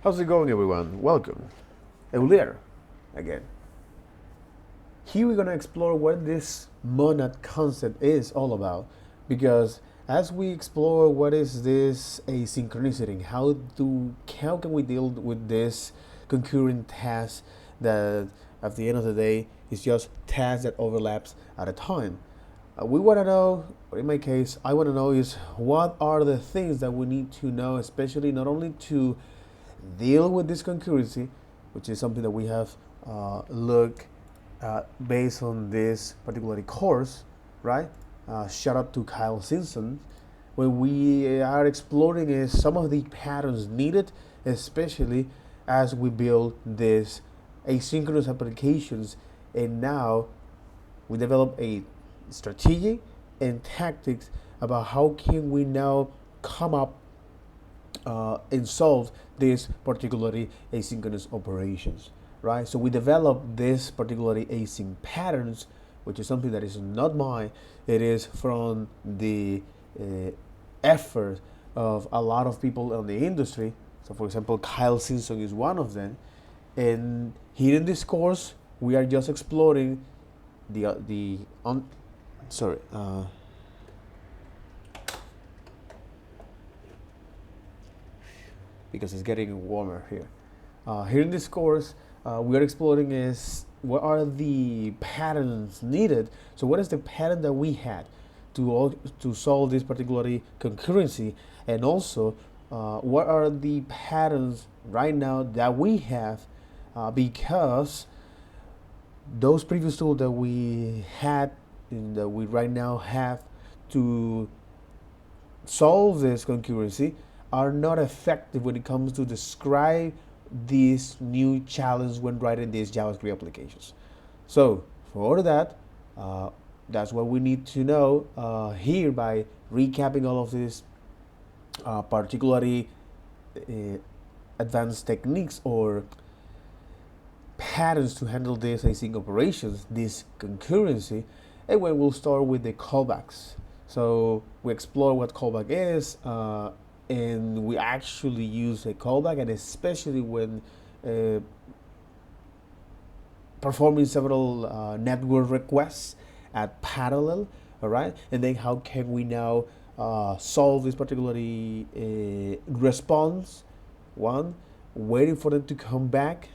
How's it going, everyone? Welcome. Euler again. Here we're going to explore what this monad concept is all about, because as we explore what is this asynchronicity, how can we deal with this concurrent task that at the end of the day is just tasks that overlaps at a time. We want to know, or in my case, I want to know is what are the things that we need to know, especially not only to deal with this concurrency, which is something that we have looked based on this particular course, right? Shout out to Kyle Simpson. When we are exploring is some of the patterns needed, especially as we build these asynchronous applications, and now we develop a strategy and tactics about how can we now come up and solve these particularly asynchronous operations, right? So we develop this particularly async patterns, which is something that is not mine. It is from the effort of a lot of people in the industry. So, for example, Kyle Simpson is one of them. And here in this course, we are just exploring because it's getting warmer here. Here in this course, we are exploring is what are the patterns needed. So what is the pattern that we had to solve this particular concurrency, and also what are the patterns right now that we have, because those previous tools that we had and that we right now have to solve this concurrency are not effective when it comes to describe this new challenge when writing these JavaScript applications. So for that, that's what we need to know here by recapping all of these particularly advanced techniques or patterns to handle these async operations, this concurrency, and when we'll start with the callbacks. So we explore what callback is, and we actually use a callback, and especially when performing several network requests at parallel, all right? And then how can we now solve this particularly response, one, waiting for them to come back,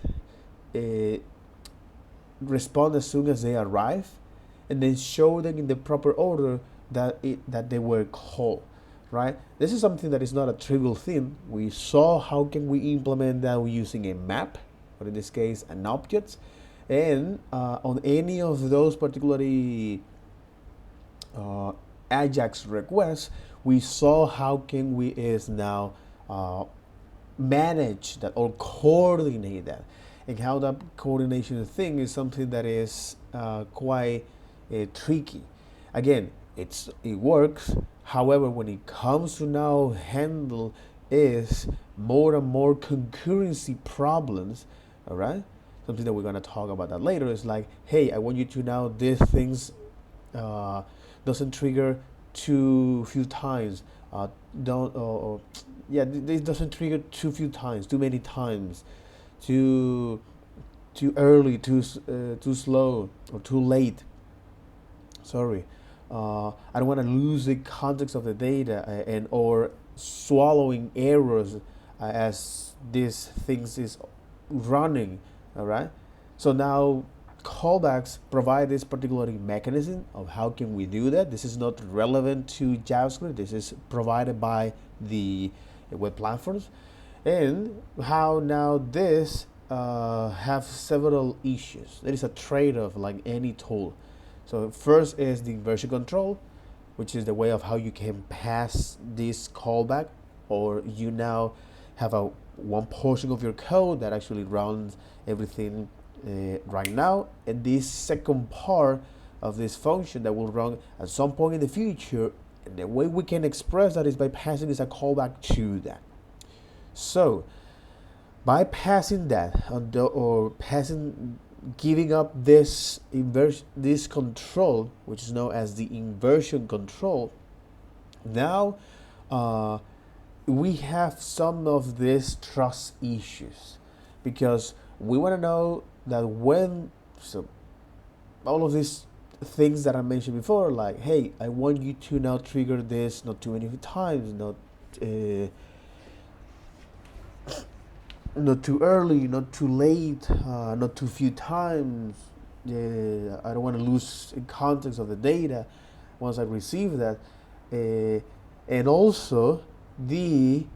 respond as soon as they arrive, and then show them in the proper order that they were called, right? This is something that is not a trivial thing. We saw how can we implement that using a map, or in this case, an object, and on any of those particularly Ajax requests, we saw how can we is now manage that or coordinate that, and how that coordination thing is something that is quite tricky. Again, it works. However, when it comes to now handle is more and more concurrency problems, all right? Something that we're gonna talk about that later is like, hey, I want you to now these things doesn't trigger too few times. This doesn't trigger too few times, too many times, too early, too slow, or too late. Sorry. I don't want to lose the context of the data and or swallowing errors as these things is running. All right. So now callbacks provide this particular mechanism of how can we do that. This is not relevant to JavaScript. This is provided by the web platforms, and how now this have several issues. There is a trade-off like any tool. So first is the version control, which is the way of how you can pass this callback, or you now have a one portion of your code that actually runs everything right now, and this second part of this function that will run at some point in the future. And the way we can express that is by passing this a callback to that. So by passing that giving up this control, which is known as the inversion control, now we have some of these trust issues because we want to know that when, so all of these things that I mentioned before, like, hey, I want you to now trigger this not too many times, uh, not too early, not too late, not too few times. I don't want to lose context of the data once I receive that. And also, the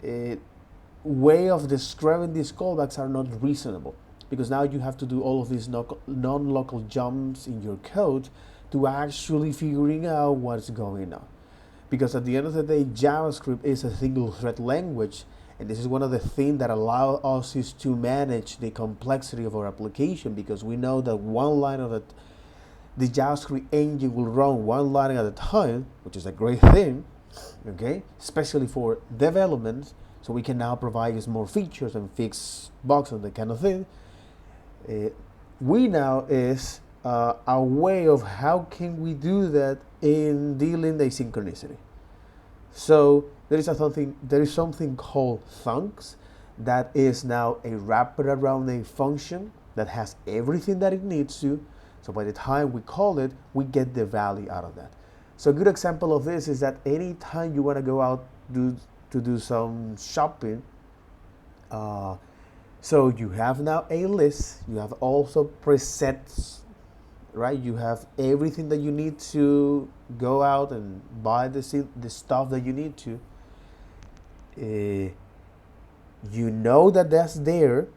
uh, way of describing these callbacks are not reasonable because now you have to do all of these non-local jumps in your code to actually figuring out what's going on. Because at the end of the day, JavaScript is a single thread language, and this is one of the things that allow us is to manage the complexity of our application, because we know that one line of the JavaScript engine will run one line at a time, which is a great thing, okay, especially for development, so we can now provide us more features and fix bugs and that kind of thing. We now is a way of how can we do that in dealing asynchronicity. So there is something called thunks that is now a wrapper around a function that has everything that it needs to. So by the time we call it, we get the value out of that. So a good example of this is that anytime you want to go out to do some shopping, so you have now a list, you have also presets, right? You have everything that you need to go out and buy the stuff that you need to. You know that that's there,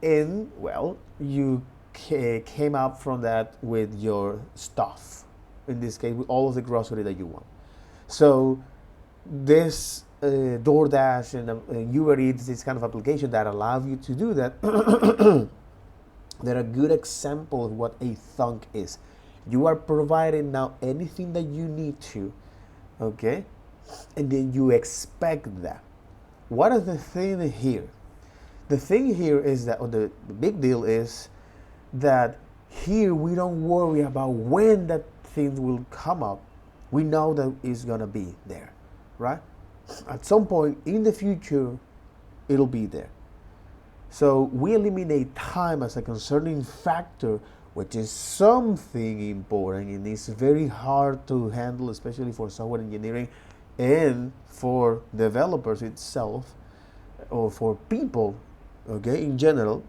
and well, you came up from that with your stuff. In this case, with all of the grocery that you want. So this DoorDash and Uber Eats, this kind of application that allow you to do that, they're a good example of what a thunk is. You are providing now anything that you need to, okay? And then you expect that. What is the thing here? The thing here is that, or the big deal is that here we don't worry about when that thing will come up. We know that it's gonna be there, right? At some point in the future, it'll be there. So we eliminate time as a concerning factor, which is something important and it's very hard to handle, especially for software engineering and for developers itself, or for people, okay, in general.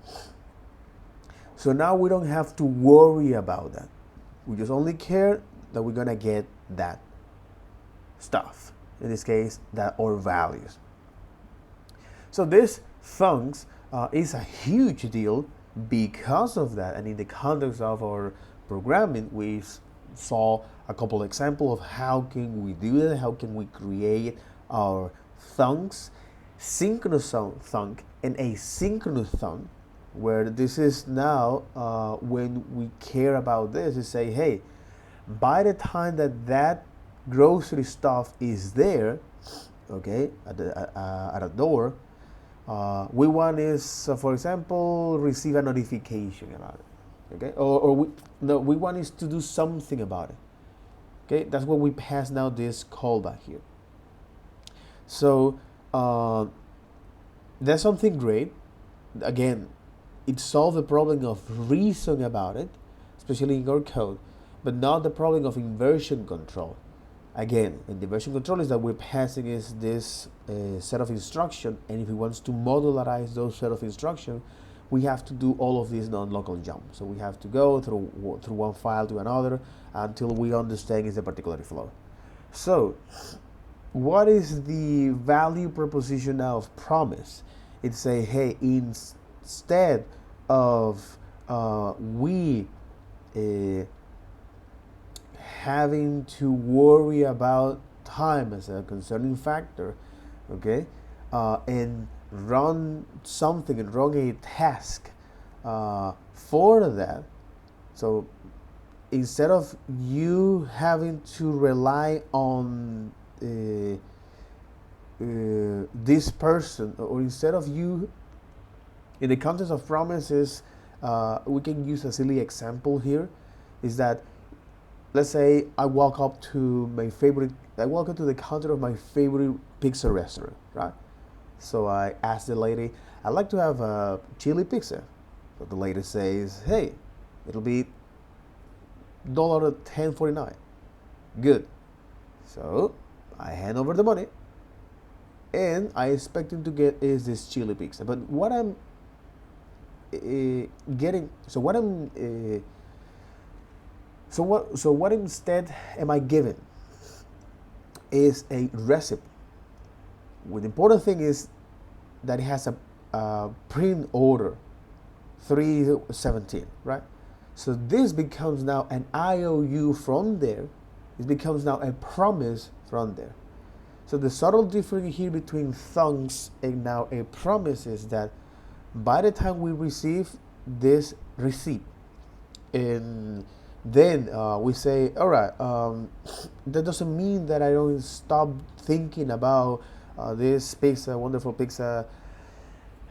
So now we don't have to worry about that. We just only care that we're gonna get that stuff. In this case, that or values. So this thunks is a huge deal because of that, and in the context of our programming, we saw a couple examples of how can we do that, how can we create our thunks, synchronous thunk and asynchronous thunk, where this is now when we care about this is say, hey, by the time that grocery stuff is there, okay, at a door, we want is, for example, receive a notification about it, okay, or we want is to do something about it, okay. That's what we pass now this callback here. So that's something great. Again, it solves the problem of reason about it, especially in our code, but not the problem of inversion control. Again, in the version control is that we're passing is this set of instruction, and if we want to modularize those set of instruction, we have to do all of these non-local jumps. So we have to go through one file to another until we understand is a particular flow. So what is the value proposition now of promise? It's say, hey, instead of we having to worry about time as a concerning factor, okay, and run something and run a task for that. So instead of you having to rely on this person, or instead of you, in the context of promises, we can use a silly example here, is that let's say I walk up to the counter of my favorite pizza restaurant, right? So I ask the lady, I'd like to have a chili pizza. So the lady says, hey, it'll be $10.49. Good. So I hand over the money, and I expecting to get is this chili pizza. But what I'm getting, so what I'm, so what instead am I given is a recipe. Well, the important thing is that it has a print order 317, right? So this becomes now an IOU from there. It becomes now a promise from there. So the subtle difference here between thongs and now a promise is that by the time we receive this receipt, and then we say, all right, that doesn't mean that I don't stop thinking about this pizza, wonderful pizza,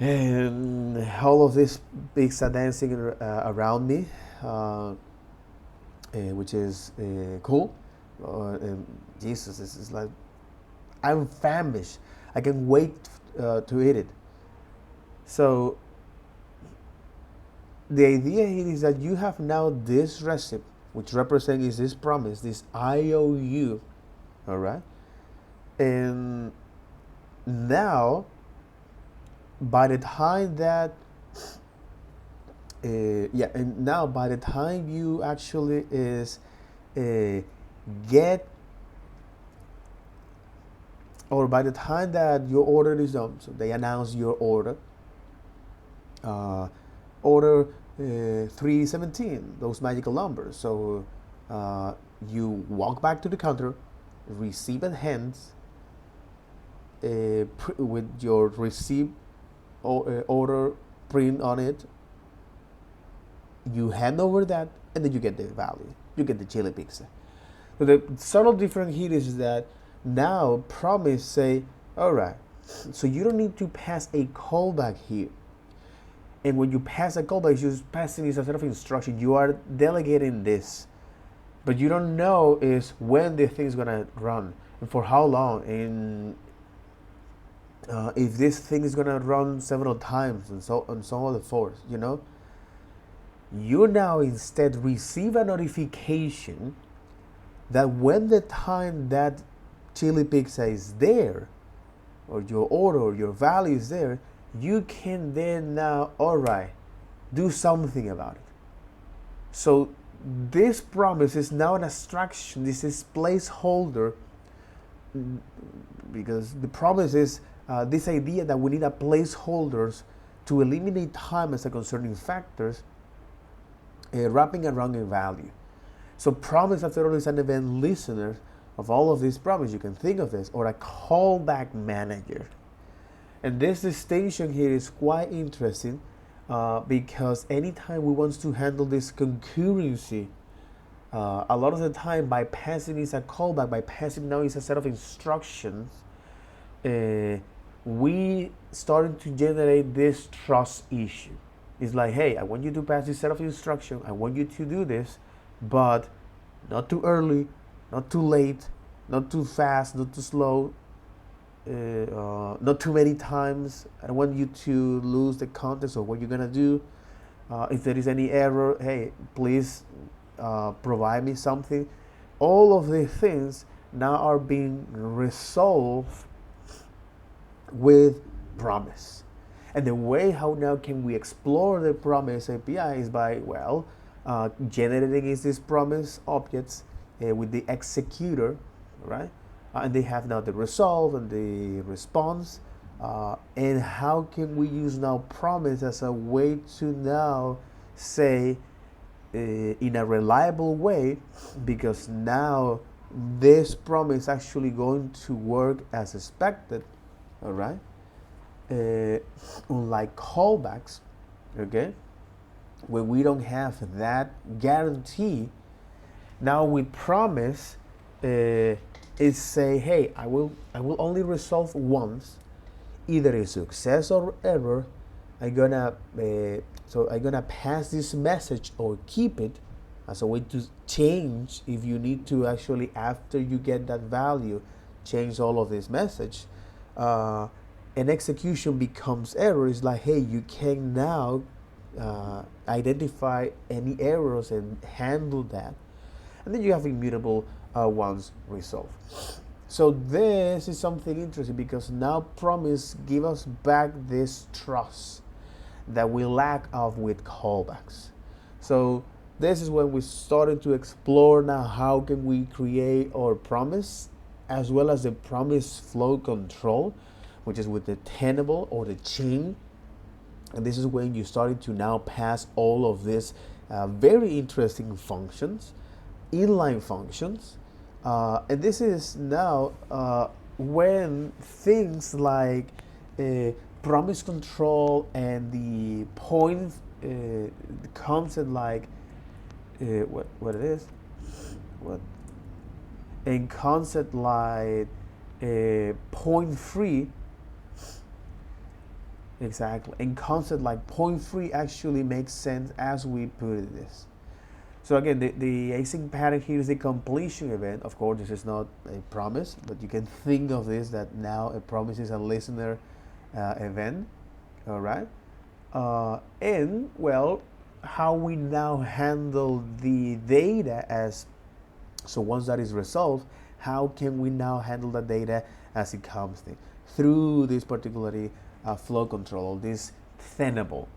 and all of this pizza dancing around me, which is cool. Jesus, this is like, I'm famished. I can wait to eat it. So the idea here is that you have now this recipe, which represents this promise, this IOU, all right? And now, by the time that, by the time you actually get, or by the time that your order is done, so they announce your order, order 317, those magical numbers. So you walk back to the counter, receipt at hands, with your receipt order print on it. You hand over that, and then you get the value. You get the chili pizza. So the subtle difference here is that now promise say, all right, so you don't need to pass a callback here. And when you pass a callback, you're passing this as a set of instruction. You are delegating this, but you don't know is when the thing is gonna run and for how long, and if this thing is gonna run several times and so on the forth. You now instead receive a notification that when the time that chili pizza is there, or your order or your value is there, you can then now, all right, do something about it. So this promise is now an abstraction. This is placeholder, because the promise is this idea that we need a placeholders to eliminate time as a concerning factors, wrapping around a value. So promise, after all, is an event listener of all of these promises. You can think of this, or a callback manager. And this distinction here is quite interesting because anytime we want to handle this concurrency, a lot of the time bypassing is a callback, bypassing now is a set of instructions, we started to generate this trust issue. It's like, hey, I want you to pass this set of instructions, I want you to do this, but not too early, not too late, not too fast, not too slow, not too many times. I don't want you to lose the context of what you're gonna do. If there is any error, hey, please provide me something. All of these things now are being resolved with promise. And the way how now can we explore the promise API is by, generating is this promise objects with the executor, right? And they have now the resolve and the response. And how can we use now promise as a way to now say in a reliable way, because now this promise is actually going to work as expected, all right? Unlike callbacks, okay, where we don't have that guarantee. Now we promise is say, hey, I will only resolve once, either a success or error. I'm gonna pass this message or keep it, as a way to change, if you need to actually, after you get that value, change all of this message, and execution becomes error. It's like, hey, you can now identify any errors and handle that. And then you have immutable ones resolved. So this is something interesting, because now promise give us back this trust that we lack of with callbacks. So this is when we started to explore now how can we create our promise, as well as the promise flow control, which is with the tenable or the chain. And this is when you started to now pass all of these very interesting functions, inline functions. And this is now when things like promise control and the point the concept like what it is, what and concept like point free. Exactly. And concept like point free actually makes sense as we put this. So again, the async pattern here is the completion event. Of course, this is not a promise, but you can think of this that now a promise is a listener event. All right. And well, how we now handle the data as, so once that is resolved, how can we now handle the data as it comes in through this particularly flow control, this tenable,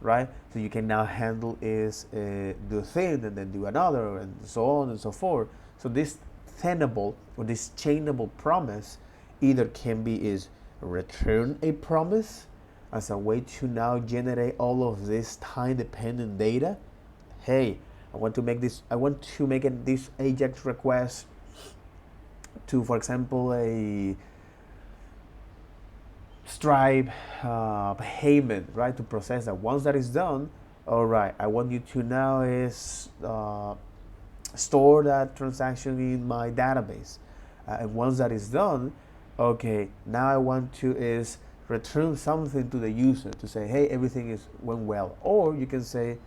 right? So you can now handle is do a thing and then do another and so on and so forth. So this tenable or this chainable promise either can be is return a promise as a way to now generate all of this time dependent data. Hey, I want to make this this AJAX request to, for example, a Stripe payment, right, to process that. Once that is done, all right, I want you to now is store that transaction in my database. And once that is done, okay, now I want to is return something to the user to say, hey, everything went well. Or you can say,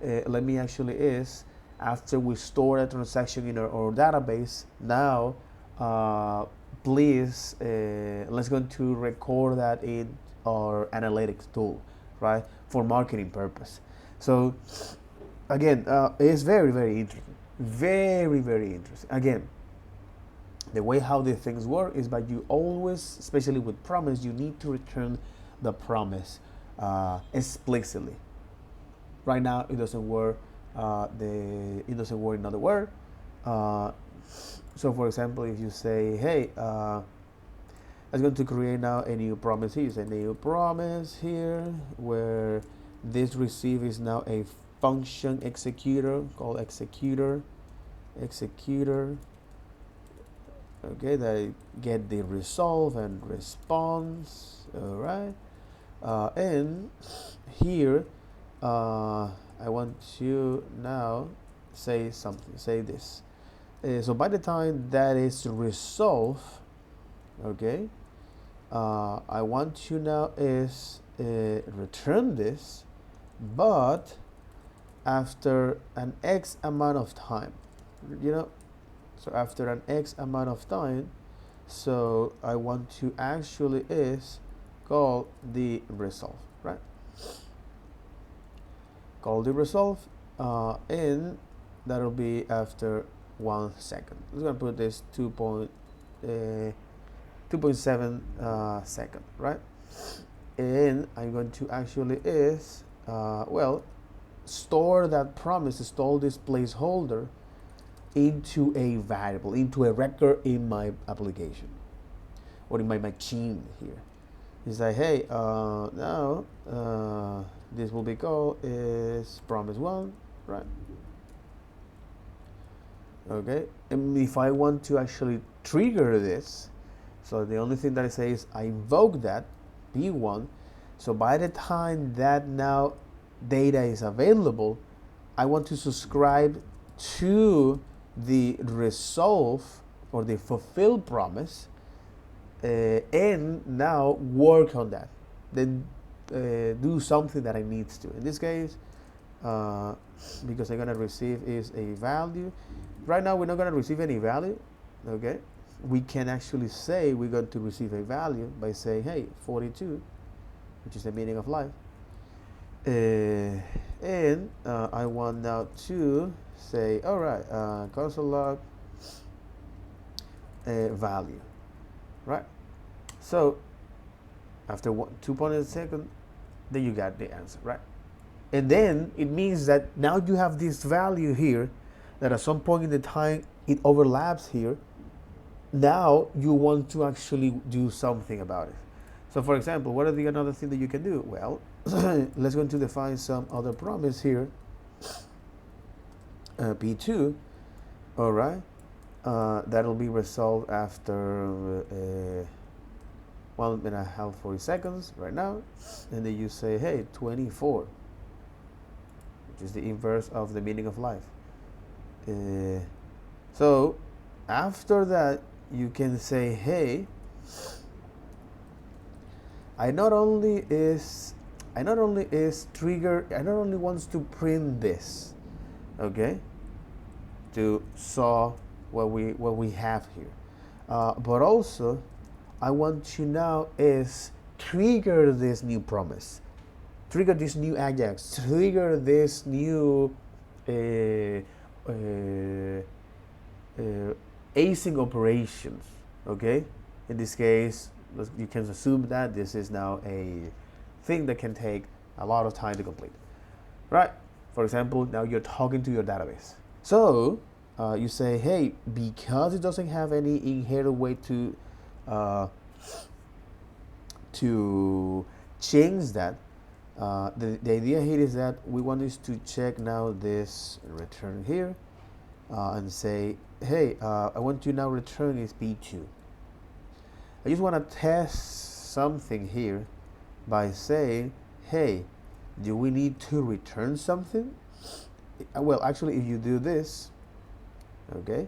let me actually is, after we store a transaction in our database, now please let's go to record that in our analytics tool, right, for marketing purpose. So again, it's very, very interesting, very, very interesting. Again, the way how these things work is by you always, especially with promise, you need to return the promise explicitly. Right now, it doesn't work. It doesn't work in another word. So, for example, if you say, "Hey, I'm going to create now a new promise here," you say new promise here, where this receive is now a function executor called executor. Okay, that get the resolve and response. All right, and here I want to now say something. Say this. So by the time that is resolved, okay, I want to now is return this, but after an X amount of time, you know. So after an X amount of time, so I want to actually is call the resolve, right? Call the resolve, and that'll be after 1 second. I'm gonna put this 2.7 second, right? And I'm going to actually is well, store that promise, store this placeholder into a variable, into a record in my application or in my machine here. It's like, hey, now this will be called is promise one, right? Okay, and if I want to actually trigger this, so the only thing that I say is I invoke that P1. So by the time that now data is available, I want to subscribe to the resolve or the fulfill promise, and now work on that. Then do something that I need to. In this case, because I'm gonna receive is a value. Right now we're not gonna receive any value, okay? We can actually say we're going to receive a value by saying, hey, 42, which is the meaning of life. And I want now to say, all right, console log value, right? So after 2.8 seconds, then you got the answer, right? And then it means that now you have this value here that at some point in the time it overlaps here. Now you want to actually do something about it. So for example, what are the another thing that you can do? Well, let's go to define some other promise here. P2, all right. That'll be resolved after 1.5 40 seconds right now, and then you say, hey, 24, which is the inverse of the meaning of life. So after that, you can say, hey, I not only wants to print this, okay, to saw what we have here, but also I want to now is trigger this new promise, trigger this new Ajax, trigger this new async operations, okay? In this case, you can assume that this is now a thing that can take a lot of time to complete, right? For example, now you're talking to your database. So you say, hey, because it doesn't have any inherent way to change that, the idea here is that we want us to check now this return here and say, hey, I want to now return is B2. I just want to test something here by saying, hey, do we need to return something? Well, actually, if you do this, okay,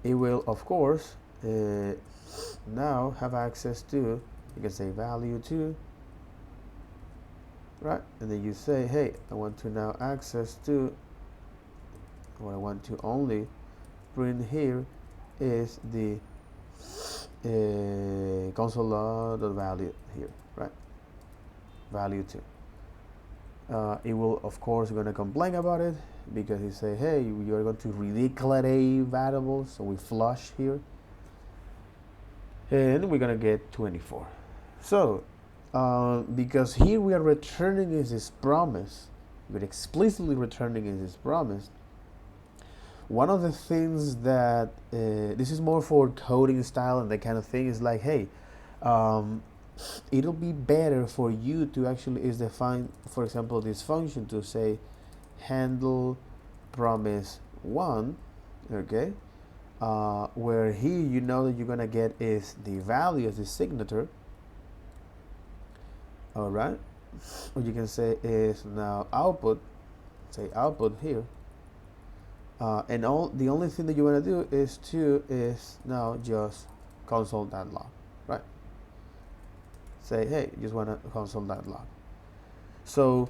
it will, of course, now have access to, you can say value 2, right? And then you say, hey, I want to now access to, what I want to only print here is the console.value here, right? Value 2. It will, of course, going to complain about it because you say, hey, you're going to redeclare a variable, so we flush here, and we're going to get 24. So because here we are returning is this promise, we're explicitly returning is this promise. One of the things that this is more for coding style and that kind of thing is like, hey, it'll be better for you to actually is define, for example, this function to say handle promise 1, okay, where here you know that you're gonna get is the value of the signature, all right. What you can say is now output, say output here. And the only thing that you want to do is now just console.log, right? Say, hey, you just want to console.log. So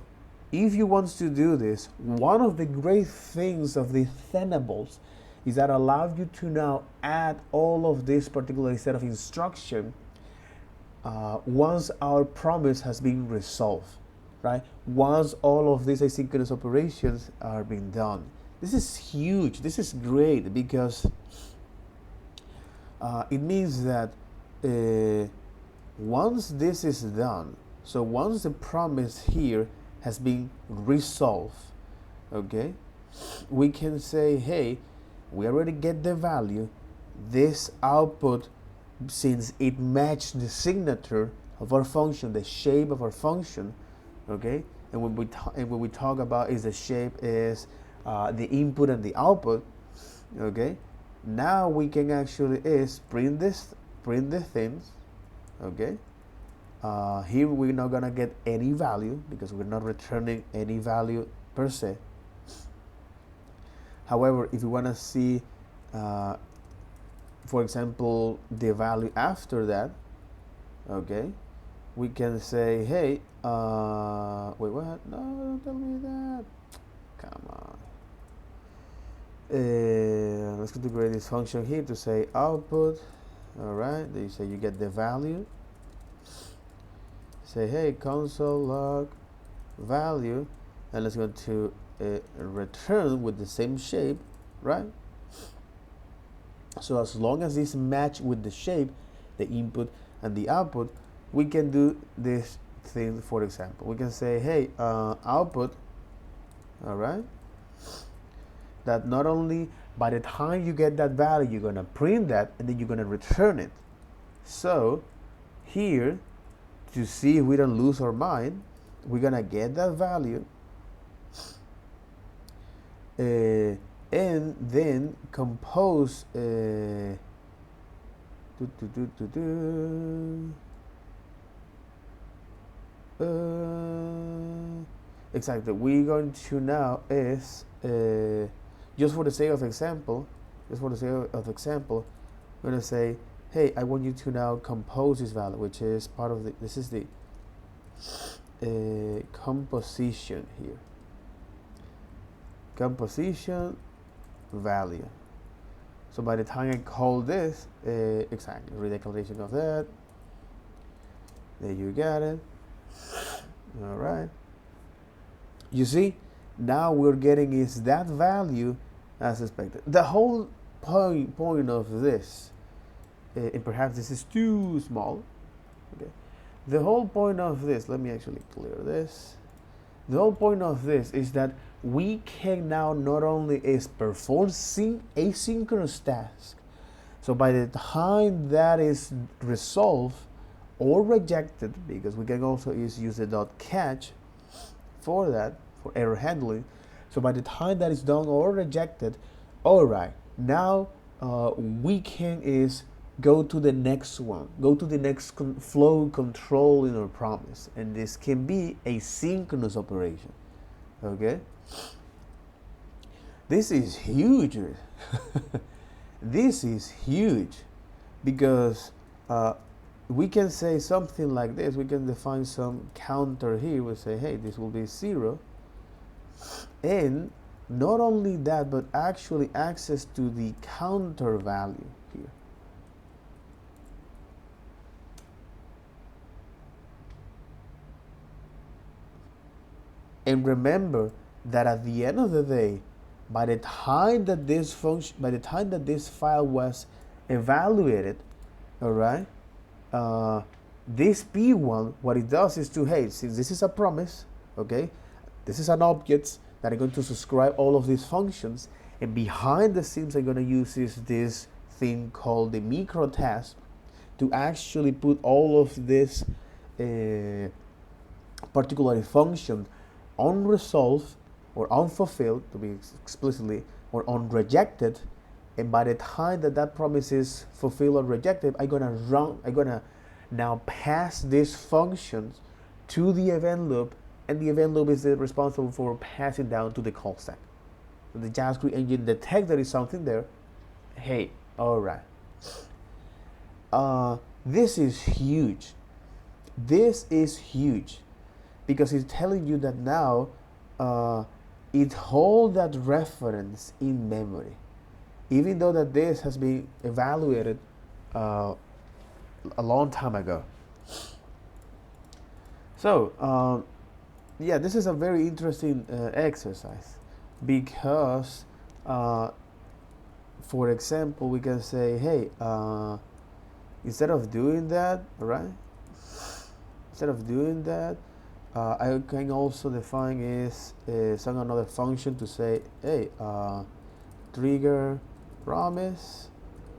if you want to do this, one of the great things of the Thenables is that allows you to now add all of this particular set of instruction once our promise has been resolved, right? Once all of these asynchronous operations are being done. This is huge. This is great because it means that once this is done, so once the promise here has been resolved, okay, we can say, hey, we already get the value. This output, since it matched the signature of our function, the shape of our function, okay, and when we talk about is the shape is the input and the output, okay, now we can actually is print the things, okay. Here we're not gonna get any value because we're not returning any value per se. However, if you want to see for example the value after that, okay, we can say, hey, wait, what? No, don't tell me that. Come on. Let's configure this function here to say output. All right, then you say you get the value. Say, hey, console log value, and let's go to return with the same shape, right? So as long as this match with the shape, the input and the output, we can do this thing. For example, we can say, hey, output, all right, that not only by the time you get that value, you're going to print that and then you're going to return it. So here, to see if we don't lose our mind, we're going to get that value and then compose exactly. We're going to now is just for the sake of example, we're going to say, hey, I want you to now compose this value, which is part of the, this is the composition here. Composition value. So by the time I call this, exactly, redeclaration of that. There you got it. All right. You see, now we're getting is that value as expected. The whole point of this, and perhaps this is too small. Okay. The whole point of this, let me actually clear this. The whole point of this is that we can now not only is perform asynchronous tasks. So by the time that is resolved or rejected, because we can also use the .catch for that, for error handling. So by the time that is done or rejected, all right, now we can is go to the next one, go to the next flow control in our promise, and this can be a synchronous operation. Okay, this is huge. This is huge because we can say something like this. We can define some counter here. We say, hey, this will be 0, and not only that, but actually access to the counter value here. And remember that at the end of the day, by the time that this function, by the time that this file was evaluated, all right, this P1, what it does is to, hey, since this is a promise, okay, this is an object that are going to subscribe all of these functions, and behind the scenes I'm going to use this thing called the micro task to actually put all of this particular function unresolved or unfulfilled, to be explicitly, or unrejected, and by the time that that promise is fulfilled or rejected, I'm gonna now pass these functions to the event loop, and the event loop is responsible for passing down to the call stack. So the JavaScript engine detects there is something there. Hey, all right. This is huge. This is huge because it's telling you that now it holds that reference in memory, even though that this has been evaluated a long time ago. So yeah, this is a very interesting exercise because for example, we can say, hey, instead of doing that, right? Instead of doing that, I can also define is some another function to say, hey, trigger promise.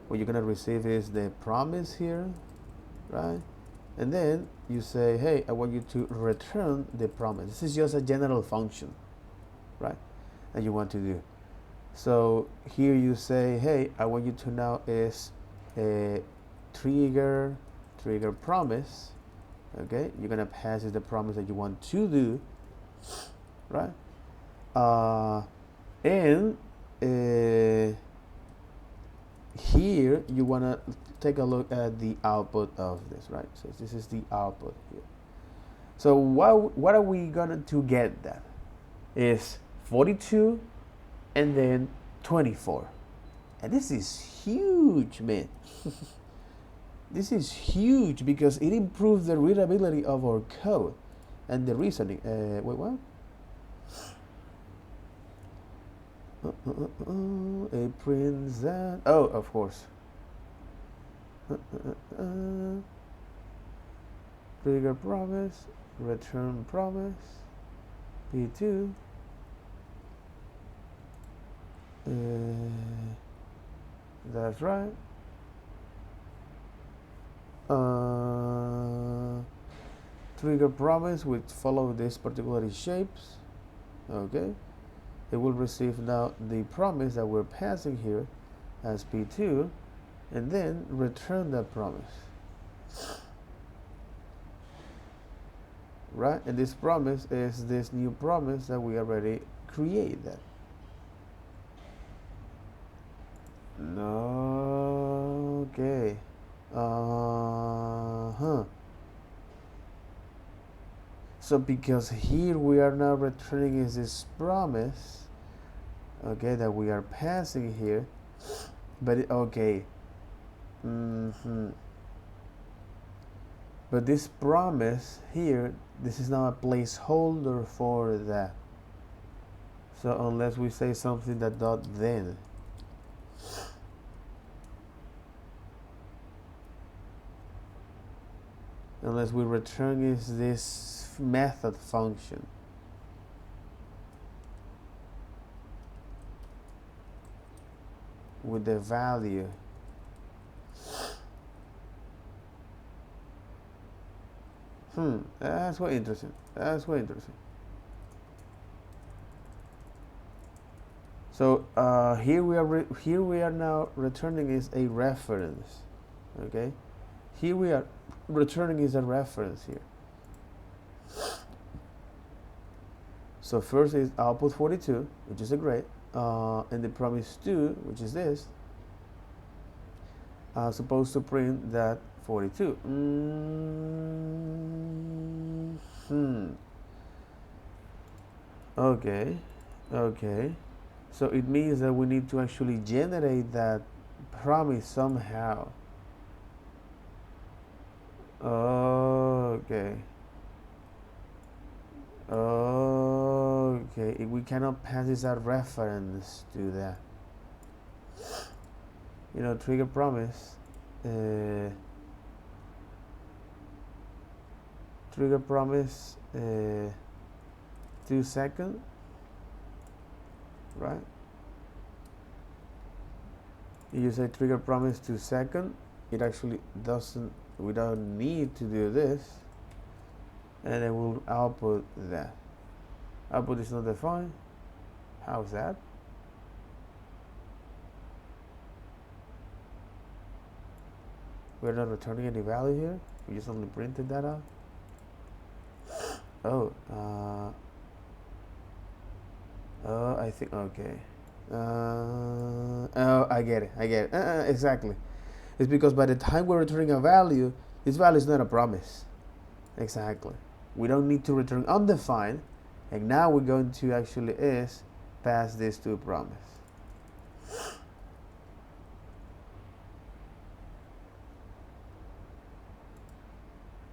What you're gonna receive is the promise here, right? And then you say, hey, I want you to return the promise. This is just a general function, right? That you want to do. So here you say, hey, I want you to now is a trigger promise. Okay, you're gonna pass is the promise that you want to do, right? And here you wanna take a look at the output of this, right? So this is the output here. So what are we going to get? That is 42 and then 24. And this is huge, man. This is huge because it improves the readability of our code and the reasoning. Wait, what? It prints that. Oh, of course. Trigger promise, return promise, P2. That's right. Trigger promise which follow these particular shapes. Okay. It will receive now the promise that we're passing here as P2 and then return that promise. Right? And this promise is this new promise that we already created. No. Okay. So because here we are now returning is this promise, okay, that we are passing here, but okay. But this promise here, this is now a placeholder for that. So unless we say something that dot then. Unless we return is this method function. With the value. That's quite interesting. That's quite interesting. So here we are now returning is a reference. Okay, here we are returning is a reference here. So first is output 42, which is a grade, and the promise 2, which is this, supposed to print that 42. Okay. So it means that we need to actually generate that promise somehow. Okay. We cannot pass this as reference to that. Trigger promise. Trigger promise 2 seconds, right? You say trigger promise 2 seconds, it actually doesn't, we don't need to do this, and it will output that. Output is not defined. How's that? We're not returning any value here. We just only printed that out. I think, okay. I get it. Exactly. It's because by the time we're returning a value, this value is not a promise. Exactly. We don't need to return undefined, and now we're going to actually pass this to a promise.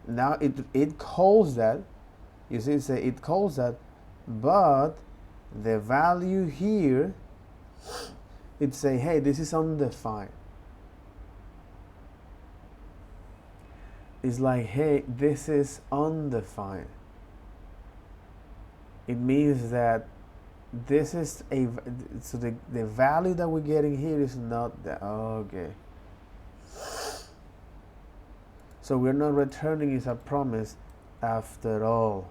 Now it calls that. You see, it calls that, but the value here, it say, hey, this is undefined. It's like, hey, this is undefined. It means that this is so the value that we're getting here is not that. Okay. So we're not returning is a promise after all.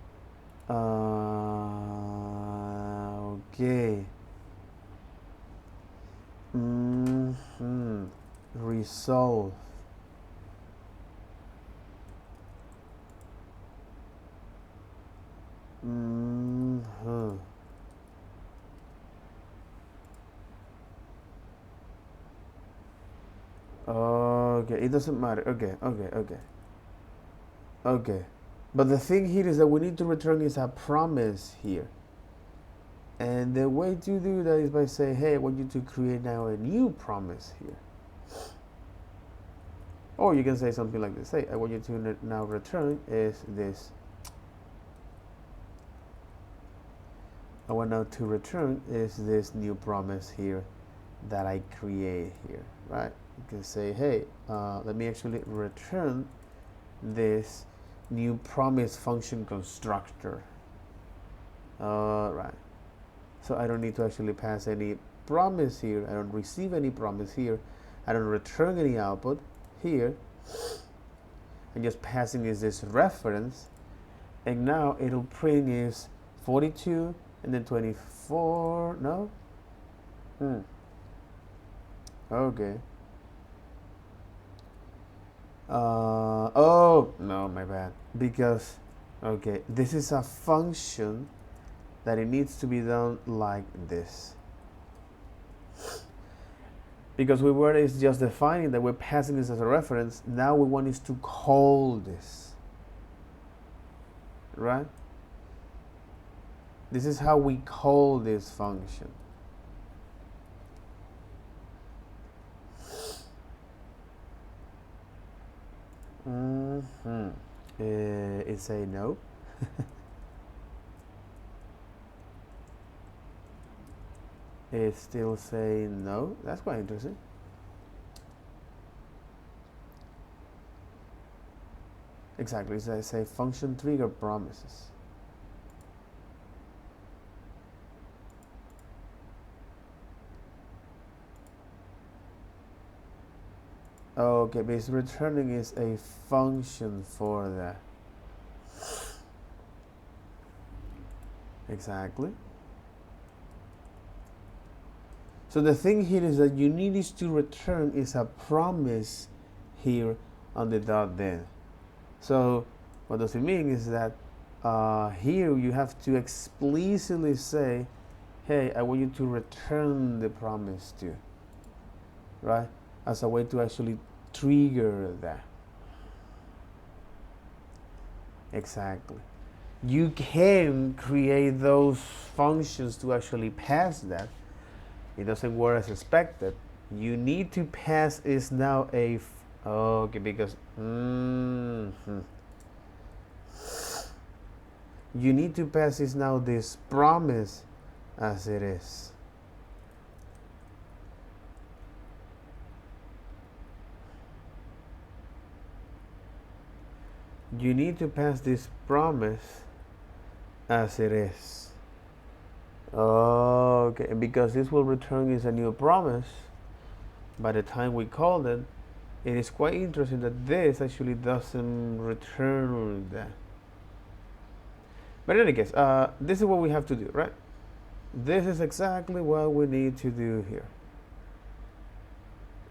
Okay. Resolve. Okay, it doesn't matter. Okay. But the thing here is that we need to return is a promise here. And the way to do that is by saying, hey, I want you to create now a new promise here. Or you can say something like this. Hey, I want you to now return is this. I want now to return is this new promise here that I create here, right? You can say, hey, let me actually return this new promise function constructor. All right. So I don't need to actually pass any promise here. I don't receive any promise here. I don't return any output here. I'm just passing is this reference. And now it'll print is 42 and then 24. No? Okay. Oh, no, my bad. Because, okay, this is a function that it needs to be done like this. Because we were is just defining that we're passing this as a reference. Now we want is to call this. Right? This is how we call this function. It's a no. It's still saying no. That's quite interesting. Exactly. It's a function trigger promises. Okay, but it's returning is a function for that. Exactly. So the thing here is that you need is to return is a promise here on the dot then. So what does it mean is that here you have to explicitly say, hey, I want you to return the promise to, right? As a way to actually trigger that. Exactly. You can create those functions to actually pass that. It doesn't work as expected. You need to pass is now a okay, because you need to pass is now this promise as it is. You need to pass this promise as it is. Okay, and because this will return is a new promise, by the time we called it, it is quite interesting that this actually doesn't return that. But in any case, this is what we have to do, right? This is exactly what we need to do here.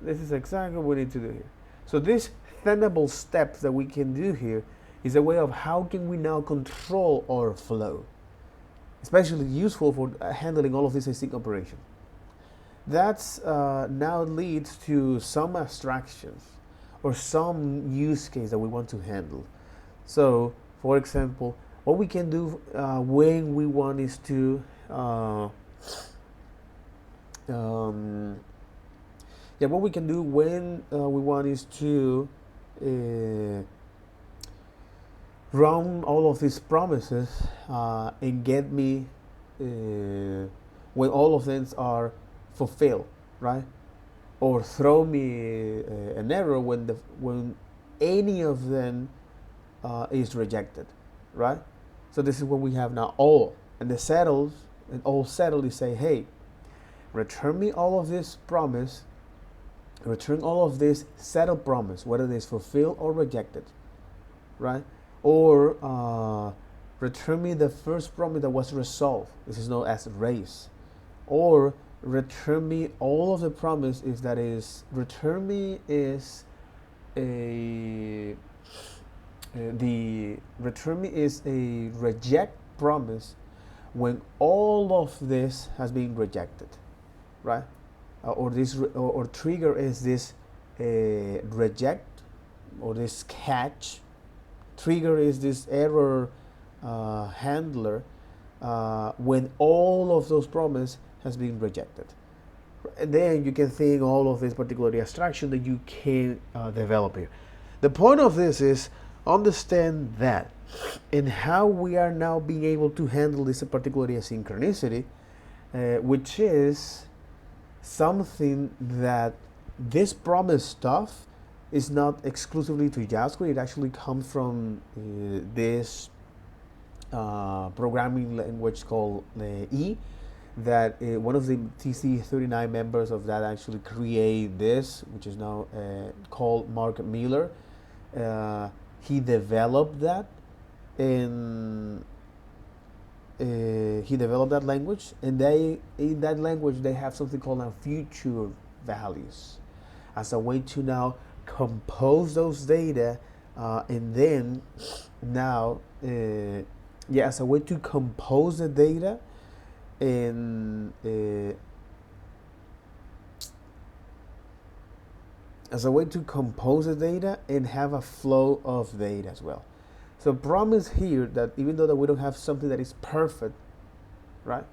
This is exactly what we need to do here. So these tenable steps that we can do here is a way of how can we now control our flow. Especially useful for handling all of this async operation. That's now leads to some abstractions or some use case that we want to handle. So, for example, what we can do when we want is to what we can do when we want is to run all of these promises and get me when all of them are fulfilled, right? Or throw me an error when any of them is rejected, right? So this is what we have now. All and the settles and all settled is say, hey, return me all of this promise, return all of this settled promise, whether it is fulfilled or rejected, right? Or return me the first promise that was resolved. This is known as raise. Or return me all of the promise if that is return me is a the return me is a reject promise when all of this has been rejected, right? Or this or trigger is this reject or this catch. Trigger is this error handler when all of those promises has been rejected. And then you can think all of this particular abstraction that you can develop here. The point of this is understand that and how we are now being able to handle this particular asynchronicity, which is something that this promise stuff is not exclusively to JavaScript. It actually comes from this programming language called E, that one of the TC39 members of that actually create this, which is now called Mark Miller. He developed that, and he developed that language, and in that language they have something called future values as a way to now compose those data, and then now as a way to compose the data and as a way to compose the data and have a flow of data as well. So promise here that even though that we don't have something that is perfect, right,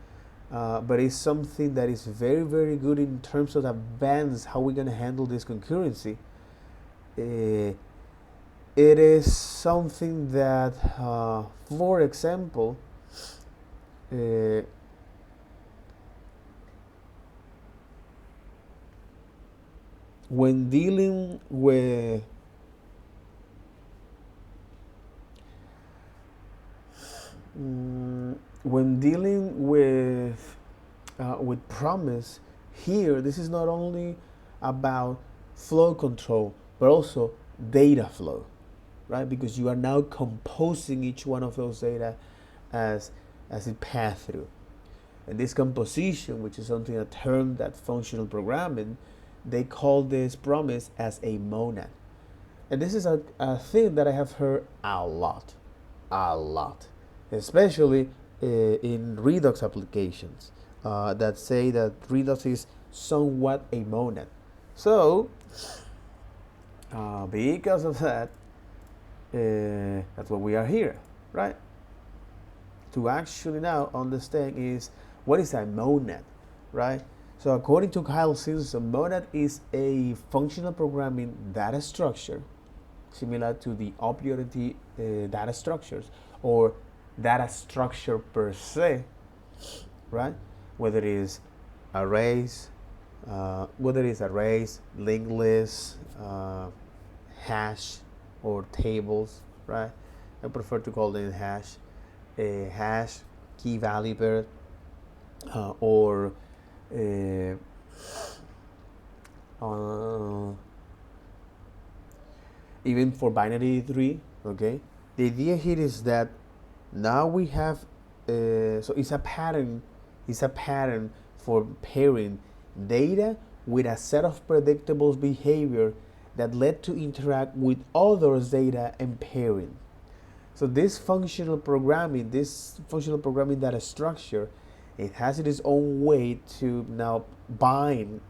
but it's something that is very, very good in terms of advance how we're going to handle this concurrency. It is something that, for example, when dealing with promise here, this is not only about flow control but also data flow, right? Because you are now composing each one of those data as it pass through. And this composition, which is something, a term that functional programming, they call this promise as a monad. And this is a thing that I have heard a lot, especially in Redux applications that say that Redux is somewhat a monad. So, because of that, that's what we are here, right? To actually now understand is what is a monad, right? So according to Kyle Simpson, a monad is a functional programming data structure similar to the object-oriented data structures or data structure per se, right? Whether it is arrays, linked lists, hash, or tables, right? I prefer to call them hash, key value pair, or even for binary tree. Okay, the idea here is that now we have so it's a pattern for pairing data with a set of predictable behavior that led to interact with others' data and pairing. So this functional programming data structure, it has its own way to now bind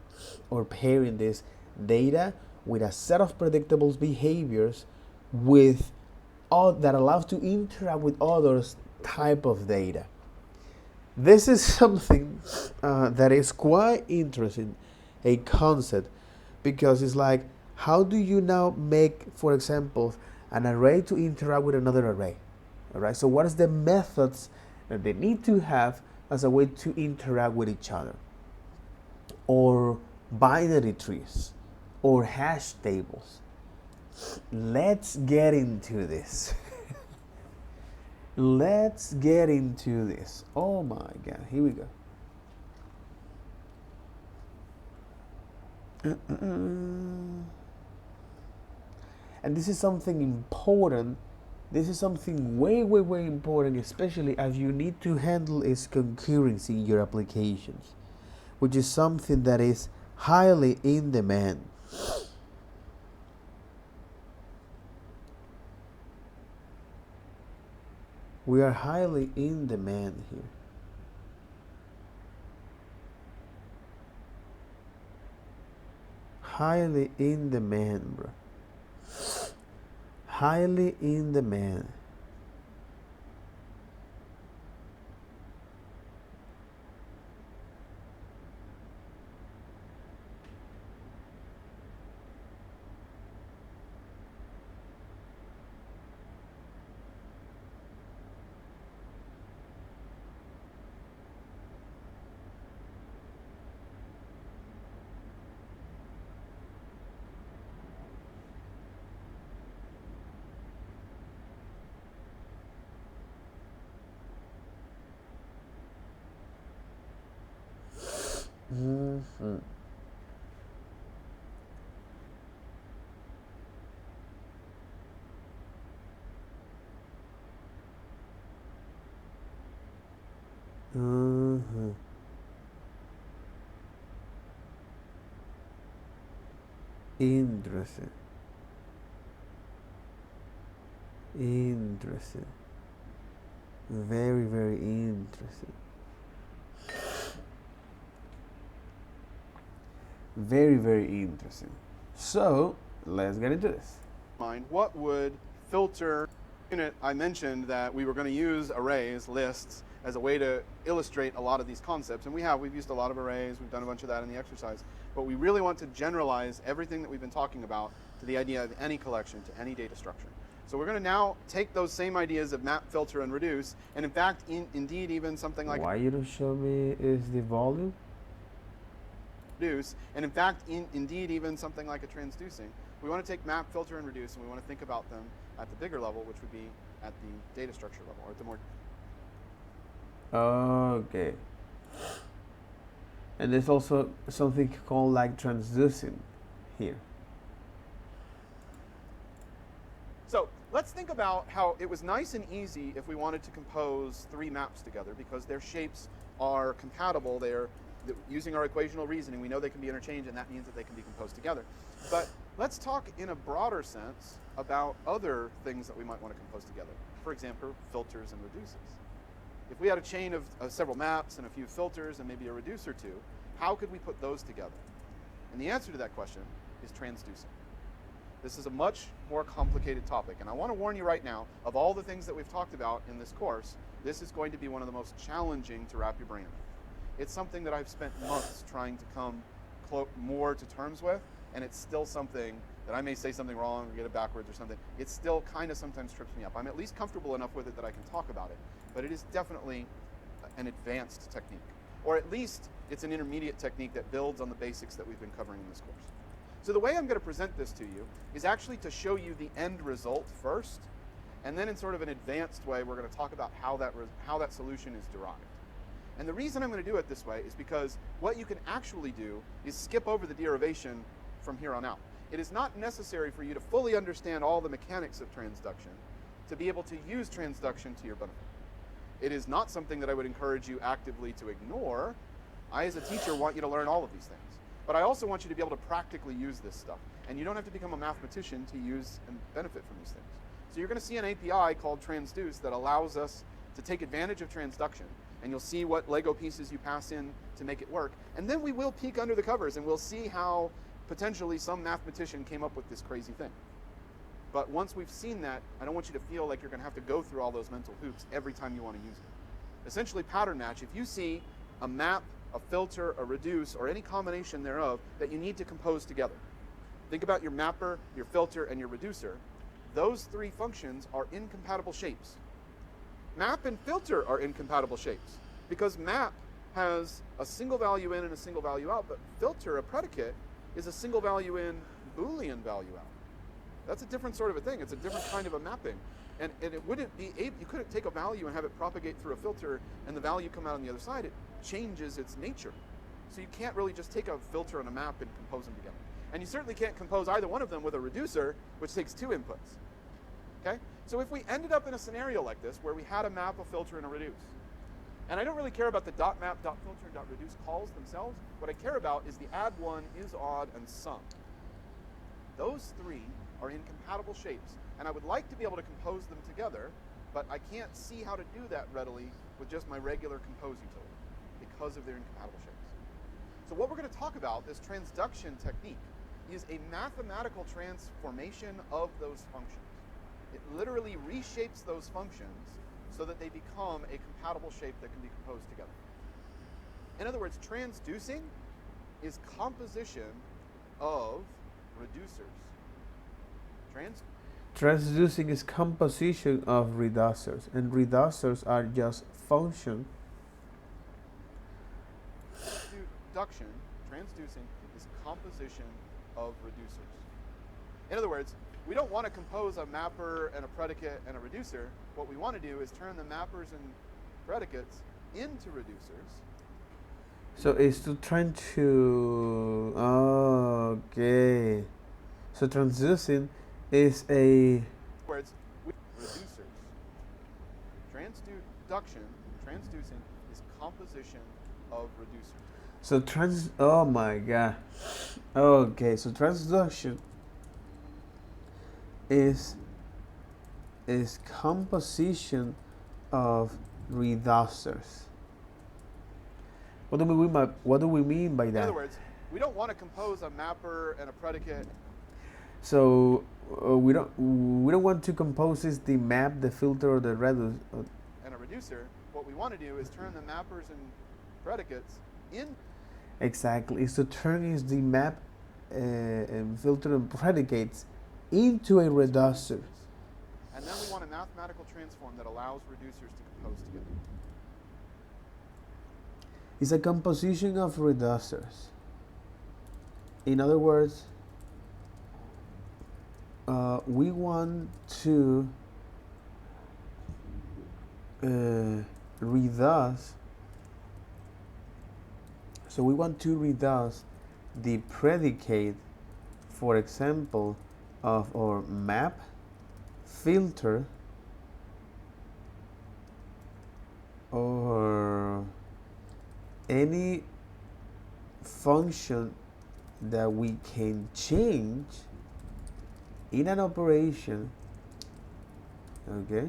or pairing this data with a set of predictable behaviors with all that allows to interact with others type of data. This is something that is quite interesting, a concept, because it's like, how do you now make, for example, an array to interact with another array? All right. So what is the methods that they need to have as a way to interact with each other? Or binary trees, or hash tables. Let's get into this. Let's get into this. Oh my God, here we go. And this is something important. This is something way, way, way important, especially as you need to handle its concurrency in your applications, which is something that is highly in demand. We are highly in demand here. highly in demand, bro. Highly in demand. Mm-hmm. Mm-hmm. Interesting. Interesting. Very, very interesting. Very, very interesting. So, let's get into this. Mind, what would filter unit? I mentioned that we were going to use arrays, lists, as a way to illustrate a lot of these concepts. And we've used a lot of arrays, we've done a bunch of that in the exercise. But we really want to generalize everything that we've been talking about to the idea of any collection, to any data structure. So we're going to now take those same ideas of map, filter, and reduce, and in fact, indeed, even something like Why you don't show me is the volume? reduce, and in fact, indeed, even something like a transducing. We want to take map, filter, and reduce, and we want to think about them at the bigger level, which would be at the data structure level, or at the more. Okay. And there's also something called like transducing here. So let's think about how it was nice and easy if we wanted to compose three maps together because their shapes are compatible. They're using our equational reasoning. We know they can be interchanged, and that means that they can be composed together. But let's talk in a broader sense about other things that we might want to compose together. For example, filters and reduces. If we had a chain of several maps and a few filters and maybe a reduce or two, how could we put those together? And the answer to that question is transducing. This is a much more complicated topic, and I want to warn you right now, of all the things that we've talked about in this course, this is going to be one of the most challenging to wrap your brain around. It's something that I've spent months trying to come more to terms with, and it's still something that I may say something wrong or get it backwards or something. It still kind of sometimes trips me up. I'm at least comfortable enough with it that I can talk about it, but it is definitely an advanced technique, or at least it's an intermediate technique that builds on the basics that we've been covering in this course. So the way I'm going to present this to you is actually to show you the end result first, and then in sort of an advanced way, we're going to talk about how that solution is derived. And the reason I'm going to do it this way is because what you can actually do is skip over the derivation from here on out. It is not necessary for you to fully understand all the mechanics of transduction to be able to use transduction to your benefit. It is not something that I would encourage you actively to ignore. I, as a teacher, want you to learn all of these things. But I also want you to be able to practically use this stuff. And you don't have to become a mathematician to use and benefit from these things. So you're going to see an API called transduce that allows us to take advantage of transduction. And you'll see what Lego pieces you pass in to make it work. And then we will peek under the covers and we'll see how potentially some mathematician came up with this crazy thing. But once we've seen that, I don't want you to feel like you're going to have to go through all those mental hoops every time you want to use it. Essentially, pattern match. If you see a map, a filter, a reduce, or any combination thereof that you need to compose together, think about your mapper, your filter, and your reducer. Those three functions are incompatible shapes. Map and filter are incompatible shapes because map has a single value in and a single value out, but filter, a predicate, is a single value in, Boolean value out. That's a different sort of a thing. It's a different kind of a mapping. And it wouldn't be able, you couldn't take a value and have it propagate through a filter and the value come out on the other side. It changes its nature. So you can't really just take a filter and a map and compose them together. And you certainly can't compose either one of them with a reducer, which takes two inputs. Okay? So if we ended up in a scenario like this where we had a map, a filter, and a reduce, and I don't really care about the .map, .filter, and .reduce calls themselves. What I care about is the add one, is odd, and sum. Those three are incompatible shapes, and I would like to be able to compose them together, but I can't see how to do that readily with just my regular compose utility because of their incompatible shapes. So what we're going to talk about, this transduction technique, is a mathematical transformation of those functions. It literally reshapes those functions so that they become a compatible shape that can be composed together. In other words, transducing is composition of reducers. Transducing is composition of reducers, and reducers are just function. Transducing is composition of reducers. In other words, we don't want to compose a mapper and a predicate and a reducer. What we want to do is turn the mappers and predicates into reducers. So it's to trying to okay. So transducing is a words reducers. Transducing is composition of reducers. So oh my god. Okay, so transduction is composition of reducers. What do we mean by that? In other words, we don't want to compose a mapper and a predicate. So we don't want to compose the map, the filter, or the reduce. And a reducer. What we want to do is turn the mappers and predicates in. Exactly. So turning the map and filter and predicates into a reducer. And then we want a mathematical transform that allows reducers to compose together. It's a composition of reducers. In other words, we want to reduce. So we want to reduce the predicate, for example, of our map, filter, or any function that we can change in an operation, okay,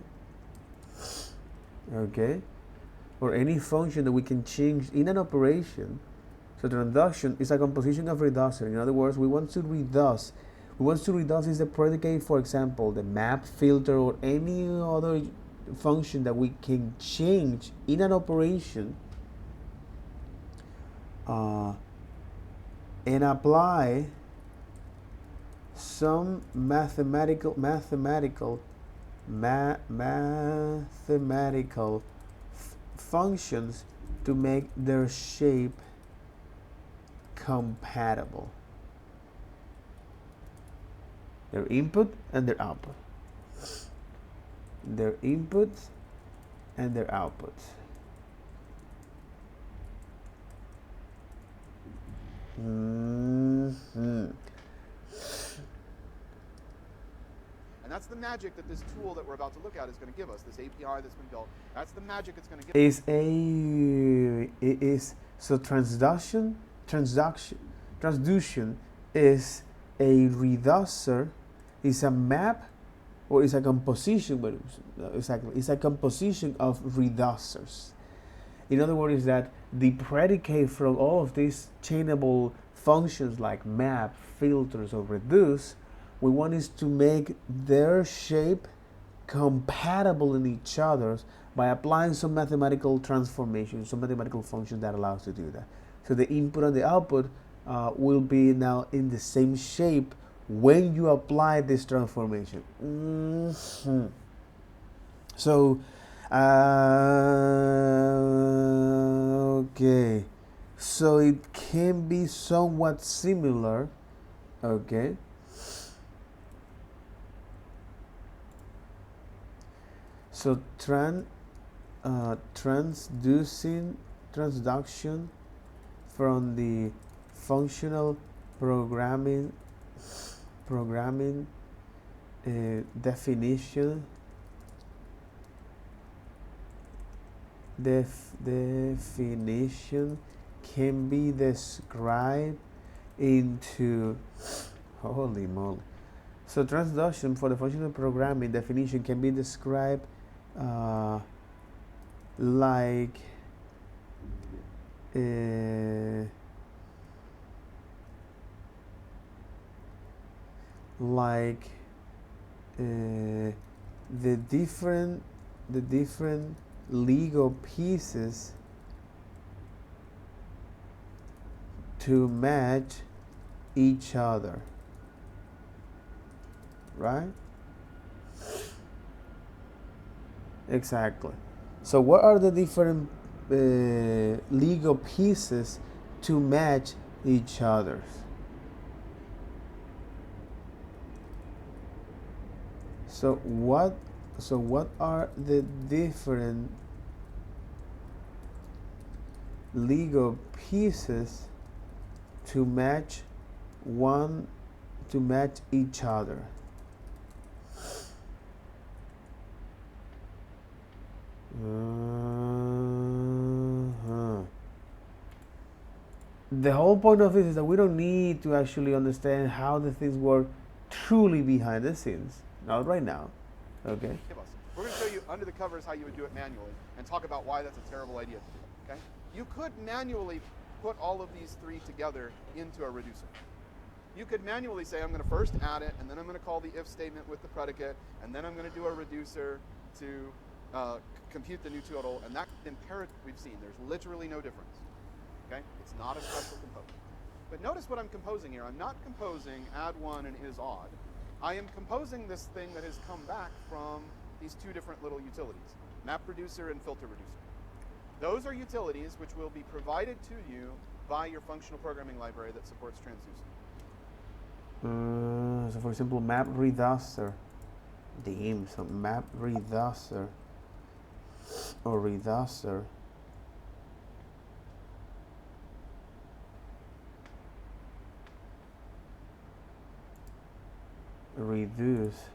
or any function that we can change in an operation. So transduction is a composition of reducer. In other words, we want to reduce is the predicate, for example, the map, filter, or any other function that we can change in an operation, and apply some mathematical functions to make their shape compatible. Their input and their output. Their inputs and their outputs. And that's the magic that this tool that we're about to look at is going to give us. This API that's been built. That's the magic it's going to give us. So transduction is a reducer, is a map, or is a composition, but exactly, it's a composition of reducers. In other words, is that the predicate from all of these chainable functions like map, filters, or reduce, we want is to make their shape compatible in each other by applying some mathematical transformation, some mathematical function that allows to do that. So the input and the output will be now in the same shape when you apply this transformation. So, okay. So it can be somewhat similar, okay. So transduction from the functional programming definition can be described into, holy moly. So transduction for the functional programming definition can be described like like the different Lego pieces to match each other, right? Exactly. So what are the different Lego pieces to match each other? So what are the different Lego pieces to match each other? The whole point of this is that we don't need to actually understand how the things work truly behind the scenes. Not right now. Okay. We're going to show you under the covers how you would do it manually and talk about why that's a terrible idea to do. Okay? You could manually put all of these three together into a reducer. You could manually say, I'm going to first add it, and then I'm going to call the if statement with the predicate, and then I'm going to do a reducer to compute the new total, and that imperative we've seen. There's literally no difference. Okay? It's not a special component. But notice what I'm composing here. I'm not composing add one and is odd. I am composing this thing that has come back from these two different little utilities, map reducer and filter reducer. Those are utilities which will be provided to you by your functional programming library that supports transducer. So for example, map reducer. Damn, so map reducer or reducer. Reduce.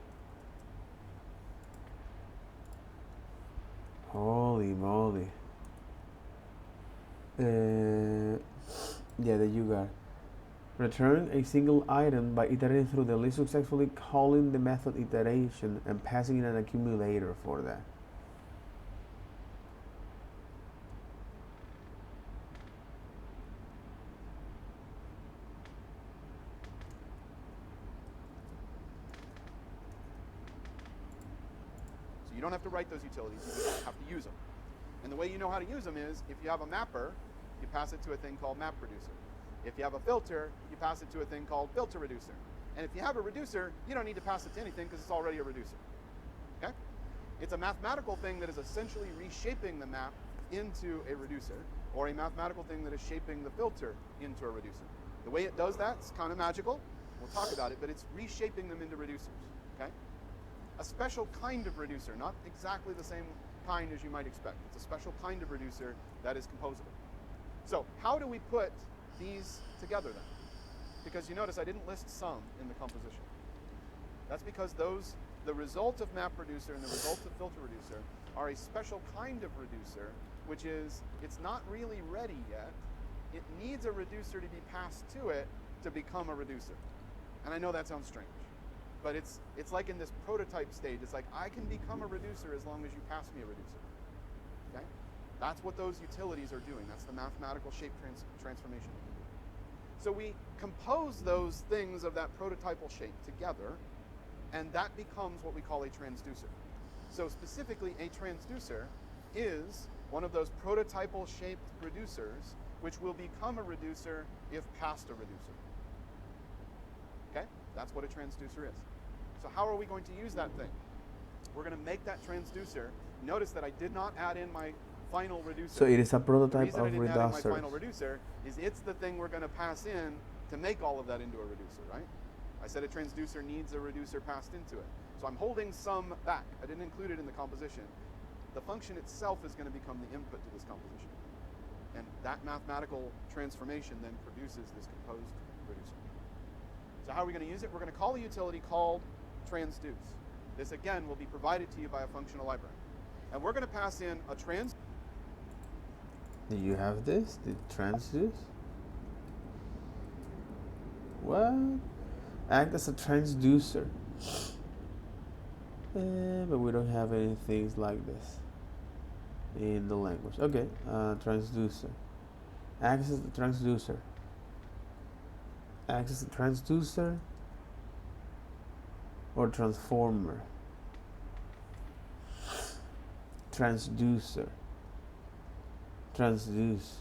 Holy moly. Yeah, there you got. Return a single item by iterating through the list, successfully calling the method iteration and passing in an accumulator for that. So you don't have to write those utilities, you just have to use them. And the way you know how to use them is, if you have a mapper, you pass it to a thing called map reducer. If you have a filter, you pass it to a thing called filter reducer. And if you have a reducer, you don't need to pass it to anything because it's already a reducer. Okay? It's a mathematical thing that is essentially reshaping the map into a reducer, or a mathematical thing that is shaping the filter into a reducer. The way it does that is kind of magical. We'll talk about it, but it's reshaping them into reducers. Okay? A special kind of reducer, not exactly the same kind as you might expect. It's a special kind of reducer that is composable. So how do we put these together then? Because you notice I didn't list some in the composition. That's because the result of map reducer and the result of filter reducer are a special kind of reducer, which is, it's not really ready yet. It needs a reducer to be passed to it to become a reducer. And I know that sounds strange, but it's like in this prototype stage. It's like, I can become a reducer as long as you pass me a reducer. Okay? That's what those utilities are doing. That's the mathematical shape transformation. So we compose those things of that prototypal shape together, and that becomes what we call a transducer. So specifically, a transducer is one of those prototypal shaped reducers, which will become a reducer if passed a reducer. Okay? That's what a transducer is. So how are we going to use that thing? We're going to make that transducer. Notice that I did not add in my final reducer. So it is a prototype of reducer. The reason I didn't add in my reducers. final reducer is it's the thing we're going to pass in to make all of that into a reducer, right? I said a transducer needs a reducer passed into it. So I'm holding some back. I didn't include it in the composition. The function itself is going to become the input to this composition. And that mathematical transformation then produces this composed reducer. So how are we going to use it? We're going to call a utility called transduce. This again will be provided to you by a functional library. And we're going to pass in a trans. Do you have this? The transduce? What? Act as a transducer. But we don't have any things like this in the language. Okay, transducer. Access the transducer. Access the transducer. or transformer, transducer, transduce.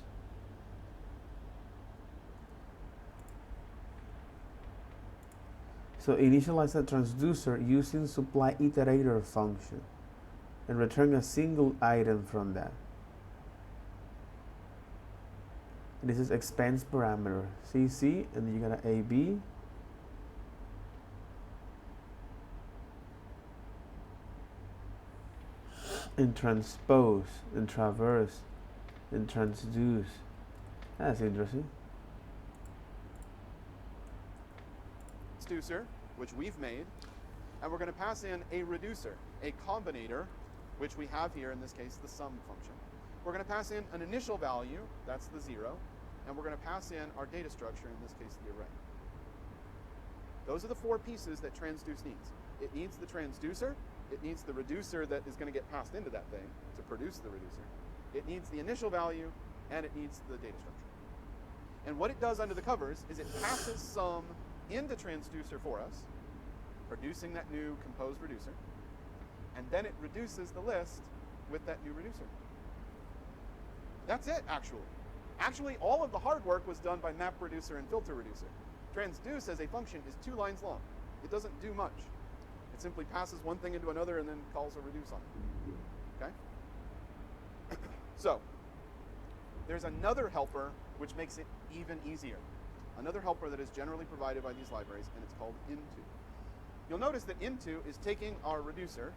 So initialize a transducer using supply iterator function and return a single item from that. And this is expense parameter CC, and then you got an AB. And transpose, and traverse, and transduce. That's interesting. Transducer, which we've made, and we're going to pass in a reducer, a combinator, which we have here in this case the sum function. We're going to pass in an initial value, that's the 0, and we're going to pass in our data structure, in this case the array. Those are the 4 pieces that transduce needs. It needs the transducer, it needs the reducer that is going to get passed into that thing to produce the reducer, it needs the initial value, and it needs the data structure. And what it does under the covers is it passes sum into transducer for us, producing that new composed reducer, and then it reduces the list with that new reducer. That's it, actually. Actually, all of the hard work was done by map reducer and filter reducer. Transduce as a function is 2 lines long. It doesn't do much. It simply passes one thing into another and then calls a reduce on it. Okay? So, there's another helper which makes it even easier. Another helper that is generally provided by these libraries, and it's called into. You'll notice that into is taking our reducer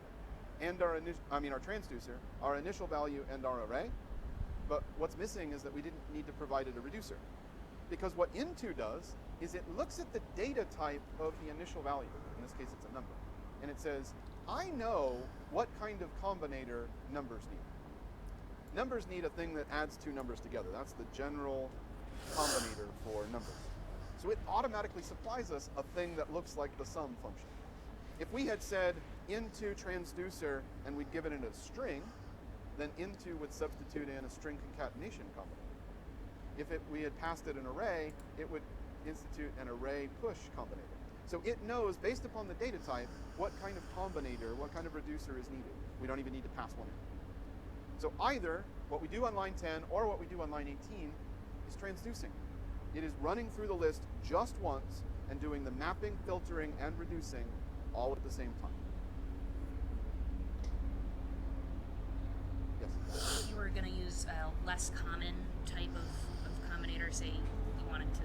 and our transducer, our initial value and our array, but what's missing is that we didn't need to provide it a reducer. Because what into does is it looks at the data type of the initial value. In this case, it's a number. And it says, I know what kind of combinator numbers need. Numbers need a thing that adds 2 numbers together. That's the general combinator for numbers. So it automatically supplies us a thing that looks like the sum function. If we had said into transducer and we'd given it a string, then into would substitute in a string concatenation combinator. If we had passed it an array, it would institute an array push combinator. So it knows, based upon the data type, what kind of combinator, what kind of reducer is needed. We don't even need to pass one in. So either what we do on line 10 or what we do on line 18 is transducing. It is running through the list just once and doing the mapping, filtering, and reducing all at the same time. Yes? If you were going to use a less common type of combinator, say you wanted to,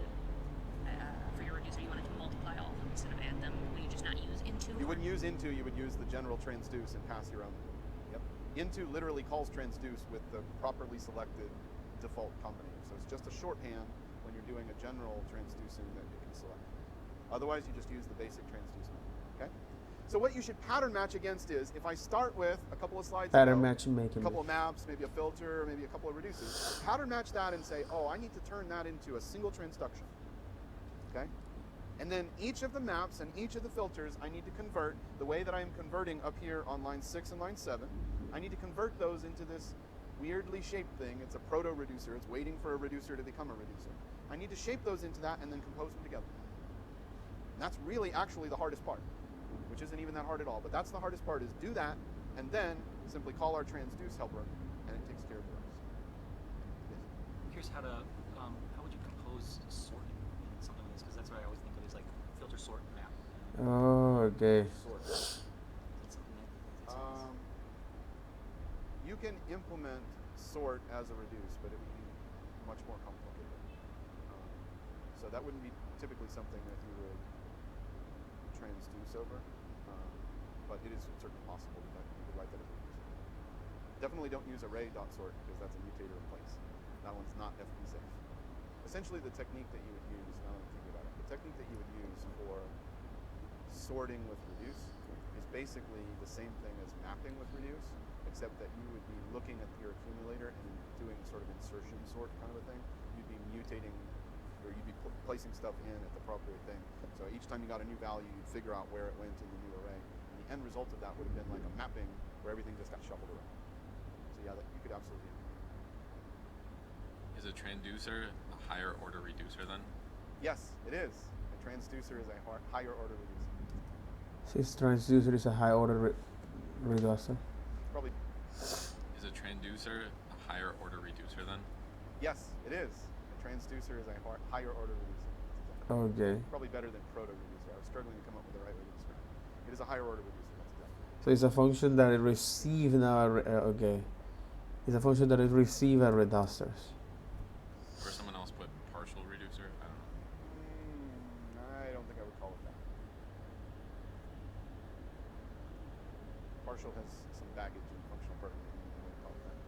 for your reducer, you wanted to multiply all of them instead of add them, would you just not use into? You wouldn't use into, you would use the general transduce and pass your own. Yep. Into literally calls transduce with the properly selected default combinator. So it's just a shorthand when you're doing a general transducing that you can select. Otherwise, you just use the basic transduce method. Okay? So what you should pattern match against is, if I start with a couple of slides Pattern ago, matching making. a couple of maps, maybe a filter, maybe a couple of reducers, pattern match that and say, oh, I need to turn that into a single transduction. Okay? And then each of the maps and each of the filters, I need to convert the way that I am converting up here on line 6 and line 7. I need to convert those into this weirdly shaped thing. It's a proto-reducer. It's waiting for a reducer to become a reducer. I need to shape those into that and then compose them together. And that's really actually the hardest part, which isn't even that hard at all. But that's the hardest part, is do that and then simply call our transduce helper and it takes care of the rest. Yes? Here's how would you compose sort in something like this? Because that's what I always think of is like filter, sort, map. Oh, okay. Sort. Is that something that You can implement sort as a reduce, but it would be much more complicated. So that wouldn't be typically something that you would transduce over, but it is certainly possible that you could write that as a reduce. Definitely don't use array.sort because that's a mutator in place. That one's not FP safe. Essentially the technique that you would use, now that I'm thinking about it, the technique that you would use for sorting with reduce is basically the same thing as mapping with reduce, except that you would be looking at your accumulator and doing sort of insertion sort kind of a thing. You'd be mutating, or you'd be placing stuff in at the appropriate thing. So each time you got a new value, you'd figure out where it went in the new array. And the end result of that would have been like a mapping where everything just got shuffled around. So yeah, that you could absolutely do. Is a transducer a higher order reducer then? Yes, it is. A transducer is a higher order reducer. Since transducer is a high order reducer. Probably. Is a transducer a higher order reducer then? Yes, it is. A transducer is a higher order reducer. Okay. Probably better than proto reducer. I was struggling to come up with the right way to describe it. It is a higher order reducer. That's exactly. So it's a function that it receives now. Okay. It's a function that it receives a reducers. Or someone else put partial reducer? I don't know. I don't think I would call it that. Partial has some baggage in functional programming. I wouldn't call it that.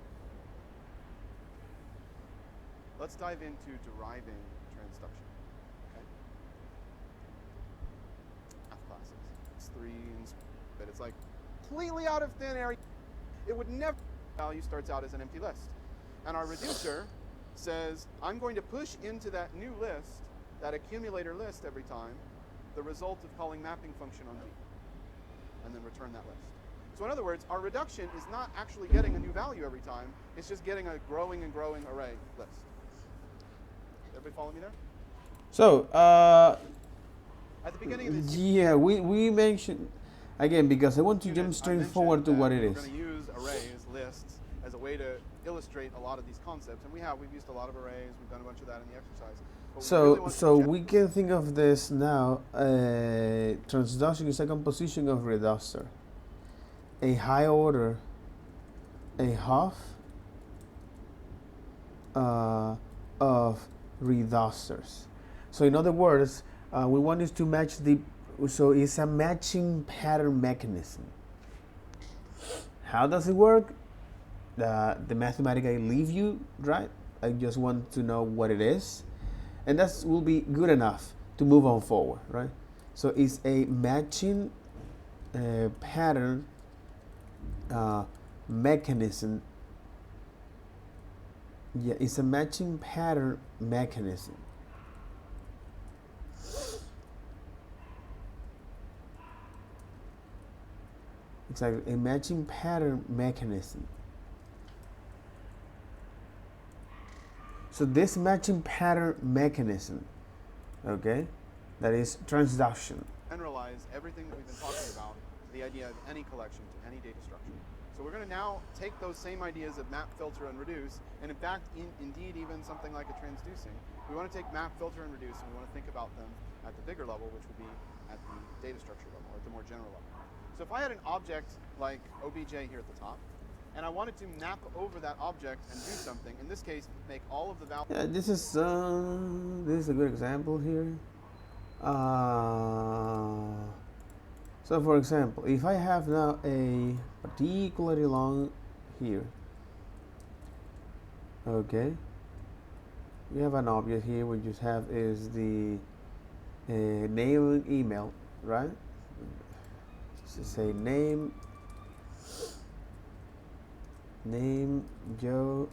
Let's dive into deriving transduction. Okay. Math classes. It's 3 but it's like completely out of thin air. It would never. Value starts out as an empty list, and our reducer says I'm going to push into that new list, that accumulator list every time, the result of calling mapping function on B, and then return that list. So in other words, our reduction is not actually getting a new value every time, it's just getting a growing and growing array list. Everybody follow me there? So At the beginning of this yeah, we mentioned again because I want to jump straight forward to what it is. We're going to use arrays, lists, as a way to illustrate a lot of these concepts, and we've used a lot of arrays. We've done a bunch of that in the exercise. But So we can think of this now. Transduction is a composition of reducer, a high order, a half of reducers. So in other words, we want this to match so it's a matching pattern mechanism. How does it work? The mathematics I leave you, right? I just want to know what it is, and that will be good enough to move on forward, right? So it's a matching pattern mechanism. Yeah, it's a matching pattern mechanism. Exactly, a matching pattern mechanism. So this matching pattern mechanism, okay, that is transduction. Generalize everything that we've been talking about to the idea of any collection, to any data structure. So we're going to now take those same ideas of map, filter, and reduce, and in fact, indeed, even something like a transducing. We want to take map, filter, and reduce, and we want to think about them at the bigger level, which would be at the data structure level, or at the more general level. So if I had an object like obj here at the top, and I wanted to map over that object and do something, in this case, make all of the values. Yeah, this is a good example here. So for example, if I have now a particularly long here, okay, we have an object here we just have is the name and email, right? Just say name Joe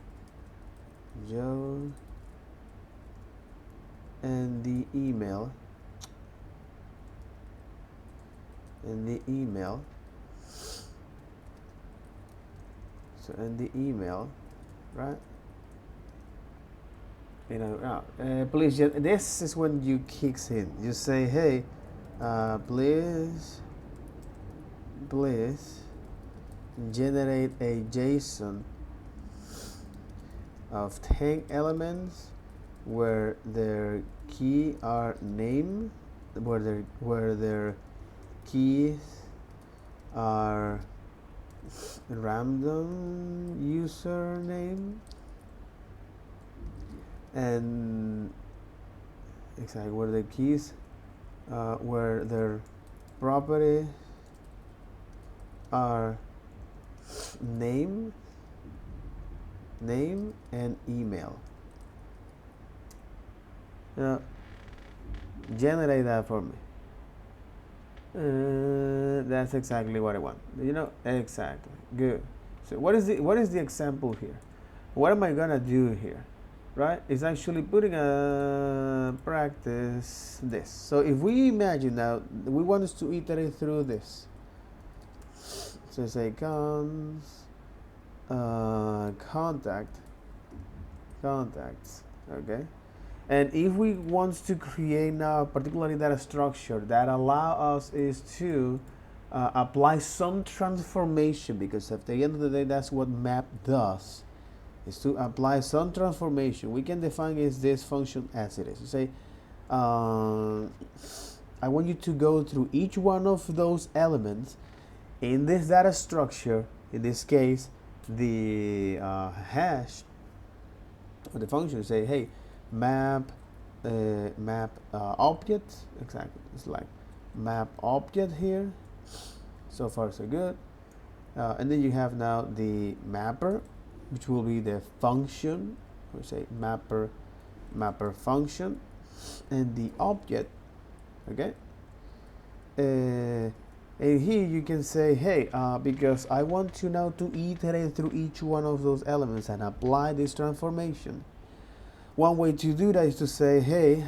and the email so and the email, right? You know, please, this is when you kicks in. You say, hey, please generate a JSON of 10 elements where their key are name, where their keys are random username, and exactly where the keys where their properties are name and email. Generate that for me. That's exactly what I want. Exactly. Good. So what is the example here? What am I gonna do here? Right? It's actually putting a practice this. So if we imagine now we want us to iterate through this. So say contacts, okay? And if we want to create now particularly data structure that allow us is to apply some transformation, because at the end of the day, that's what map does, is to apply some transformation. We can define is this function as it is. You say, I want you to go through each one of those elements in this data structure. In this case, the hash of the function, say, hey, map object. Exactly, it's like map object here. So far so good. And then you have now the mapper, which will be the function. We say mapper function, and the object. Okay. And here you can say, hey, because I want to now to iterate through each one of those elements and apply this transformation. One way to do that is to say, hey,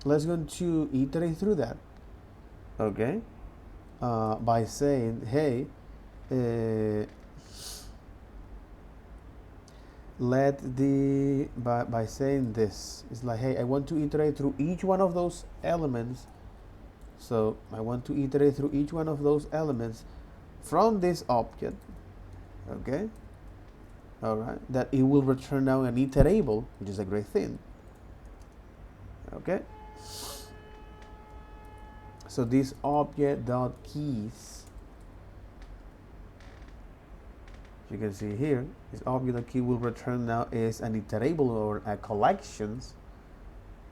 let's go to iterate through that. Okay. By saying, hey, by saying this, it's like, hey, I want to iterate through each one of those elements. So I want to iterate through each one of those elements from this object. Okay. All right. That it will return now an iterable, which is a great thing. Okay. So this object dot keys, you can see here, this object dot key will return now is an iterable or a collections.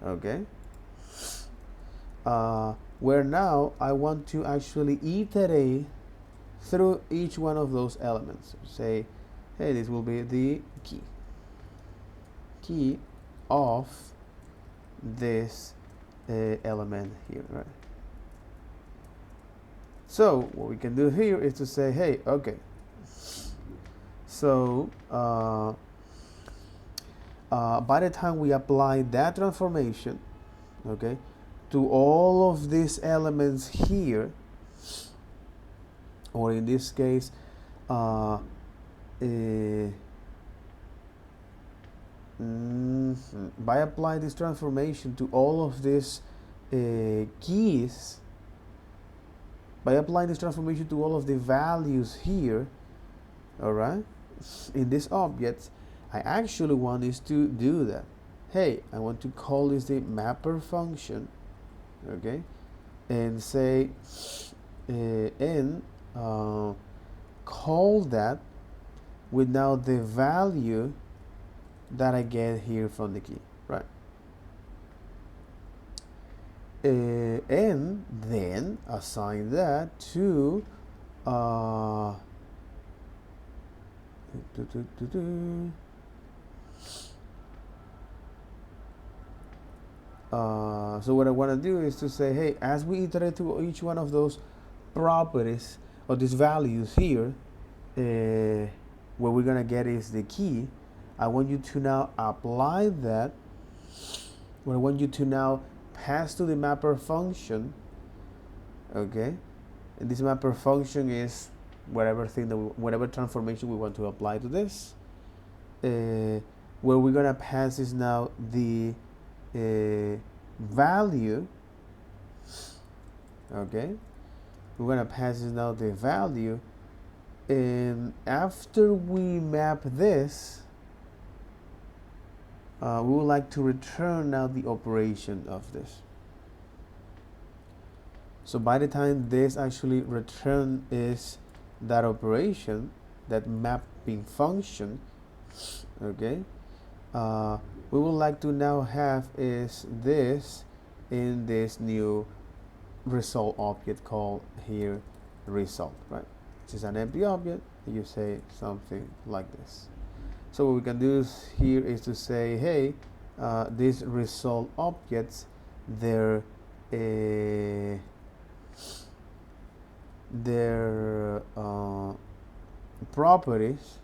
Okay. Where now I want to actually iterate through each one of those elements. Say, hey, this will be the key of this element here, right? So what we can do here is to say, hey, okay, so by the time we apply that transformation, okay, to all of these elements here, or in this case, by applying this transformation to all of these keys, by applying this transformation to all of the values here, all right, in this object, I actually want is to do that. Hey, I want to call this the mapper function, okay, and say, call that with now the value that I get here from the key, right? And then assign that to so what I want to do is to say, hey, as we iterate through each one of those properties or these values here, what we're gonna get is the key. I want you to now apply that. What I want you to now pass to the mapper function. Okay, and this mapper function is whatever transformation we want to apply to this. Where we're gonna pass is now the value. Okay, we're gonna pass is now the value, and after we map this, we would like to return now the operation of this. So by the time this actually return is that operation, that mapping function, okay, we would like to now have is this in this new result object called here result, right? Which is an empty object. You say something like this. So what we can do here is to say, hey, these result objects, their properties,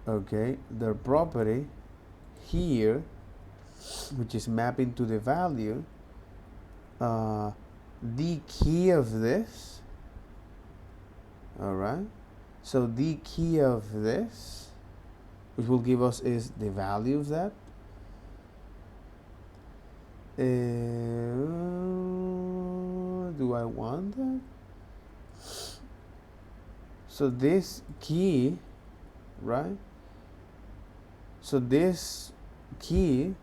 okay, their property here, which is mapping to the value, the key of this, all right, so the key of this, which will give us is the value of that, do I want that? So this key, right? So this key,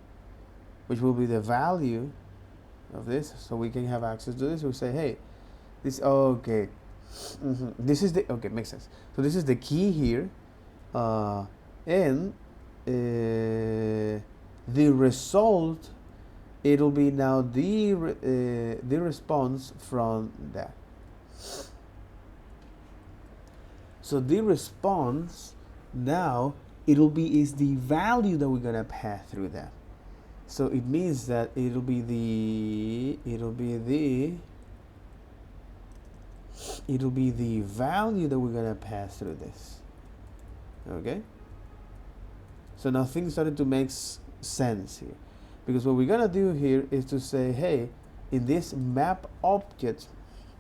which will be the value of this, so we can have access to this. We say, hey, this, okay, this is the, okay, makes sense. So this is the key here, and the result, it'll be now the response from that. So the response now, it'll be is the value that we're gonna pass through that. So it means that it'll be the value that we're gonna pass through this. Okay. So now things started to make sense here, because what we're gonna do here is to say, hey, in this map object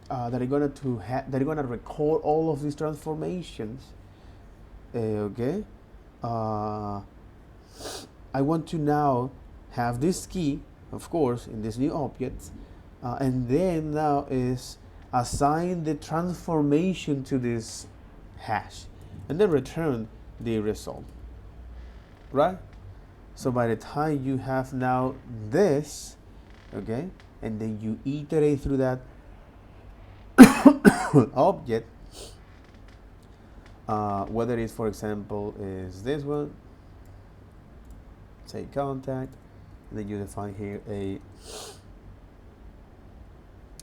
that are gonna record all of these transformations. Okay. I want to now have this key, of course, in this new object, and then now is assign the transformation to this hash, and then return the result. Right? So by the time you have now this, okay, and then you iterate through that object, whether it's, for example, is this one, say contact, and then you define here a,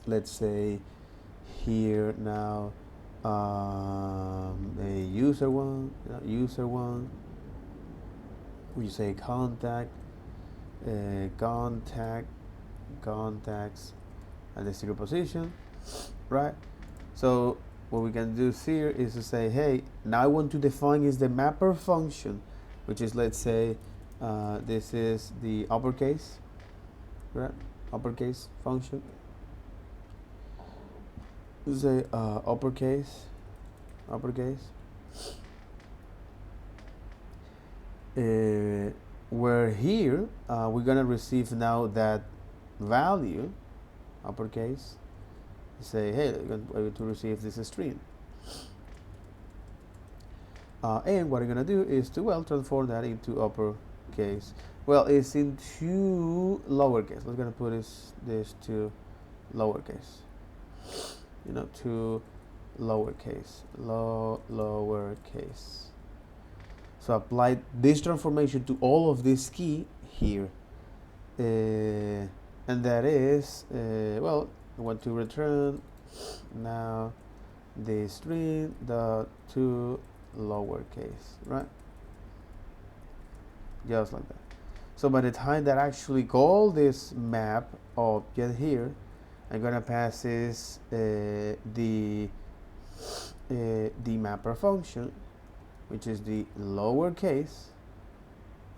let's say here now a user one, we say contact, contacts, and the zero position, right? So what we can do here is to say, hey, now I want to define is the mapper function, which is, let's say, this is the uppercase, right? Uppercase function. Say uppercase. Where here we're gonna receive now that value, uppercase. Say, hey, we're going to receive this string. And what I'm gonna do is to, well, transform that into uppercase. Well, it's into lowercase. We're gonna put this to lowercase. To lowercase, lowercase. So apply this transformation to all of this key here, and that is, well, I want to return now the string to lowercase, right? Just like that. So by the time that I actually call this map object here, I'm gonna pass this the mapper function, which is the lowercase,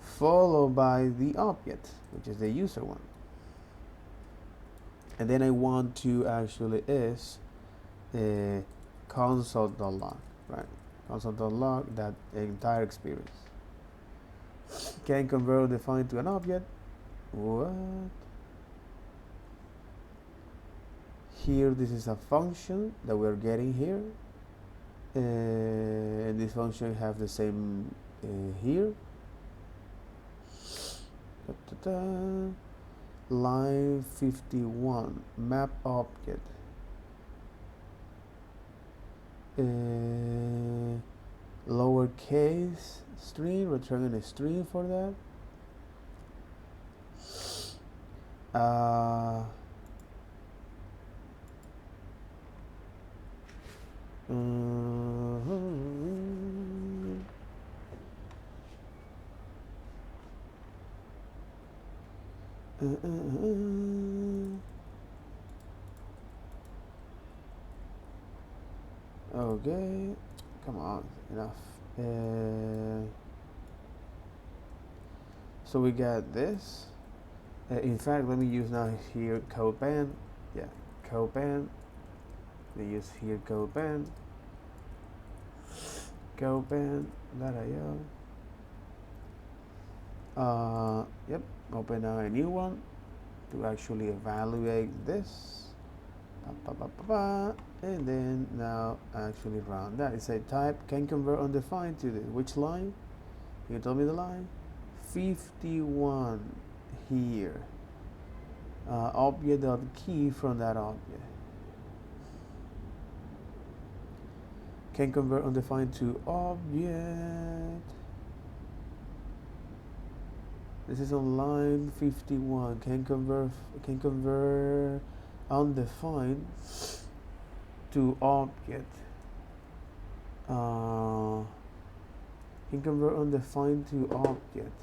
followed by the object, which is the user one. And then I want to actually is console.log, right? Console.log that entire experience. Can convert define to an object. What? Here, this is a function that we're getting here, and this function have the same here. Line 51, map object. Lowercase string, returning a string for that. Okay, come on, enough. So we got this. In fact, let me use now here CodePen. Yeah, CodePen. We use here CodePen. CodePen.io. Yep, open now a new one. to actually evaluate this. And then now actually run that. It's a type can convert undefined to the which line? Can you tell me the line? 51 here. Object.key from that object. Can convert undefined to object. This is on line 51. Can convert undefined to object. Can convert undefined to object.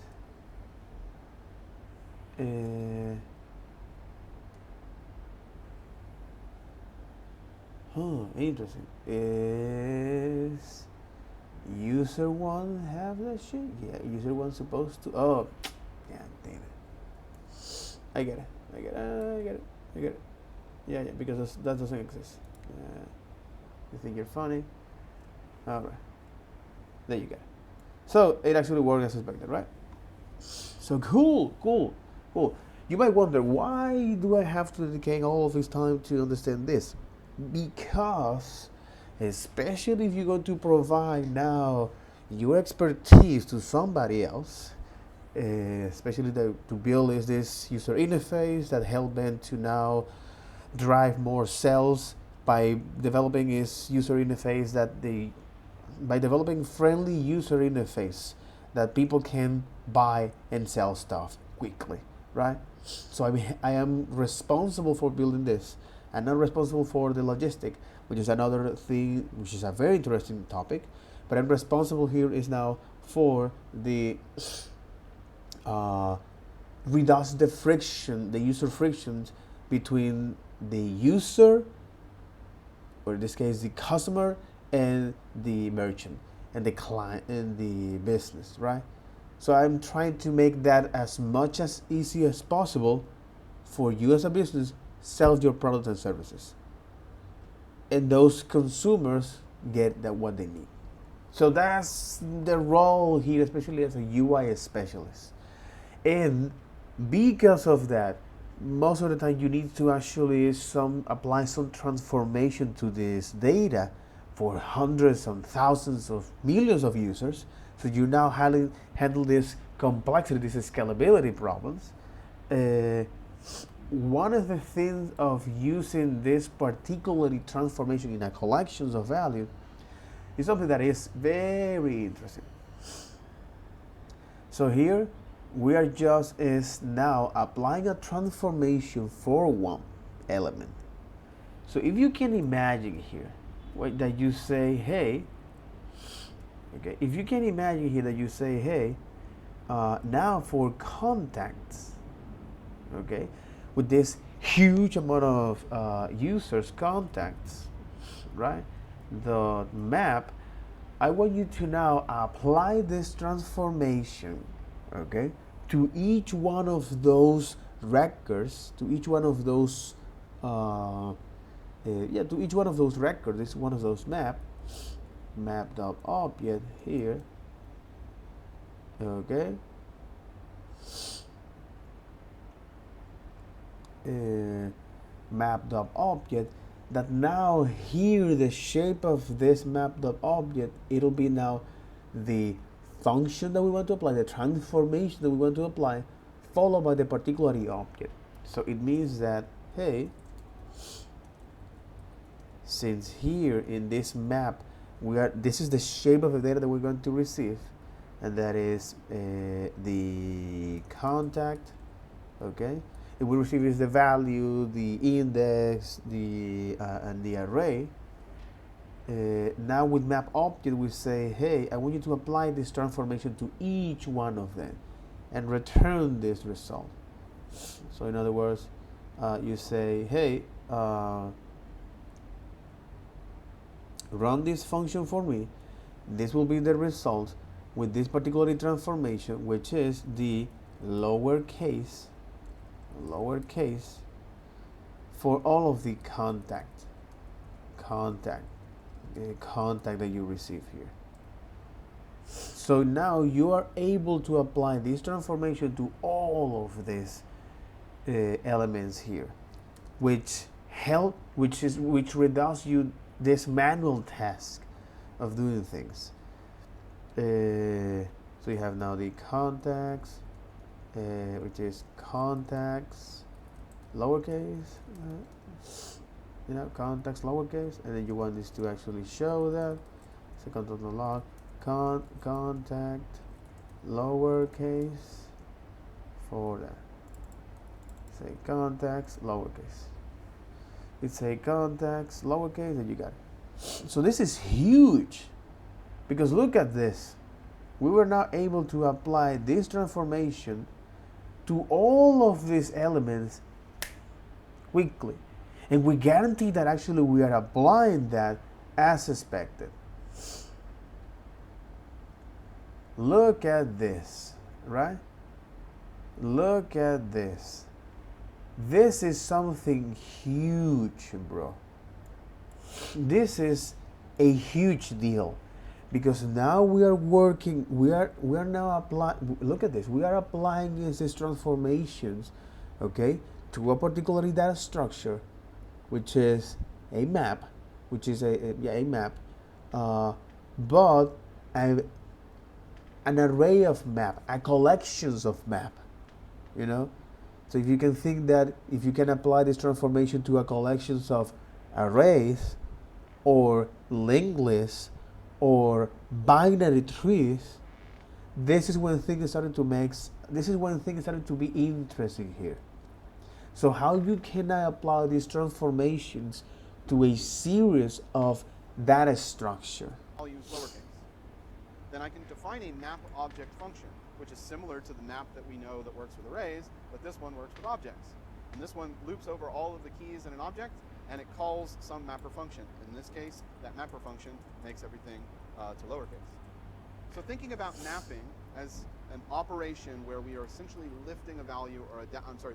Interesting. Is user one have that shit? Yeah, user one supposed to. Oh, yeah, damn it. I get it. Yeah, because that doesn't exist. You think you're funny? All right. There you go. So it actually worked as expected, right? So cool. You might wonder, why do I have to dedicate all of this time to understand this? Because, especially if you're going to provide now your expertise to somebody else, especially to build this user interface that help them to now drive more sales by developing this user interface by developing friendly user interface that people can buy and sell stuff quickly, right? So I am responsible for building this. I'm not responsible for the logistic, which is another thing, which is a very interesting topic. But I'm responsible here is now for the reduce the friction, the user frictions between the user, or in this case the customer, and the merchant, and the client, and the business, right? So I'm trying to make that as much as easy as possible for you as a business, sell your products and services. And those consumers get what they need. So that's the role here, especially as a UI specialist. And because of that, most of the time you need to actually apply some transformation to this data for hundreds and thousands of millions of users. So you now handle this complexity, these scalability problems. One of the things of using this particularly transformation in a collections of value is something that is very interesting. So here we are just now applying a transformation for one element. So if you can imagine here that you say, hey, okay, if you can imagine here that you say, hey, now for contacts, okay, with this huge amount of users contacts, right, the map, I want you to now apply this transformation, okay, to each one of those records, to each one of those to each one of those records, this one of those map.object here, okay, map.object, that now here the shape of this map.object, it'll be now the function that we want to apply, the transformation that we want to apply, followed by the particular object. So it means that, hey, since here in this map this is the shape of the data that we're going to receive, and that is the contact, okay. If we receive is the value, the index, and the array. Now with map object we say, hey, I want you to apply this transformation to each one of them and return this result. So in other words, you say, hey, run this function for me. This will be the result with this particular transformation, which is the lowercase for all of the contact that you receive here. So now you are able to apply this transformation to all of these elements here, which reduce you this manual task of doing things. So you have now the contacts, which is contacts lowercase, contacts lowercase, and then you want this to actually show that. So control the log contact lowercase for that. Say contacts lowercase. It's a contacts lowercase, and you got it. So this is huge, because look at this. We were now able to apply this transformation to all of these elements quickly. And we guarantee that actually we are applying that as expected. Look at this, right? Look at this. This is something huge, bro. This is a huge deal, because now we are working, we are now applying, look at this, we are applying these transformations, okay, to a particular data structure, which is a map, which is a map, but an array of map, a collections of map, So if you can think that if you can apply this transformation to a collections of arrays or linked lists or binary trees, this is when things started to be interesting here. So how you can apply these transformations to a series of data structure? I'll use lowercase. Then I can define a map object function, which is similar to the map that we know that works with arrays, but this one works with objects. And this one loops over all of the keys in an object, and it calls some mapper function. In this case, that mapper function makes everything to lowercase. So thinking about mapping as an operation where we are essentially lifting a value or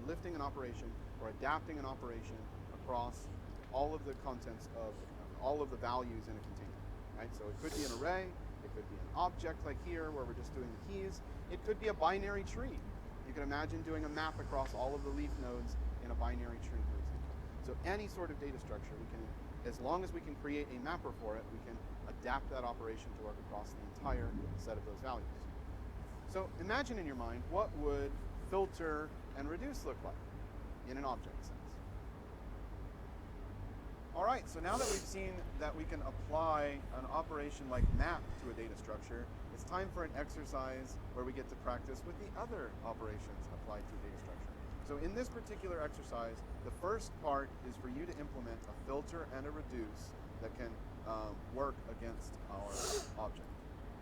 lifting an operation or adapting an operation across all of the contents of all of the values in a container, right? So it could be an array, it could be an object like here where we're just doing the keys. It could be a binary tree. You can imagine doing a map across all of the leaf nodes in a binary tree, for example. So any sort of data structure, we can, as long as we can create a mapper for it, we can adapt that operation to work across the entire set of those values. So imagine in your mind, what would filter and reduce look like in an object sense? All right, so now that we've seen that we can apply an operation like map to a data structure, it's time for an exercise where we get to practice with the other operations applied to a data structure. So in this particular exercise, the first part is for you to implement a filter and a reduce that can work against our object.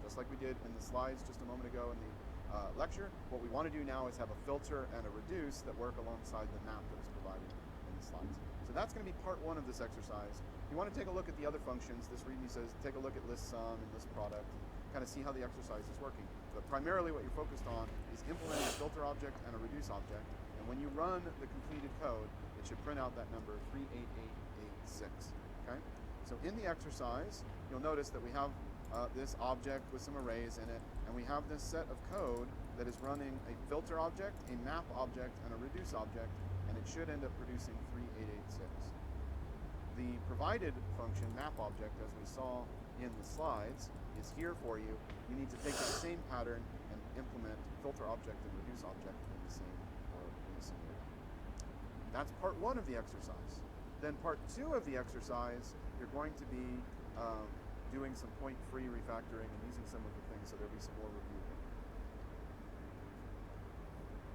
Just like we did in the slides just a moment ago in the lecture, what we want to do now is have a filter and a reduce that work alongside the map that is provided in the slides. So that's going to be part one of this exercise. You want to take a look at the other functions. This README says take a look at list sum and list product, kind of see how the exercise is working. But primarily what you're focused on is implementing a filter object and a reduce object. And when you run the completed code, it should print out that number 38886. Okay? So in the exercise, you'll notice that we have this object with some arrays in it, and we have this set of code that is running a filter object, a map object, and a reduce object, and it should end up producing 3886. The provided function, map object, as we saw in the slides, is here for you. You need to take that same pattern and implement filter object and reduce object in the same way. That's part one of the exercise. Then part two of the exercise, you're going to be doing some point-free refactoring and using some of the things, so there'll be some more review here.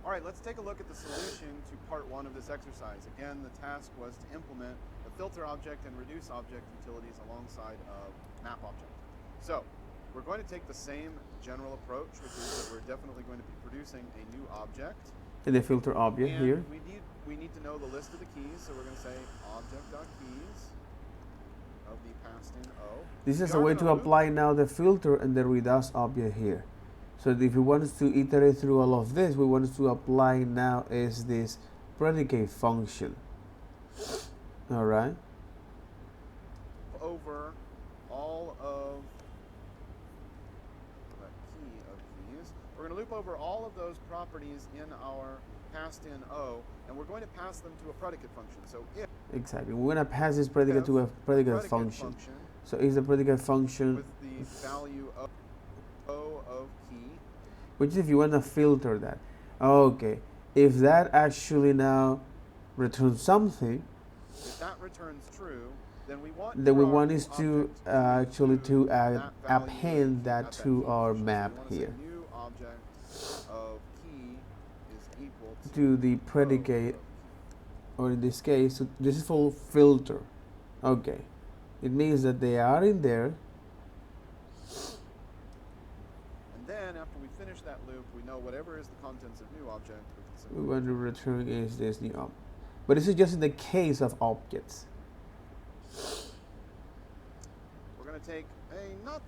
All right, let's take a look at the solution to part one of this exercise. Again, the task was to implement the filter object and reduce object utilities alongside of map object. So we're going to take the same general approach, which is that we're definitely going to be producing a new object. And the filter object and here. We need to know the list of the keys, so we're going to say object.keys of the passed in O. This is a way to apply now the filter and the reduce object here. So if we want to iterate through all of this, we want to apply now is this predicate function. All right. Over all of the key of keys. We're going to loop over all of those properties in our passed in O, and we're going to pass them to a predicate function. So if Exactly. We're going to pass this predicate to a predicate function. So is the predicate function with the value of O of key, which is if you want to filter that. Okay. If that actually now returns something, if that returns true, then we want is to actually to append that to our map here. New object of key is equal To the predicate, or in this case, so this is for filter. Okay. It means that they are in there. And then after we finish that loop, we know whatever is the contents of new object, We want to return is this new object. But this is just in the case of objects. We're going to take a not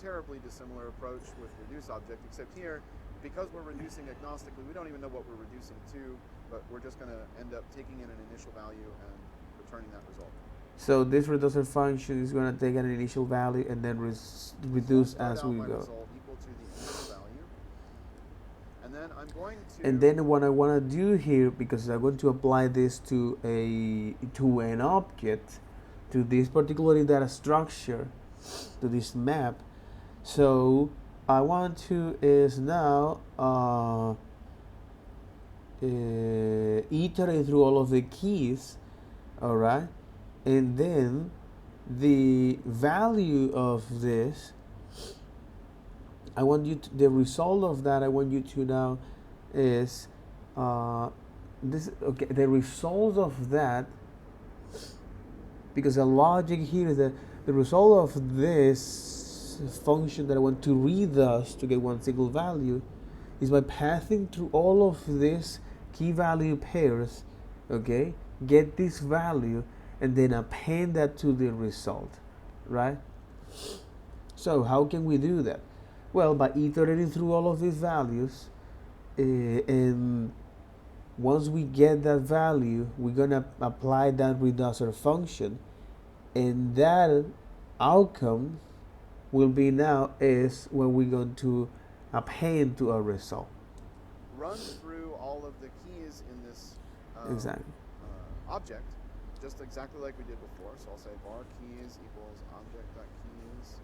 terribly dissimilar approach with reduce object, except here, because we're reducing agnostically, we don't even know what we're reducing to, but we're just going to end up taking in an initial value and returning that result. So this reducer function is going to take an initial value and then reduce as we go. Result equal to the initial value. And then I'm going to... And then what I want to do here, because I'm going to apply this to an object, to this particular data structure, to this map. So I want to is now iterate through all of the keys, all right, and then the value of this, I want you to, the result of that I want you to now is this. Okay, the result of that, because the logic here is that the result of this function that I want to read thus to get one single value is by passing through all of these key value pairs, okay, get this value and then append that to the result, right? So how can we do that? Well, by iterating through all of these values, and once we get that value, we're gonna apply that reducer function, and that outcome will be now is when we're going to append to our result. Run through all of the keys in this Exactly. Object, just exactly like we did before. So I'll say var keys equals object.keys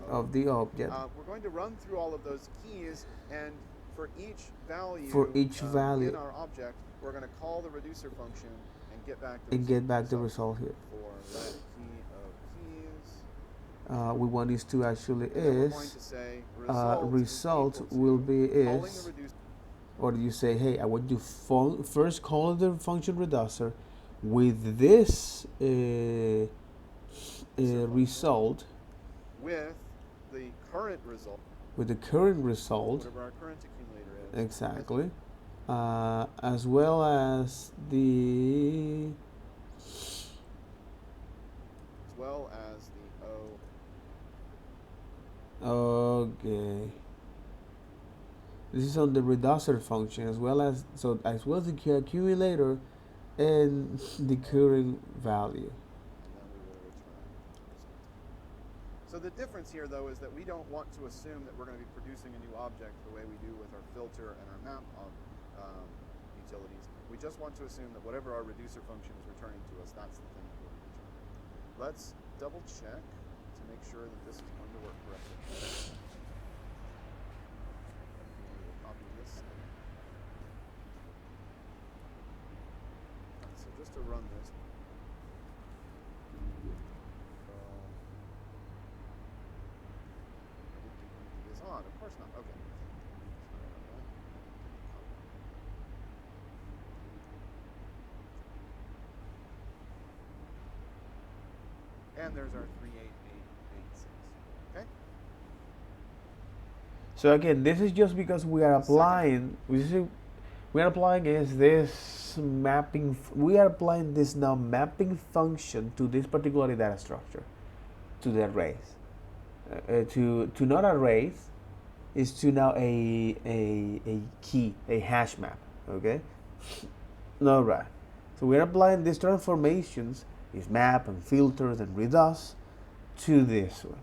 Of the object. We're going to run through all of those keys, and for each value in our object, we're going to call the reducer function and get back the result here. For let key of keys. We want this to actually We're is going to say result will be calling is, the reducer. or you say, hey, I want you first call the function reducer with this result, With the current result. with the current result, Whatever our current accumulator is. exactly, as well as the O. okay. This is on the reducer function as well as the accumulator and the current value. And then we will return the result. So the difference here, though, is that we don't want to assume that we're going to be producing a new object the way we do with our filter and our map utilities. We just want to assume that whatever our reducer function is returning to us, that's the thing that we're returning. Let's double check to make sure that this is going to work correctly. We'll copy this. So just to run this. Is on, of course not. Okay. And there's our 38886. Okay? So again, this is just because we are applying. We are applying is this mapping. We are applying this now mapping function to this particular data structure, to the arrays. To not arrays is to now a key, a hash map. Okay. All right. So we are applying these transformations, is map and filters and reduce, to this one.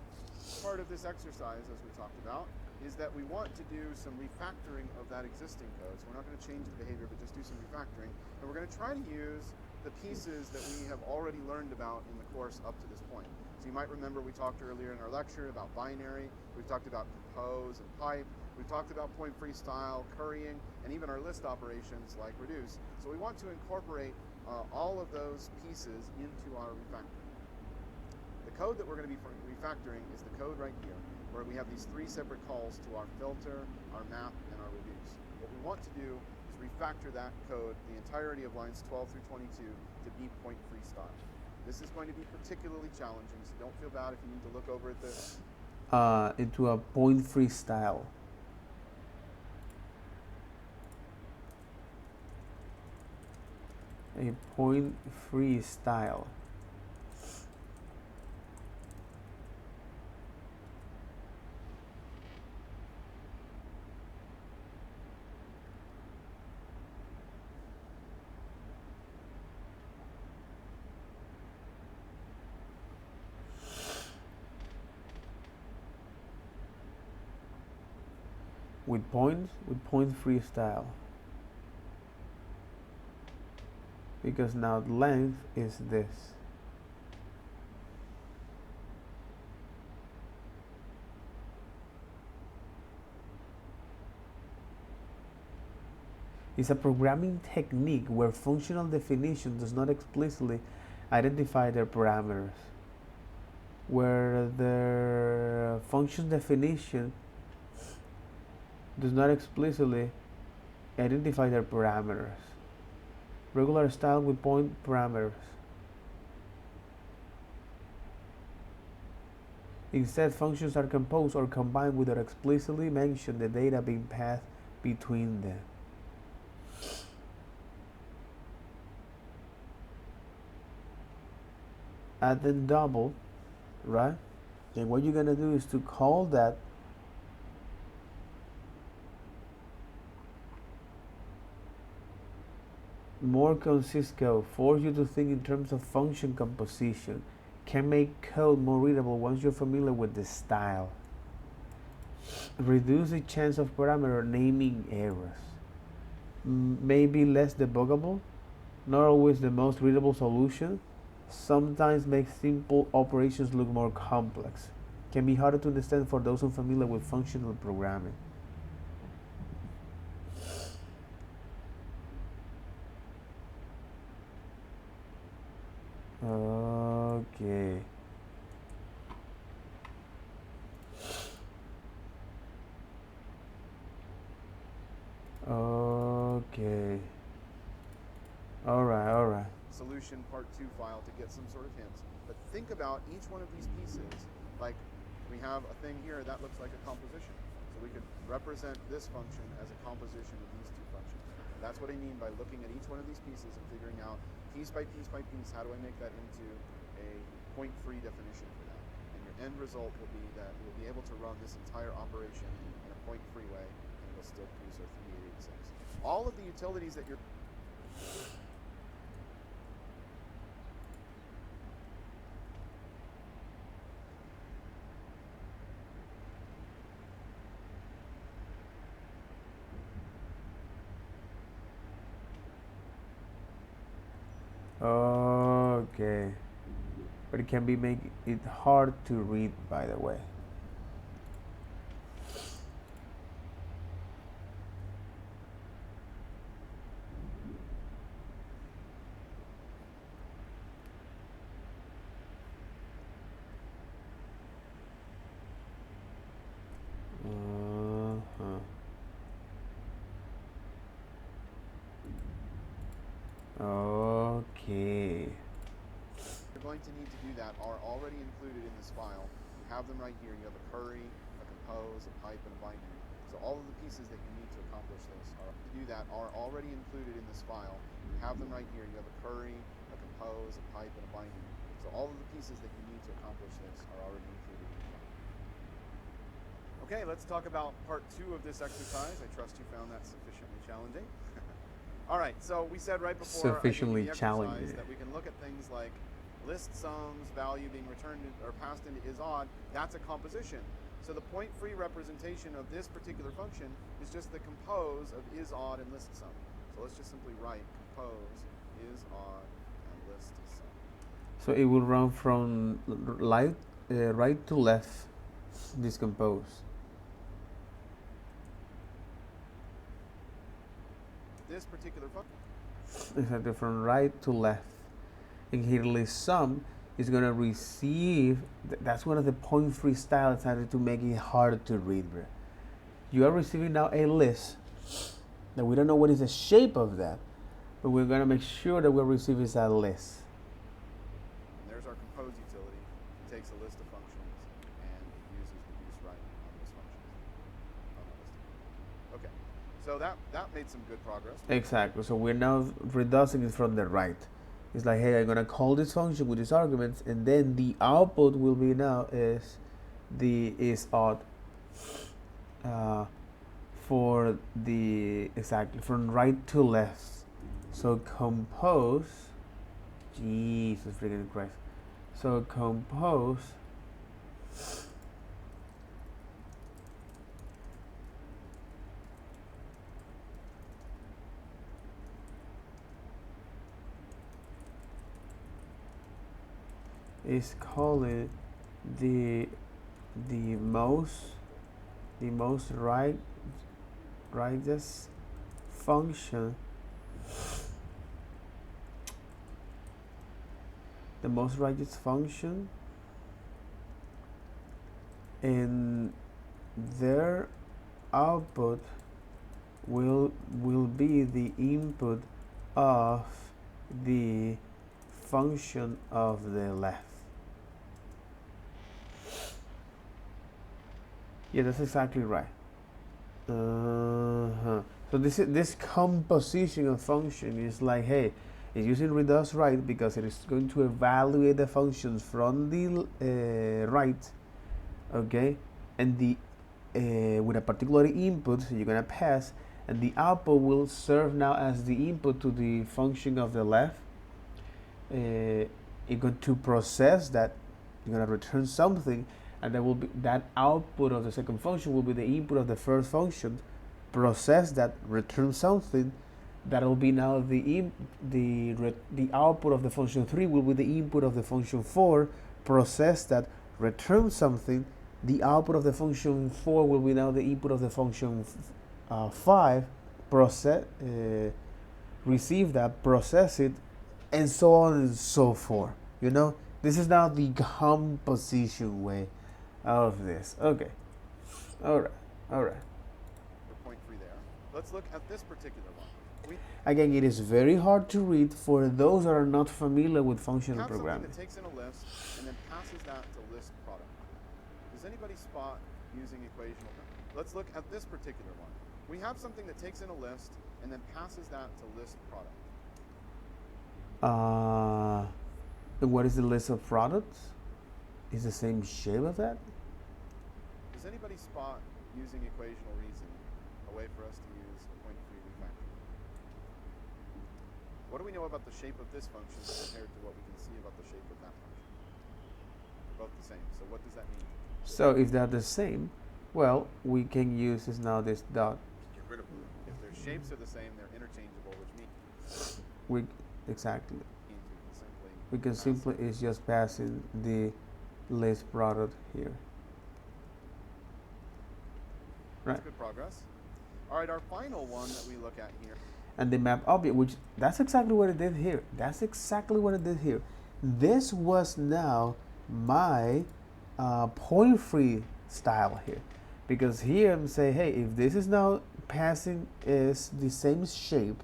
part of this exercise, as we talked about, is that we want to do some refactoring of that existing code. So we're not going to change the behavior, but just do some refactoring. And we're going to try to use the pieces that we have already learned about in the course up to this point. So you might remember we talked earlier in our lecture about binary. We've talked about compose and pipe. We've talked about point freestyle, currying, and even our list operations like reduce. So we want to incorporate all of those pieces into our refactoring. The code that we're going to be refactoring is the code right here, where we have these three separate calls to our filter, our map, and our reduce. What we want to do is refactor that code, the entirety of lines 12 through 22, to be point freestyle. This is going to be particularly challenging, so don't feel bad if you need to look over at this. Into a point freestyle. A point freestyle. With point freestyle. Because now length is this. It's a programming technique where functional definition does not explicitly identify their parameters. Where the function definition does not explicitly identify their parameters. Regular style with point parameters. Instead, functions are composed or combined without explicitly mention the data being passed between them. Add then double, right? And what you're gonna do is to call that more consist code, force you to think in terms of function composition, can make code more readable once you're familiar with the style. Reduce the chance of parameter naming errors. Maybe less debuggable, not always the most readable solution. Sometimes makes simple operations look more complex. Can be harder to understand for those unfamiliar with functional programming. Okay. Okay. All right. Solution part 2 file to get some sort of hints. But think about each one of these pieces. Like we have a thing here that looks like a composition. So we could represent this function as a composition of these two functions. And that's what I mean by looking at each one of these pieces and figuring out piece by piece by piece, how do I make that into a point-free definition for that? And your end result will be that you'll be able to run this entire operation in a point-free way, and it'll still produce our 3886. All of the utilities that you're Okay. But it can be make it hard to read, by the way. Okay. You're going to need to do that are already included in this file. You have them right here. You have a curry, a compose, a pipe, and a binary. So all of the pieces that you need to accomplish this are already included in this file. You have them right here. You have a curry, a compose, a pipe, and a binary. So all of the pieces that you need to accomplish this are already included in the file. Okay, let's talk about part 2 of this exercise. I trust you found that sufficiently challenging. All right, so we said right before Sufficiently the exercise challenging that we can look at things like list sums value being returned or passed into is odd, that's a composition. So the point-free representation of this particular function is just the compose of is odd and list sum. So let's just simply write compose is odd and list sum. So it will run from right to left, this compose. This particular function. Exactly, from right to left. And here list sum is going to receive, that's one of the point-free styles to make it hard to read, bro. You are receiving now a list that we don't know what is the shape of that, but we're going to make sure that we're receiving that list. And there's our compose utility. It takes a list of functions and uses reduce right on those functions. Okay, so that made some good progress. Exactly, so we're now reducing it from the right. It's like, hey, I'm going to call this function with these arguments, and then the output will be now is odd for the, exactly, from right to left. So compose, Jesus freaking Christ. So compose is calling the most righteous function, the most righteous function, and their output will be the input of the function of the left. Yeah, that's exactly right. So this composition of function is like, hey, it's using reduce right because it is going to evaluate the functions from the right, okay, and the with a particular input you're gonna pass, and the output will serve now as the input to the function of the left. You're going to process that, you're going to return something, and that will be that output of the second function will be the input of the first function. Process that, return something. That will be now the output of the function 3 will be the input of the function 4. Process that, return something. The output of the function 4 will be now the input of the function 5. Process, receive that, process it, and so on and so forth. You know, this is now the composition way of this. Okay. All right. Point 3 there. Let's look at this particular one. Again, it is very hard to read for those that are not familiar with functional have programming. Something that takes in a list and then passes that to list product. Does anybody spot using equational? Let's look at this particular one. We have something that takes in a list and then passes that to list product. And what is the list of products? Is the same shape of that? Does anybody spot using equational reasoning a way for us to use point-free refactoring? What do we know about the shape of this function compared to what we can see about the shape of that function? They're both the same. So what does that mean? So if they're the same, well, we can use this now, this dot. Get rid of them. If their shapes are the same, they're interchangeable, which means exactly. we can simply it's just passing the list product here. Right. That's good progress. All right, our final one that we look at here. And the map object, which that's exactly what it did here. That's exactly what it did here. This was now my point-free style here, because here I'm saying, hey, if this is now passing is the same shape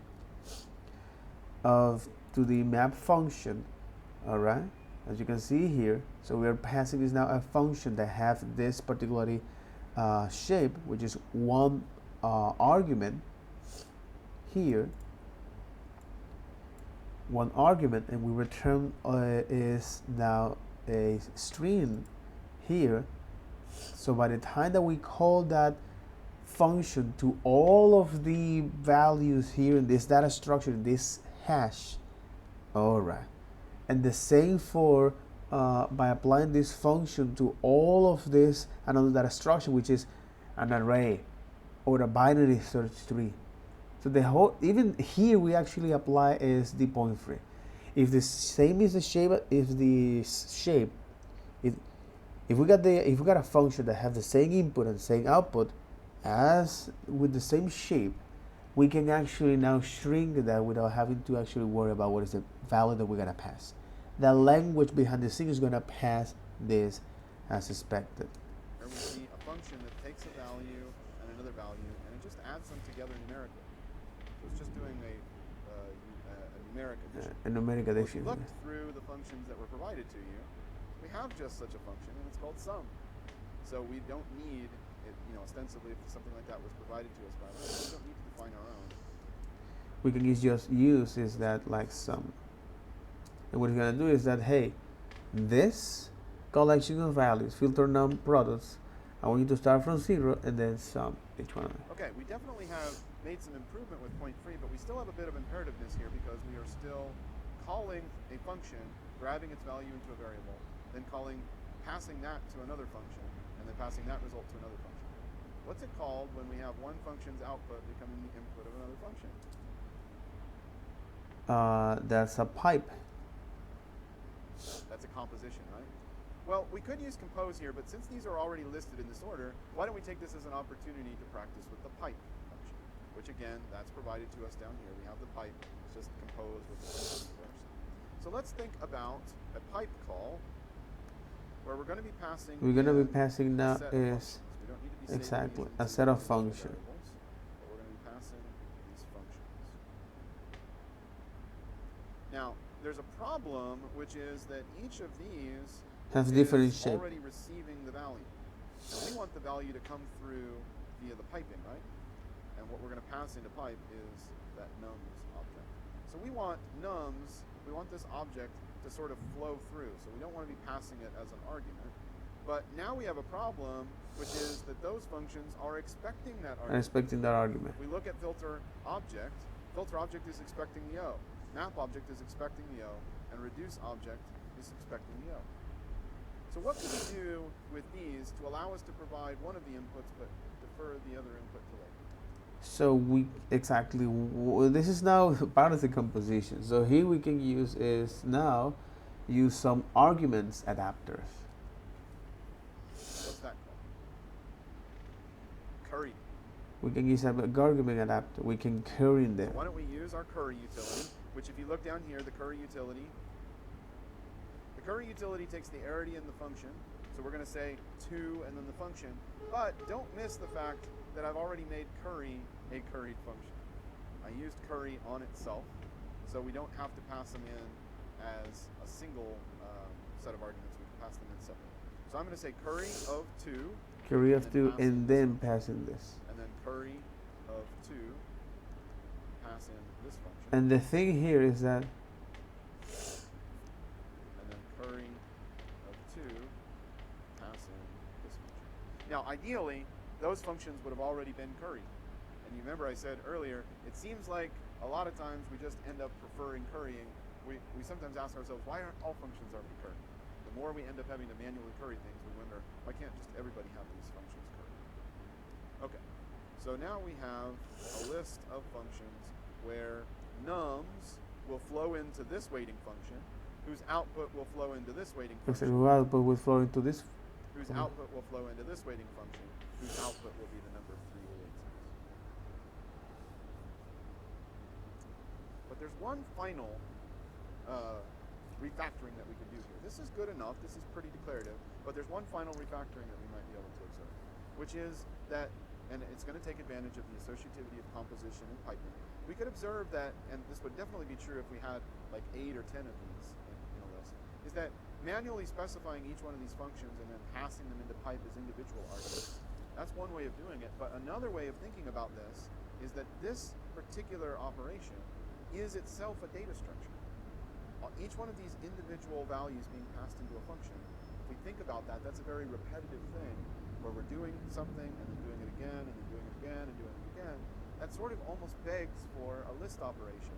of to the map function, all right, as you can see here. So we are passing is now a function that have this particular shape, which is one argument here, one argument, and we return is now a string here. So by the time that we call that function to all of the values here in this data structure, this hash, all right, And the same for by applying this function to all of this another data structure, which is an array or a binary search tree. So the whole, even here we actually apply is the point free. If the same is the shape, if if we got a function that has the same input and same output as with the same shape, we can actually now shrink that without having to actually worry about what is the value that we're gonna pass. The language behind the scene is gonna pass this as expected. There would be a function that takes a value and another value, and it just adds them together numerically. So it's just doing a numeric addition. A numeric Well, if you addition. look through the functions that were provided to you, we have just such a function, and it's called sum. So we don't need it, ostensibly, if something like that was provided to us by us, we don't need to define our own. We can just use is that like sum. And what it's gonna do is that, hey, this collection of values, filter num products, I want you to start from 0 and then sum each one of them. Okay, we definitely have made some improvement with point free, but we still have a bit of imperativeness here because we are still calling a function, grabbing its value into a variable, then passing that to another function, and then passing that result to another function. What's it called when we have one function's output becoming the input of another function? That's a pipe. That's a composition, right? Well, we could use compose here, but since these are already listed in this order, why don't we take this as an opportunity to practice with the pipe function, which again, that's provided to us down here. We have the pipe, it's just compose with the function first. So let's think about a pipe call where we're going to be passing. We're going to be passing now is we don't need to be exactly saving a set of functions. But we're going to be passing these functions. Now, there's a problem, which is that each of these has is different shape. already receiving the value. And we want the value to come through via the piping, right? And what we're going to pass into pipe is that nums object. So we want nums, we want this object to sort of flow through. So we don't want to be passing it as an argument. But now we have a problem, which is that those functions are expecting that argument. If we look at filter object is expecting the O. Map object is expecting the O, and reduce object is expecting the O. So what can we do with these to allow us to provide one of the inputs but defer the other input to later? So this is now part of the composition. So here we can use some arguments adapters. What's that called? Curry. We can use an argument adapter. We can curry in there. So why don't we use our curry utility, which if you look down here, the curry utility takes the arity in the function. So we're going to say 2 and then the function. But don't miss the fact that I've already made curry a curried function. I used curry on itself, so we don't have to pass them in as a single set of arguments. We can pass them in separately. So I'm going to say curry of 2. Curry of 2 and then passing this. And then curry of 2, pass in this function. And the thing here is that Curry of 2, pass in this function. Now, ideally, those functions would have already been curried. And you remember I said earlier, it seems like a lot of times we just end up preferring currying. We sometimes ask ourselves, why aren't all functions already curried? The more we end up having to manually curry things, we wonder, why can't just everybody have these functions curried? Okay, so now we have a list of functions where nums will flow into this weighting function, whose output will flow into this weighting function. whose output will flow into this. Whose output will flow into this weighting function, whose output will be the number of 3 weights. But there's one final refactoring that we can do here. This is good enough, this is pretty declarative, but there's one final refactoring that we might be able to observe, which is that, and it's going to take advantage of the associativity of composition and piping. We could observe that, and this would definitely be true if we had like 8 or 10 of these in a list, is that manually specifying each one of these functions and then passing them into pipe as individual arguments, that's one way of doing it. But another way of thinking about this is that this particular operation is itself a data structure. Each one of these individual values being passed into a function, if we think about that, that's a very repetitive thing where we're doing something and then doing it again and then doing it again and doing it again. That sort of almost begs for a list operation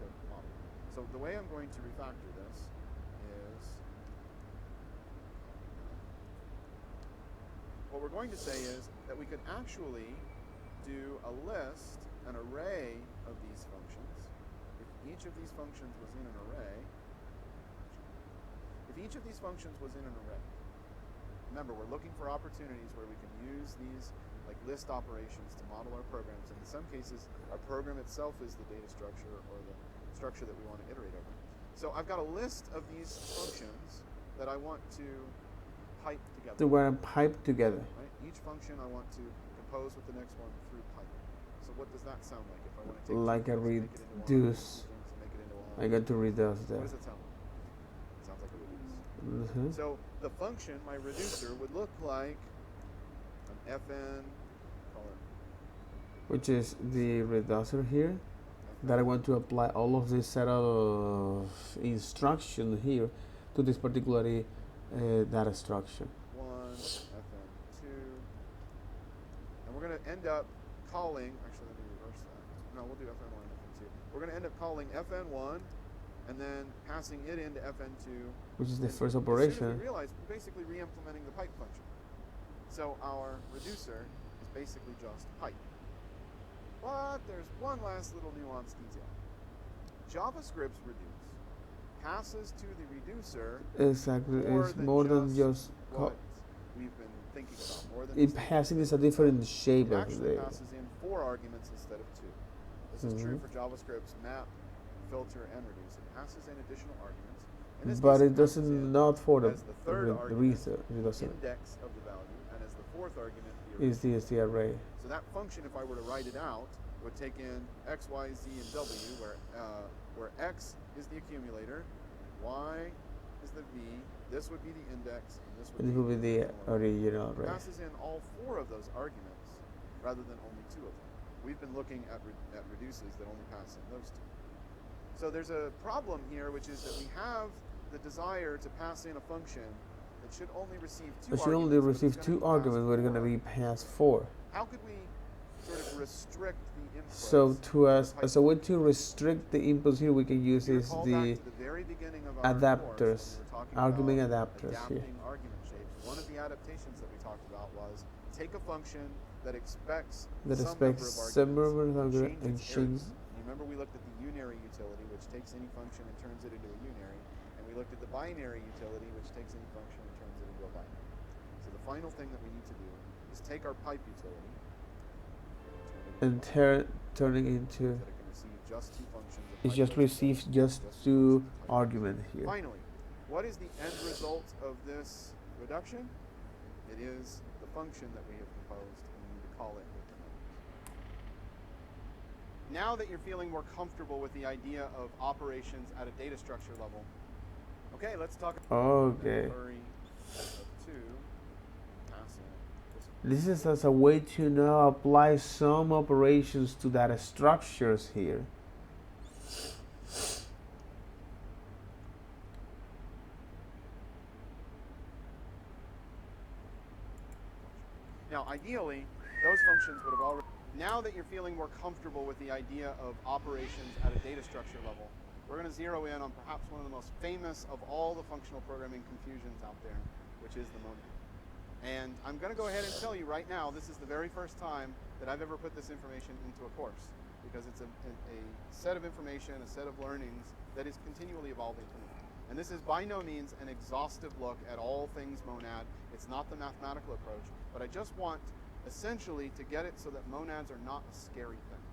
to model. So the way I'm going to refactor this what we're going to say is that we could actually do a list, an array of these functions. If each of these functions was in an array, remember, we're looking for opportunities where we can use these like list operations to model our programs. And in some cases, our program itself is the data structure or the structure that we want to iterate over. So I've got a list of these functions that I want to pipe together. They were piped together. Right? Each function I want to compose with the next one through pipe. So what does that sound like if I want to take Like a reduce. I got to reduce What that. does it sound like? It sounds like a reduce. So the function, my reducer, would look like an fn, call it Which is the reducer here, that I want to apply all of this set of instruction here to this particular data structure. 1, fn2, and we're going to end up calling, actually let me reverse that. No, we'll do fn1 and fn2. We're going to end up calling fn1 and then passing it into fn2. Which is the first As soon operation. as we realize we're basically re-implementing the pipe function. So our reducer is basically just pipe. But there's one last little nuanced detail. JavaScript's reduce passes to the reducer Exactly, it's more than just. what we've been thinking about. More than It passing is a different shape it of actually the. passes in 4 arguments instead of 2. This is true for JavaScript's map, filter, and reduce. It passes in additional arguments. In this But case, it passes doesn't in not for the as the third argument, reducer. index of the value, and as the 4th argument, the array. Is the array. So that function, if I were to write it out, would take in x, y, z, and w, where x is the accumulator, y is the v, this would be the index, and this would This will be the original It array. passes in all 4 of those arguments rather than only 2 of them. We've been looking at reduces that only pass in those 2. So there's a problem here, which is that we have the desire to pass in a function that should only receive 2 It should only arguments, but receive it's 2 gonna be arguments. passed We're going to 4. be past 4. How could we sort of restrict the inputs? So to us, the as a way to restrict the inputs here, we can use If you is recall the back to the very beginning of our adapters, course, when we were talking argument about adapters here. adapting argument shapes. One of the adaptations that we talked about was take a function that expects some number of arguments and change its change. arrays. You remember we looked at the unary utility, which takes any function and turns it into a unary, and we looked at the binary utility, which takes any function and turns it into a binary. So the final thing that we need to do is take our pipe utility And turning into that it can receive just 2 functions. of it pipe just function, receives just 2 arguments here. Finally, what is the end result of this reduction? It is the function that we have composed, and we need to call it with the name. Now that you're feeling more comfortable with the idea of operations at a data structure level, okay, let's talk about Okay. the flurry of 2 passing this. This is as a way to now apply some operations to data structures here. Now, ideally, those functions would have already. Now that you're feeling more comfortable with the idea of operations at a data structure level, we're going to zero in on perhaps one of the most famous of all the functional programming confusions out there, which is the monad. And I'm going to go ahead and tell you right now, this is the very first time that I've ever put this information into a course, because it's a set of information, a set of learnings that is continually evolving to me. And this is by no means an exhaustive look at all things monad. It's not the mathematical approach, but I just want essentially to get it so that monads are not a scary thing.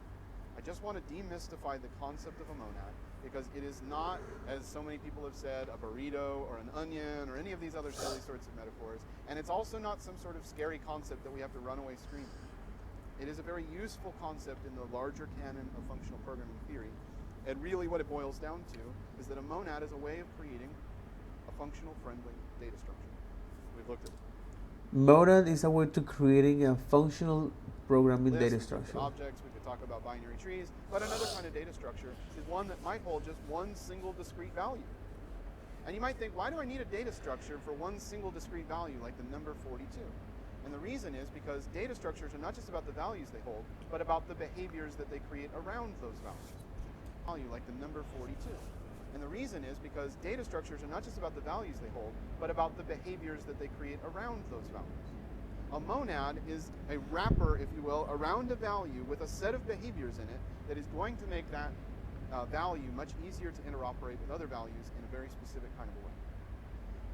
I just want to demystify the concept of a monad, because it is not, as so many people have said, a burrito or an onion or any of these other silly sorts of metaphors. And it's also not some sort of scary concept that we have to run away screaming. It is a very useful concept in the larger canon of functional programming theory. And really what it boils down to is that a monad is a way of creating a functional friendly data structure. We've looked at it. Monad is a way to creating a functional programming Lists, data we could look at structure. objects, we could talk about binary trees, but another kind of data structure is one that might hold just one single discrete value. And you might think, why do I need a data structure for one single discrete value like the number 42? And the reason is because data structures are not just about the values they hold, but about the behaviors that they create around those values. Value like the number 42. And the reason is because data structures are not just about the values they hold, but about the behaviors that they create around those values. A monad is a wrapper, if you will, around a value with a set of behaviors in it that is going to make that value much easier to interoperate with other values in a very specific kind of a way.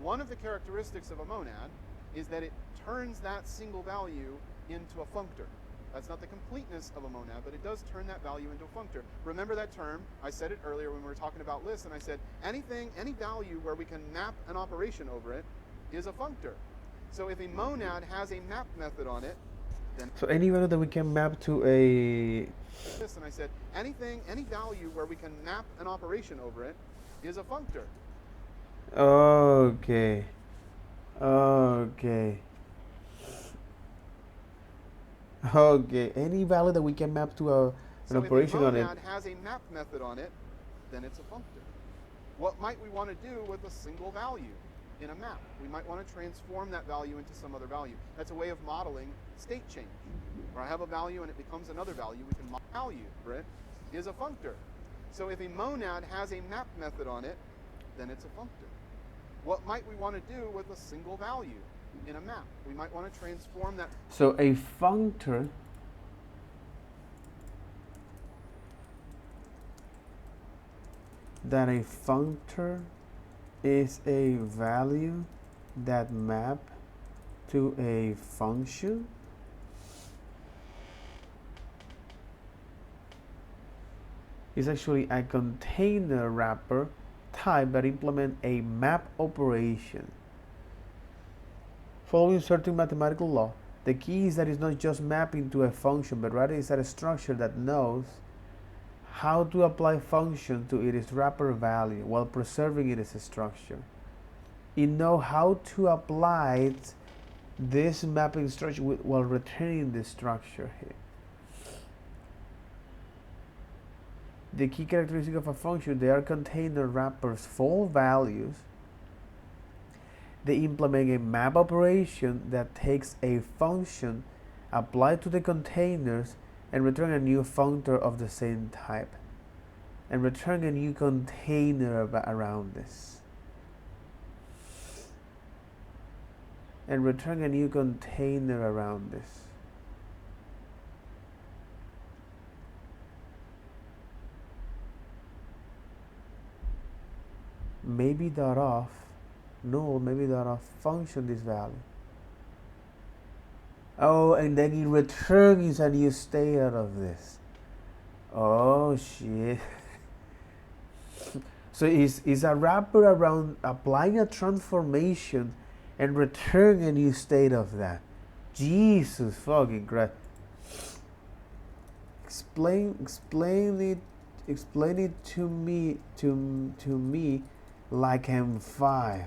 One of the characteristics of a monad is that it turns that single value into a functor. That's not the completeness of a monad, but it does turn that value into a functor. Remember that term? I said it earlier when we were talking about lists, and I said any value where we can map an operation over it is a functor. So if a monad has a map method on it, then So any value that we can map to a this, and I said any value where we can map an operation over it is a functor. okay. Okay. Okay. Any value that we can map to an So operation if a on it. monad has a map method on it, then it's a functor. What might we want to do with a single value in a map? We might want to transform that value into some other value. That's a way of modeling state change. Where I have a value and it becomes another value, we can model value for it is a functor. So if a monad has a map method on it, then it's a functor. What might we want to do with a single value in a map? We might want to transform that. So a functor is a value that map to a function. It's actually a container wrapper type that implement a map operation. Following certain mathematical law, the key is that it's not just mapping to a function, but rather it's a structure that knows how to apply function to its wrapper value while preserving its structure. It knows how to apply this mapping structure while retaining the structure here. The key characteristic of a function, they are container wrappers for values. They implement a map operation that takes a function applied to the containers and return a new functor of the same type, and return a new container around this, and return a new container around this. Maybe dot off, no, maybe dot off function this value. Oh, and then it returns a new state out of this. Oh shit. So it's a wrapper around applying a transformation and return a new state of that. Jesus fucking Christ. Explain it to me like I'm 5.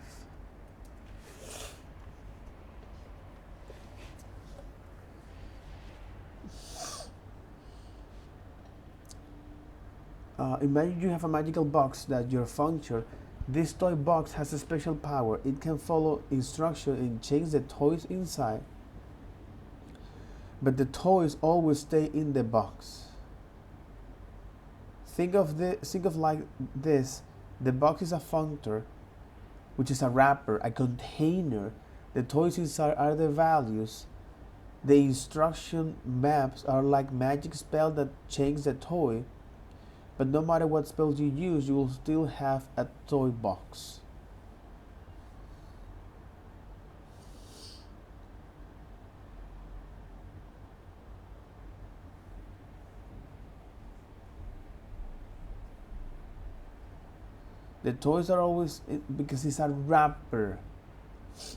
Imagine you have a magical box that your function. This toy box has a special power. It can follow instruction and change the toys inside, but the toys always stay in the box. Think of like this. The box is a functor, which is a wrapper, a container. The toys inside are the values. The instruction maps are like magic spells that change the toy. But no matter what spells you use, you will still have a toy box. The toys are always, because it's a wrapper.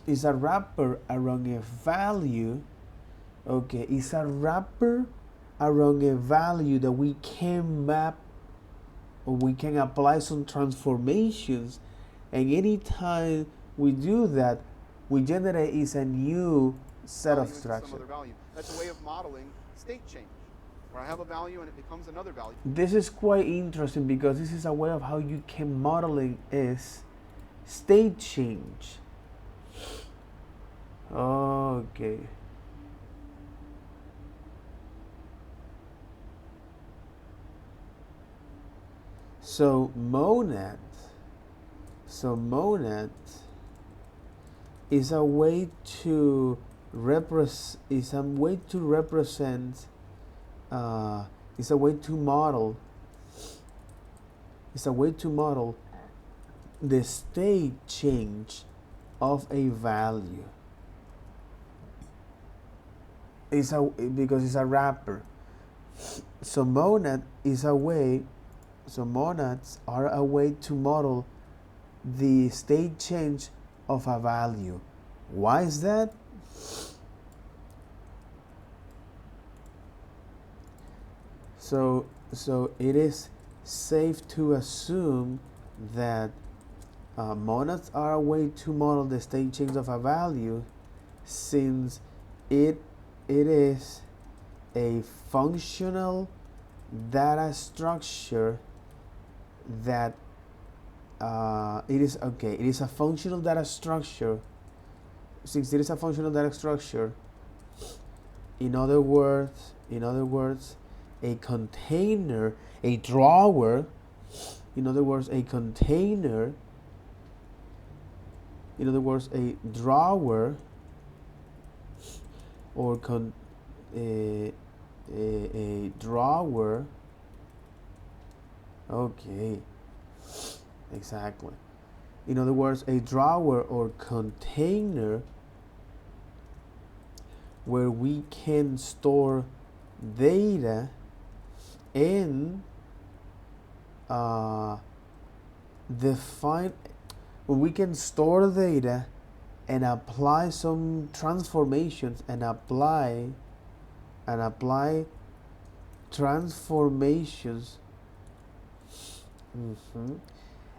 It's a wrapper around a value. Okay, it's a wrapper around a value that we can map, or we can apply some transformations, and anytime we do that, we generate is a new set of structure. That's a way of modeling state change, where I have a value and it becomes another value. This is quite interesting because this is a way of how you can modeling is state change. Okay. So monad is a way to is a way to represent, is a way to model, is a way to model the state change of a value. Because it's a wrapper. So monad is a way. So monads are a way to model the state change of a value. Why is that? So it is safe to assume that monads are a way to model the state change of a value, since it is a functional data structure that it is a functional data structure. Since it is a functional data structure, in other words, a container, a drawer, in other words, a container, in other words, a drawer, or a drawer. Okay, exactly. In other words, a drawer or container where we can store data and define, where we can store data and apply some transformations and apply transformations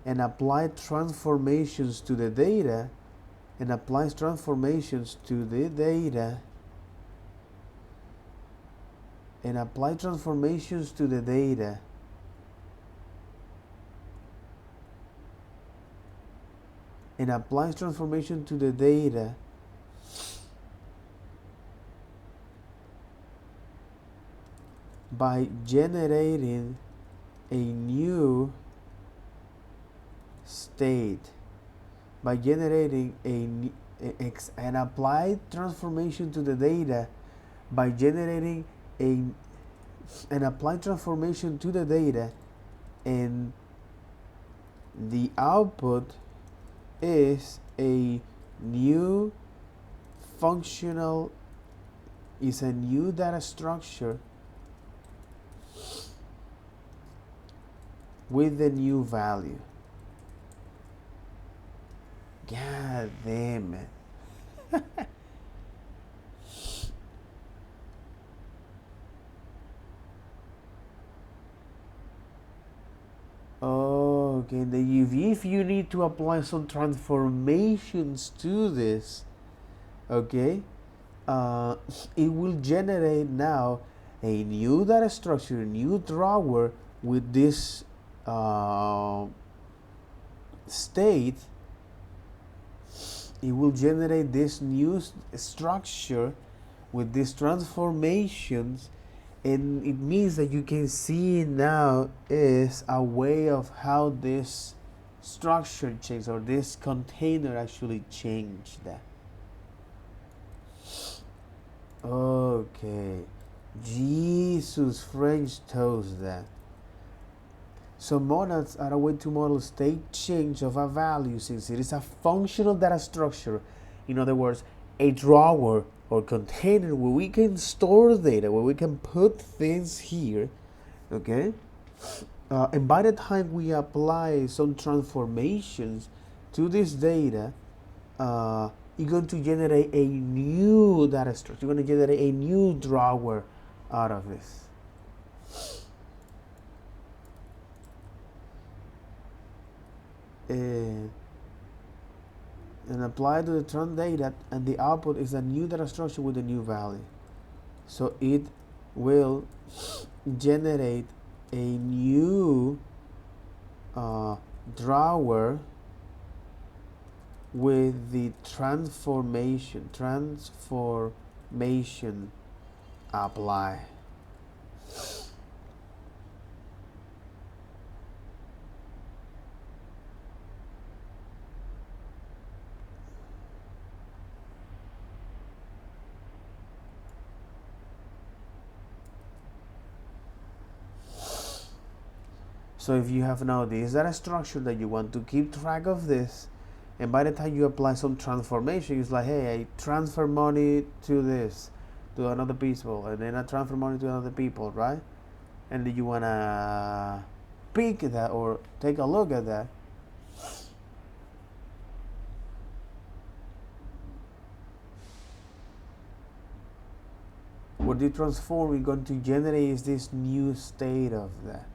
and apply transformations to the data and applies transformations to the data and apply transformations to the data and applies transformation to the data by generating a new state, by generating an applied transformation to the data by generating an applied transformation to the data, and the output is a new functional, is a new data structure with the new value. God damn it. Okay, if you need to apply some transformations to this, okay, it will generate now a new data structure, a new drawer with this state. It will generate this new structure with these transformations, and it means that you can see now is a way of how this structure changed, or this container actually changed that. Okay, Jesus French toast that. So monads are a way to model state change of a value, since it is a functional data structure. In other words, a drawer or container where we can store data, where we can put things here, okay? And by the time we apply some transformations to this data, you're going to generate a new data structure. You're going to generate a new drawer out of this. And apply to the trend data, and the output is a new data structure with a new value. So it will generate a new drawer with the transformation apply. So if you have now this data structure that you want to keep track of this, and by the time you apply some transformation, it's like, hey, I transfer money to this, to another people, and then I transfer money to another people, right? And then you wanna pick that or take a look at that. What the transform is going to generate is this new state of that.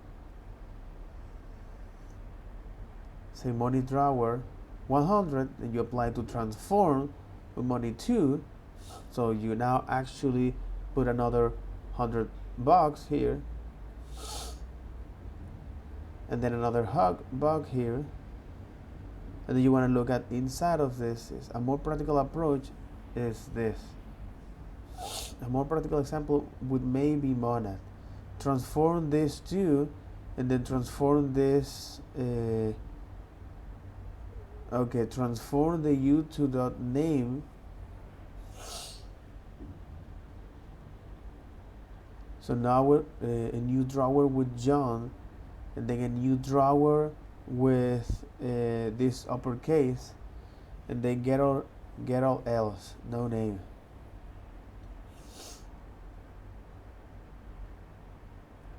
Say money drawer 100, and you apply to transform with money 2, so you now actually put another $100 here, and then another buck here, and then you want to look at inside of this. Is a more practical approach is this. A more practical example would maybe monad. Transform this to, and then transform this. Okay, transform the u to dot name. So now we're a new drawer with John, and then a new drawer with this uppercase, and then get all else, no name.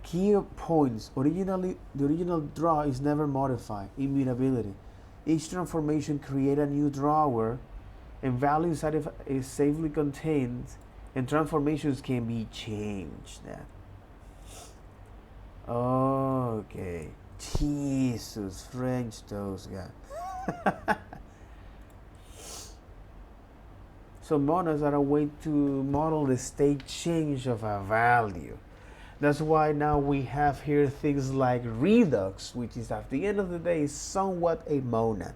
Key points. Originally, the original draw is never modified. Immutability. Each transformation create a new drawer, and value inside is safely contained, and transformations can be changed. Okay. Jesus, French toast, guy. So monads are a way to model the state change of a value. That's why now we have here things like Redux, which is at the end of the day is somewhat a monad.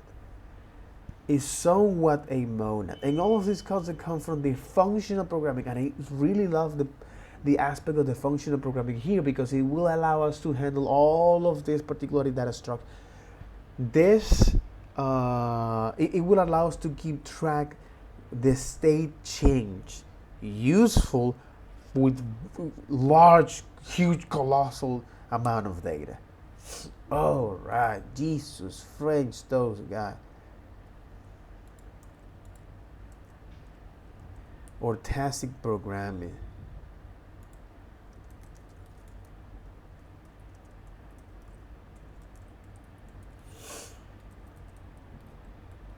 And all of these concepts come from the functional programming. And I really love the aspect of the functional programming here, because it will allow us to handle all of this particular data structure. This it will allow us to keep track the state change, useful with large, huge, colossal amount of data. All right, Jesus, French toast, guy. Or tacit programming.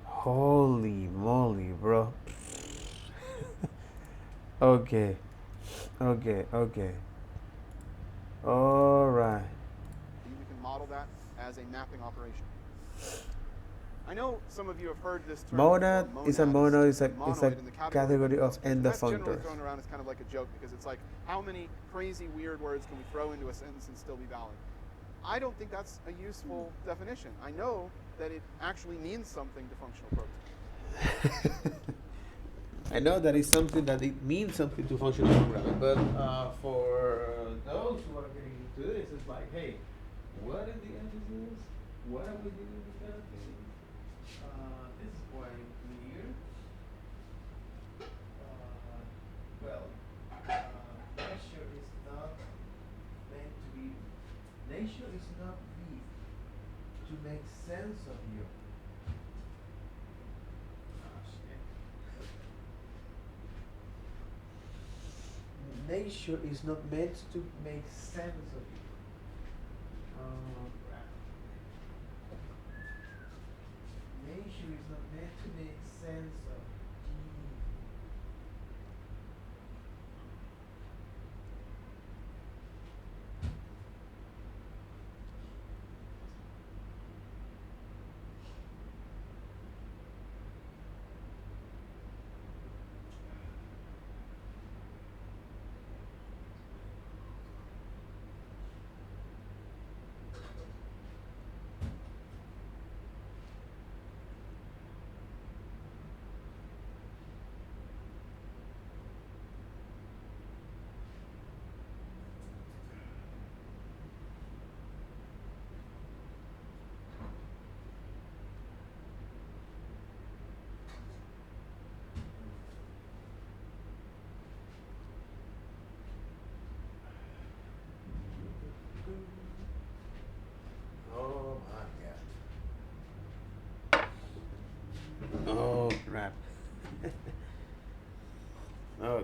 Holy moly, bro. Okay. All right. We can model that as a mapping operation. I know some of you have heard this term. Monad is a monoid in the category of end That's generally functors. thrown around as kind of like a joke, because it's like, how many crazy weird words can we throw into a sentence and still be valid? I don't think that's a useful definition. I know that it actually means something to functional programming. I know that is something that it means something to functional programming, but for those who are getting into this, it's like, hey, what in the end is this? What are we doing with that thing? This is quite clear. Nature is not meant to be. Nature is not meant to make sense of you. Nature is not meant to make sense of you. Nature is not meant to make sense of you.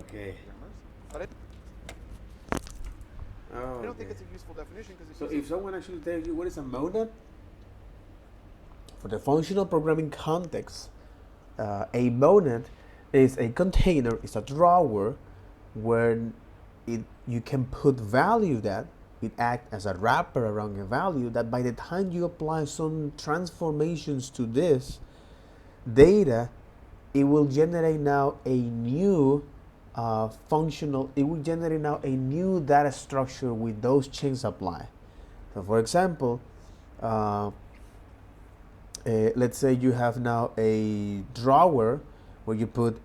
Okay. grammars. But Oh, I don't think it's a useful definition because So if someone actually tells you what is a monad, for the functional programming context, a monad is a container, it's a drawer where you can put value that it acts as a wrapper around a value that by the time you apply some transformations to this data, it will generate now a new it will generate now a new data structure with those chains applied. So for example, let's say you have now a drawer where you put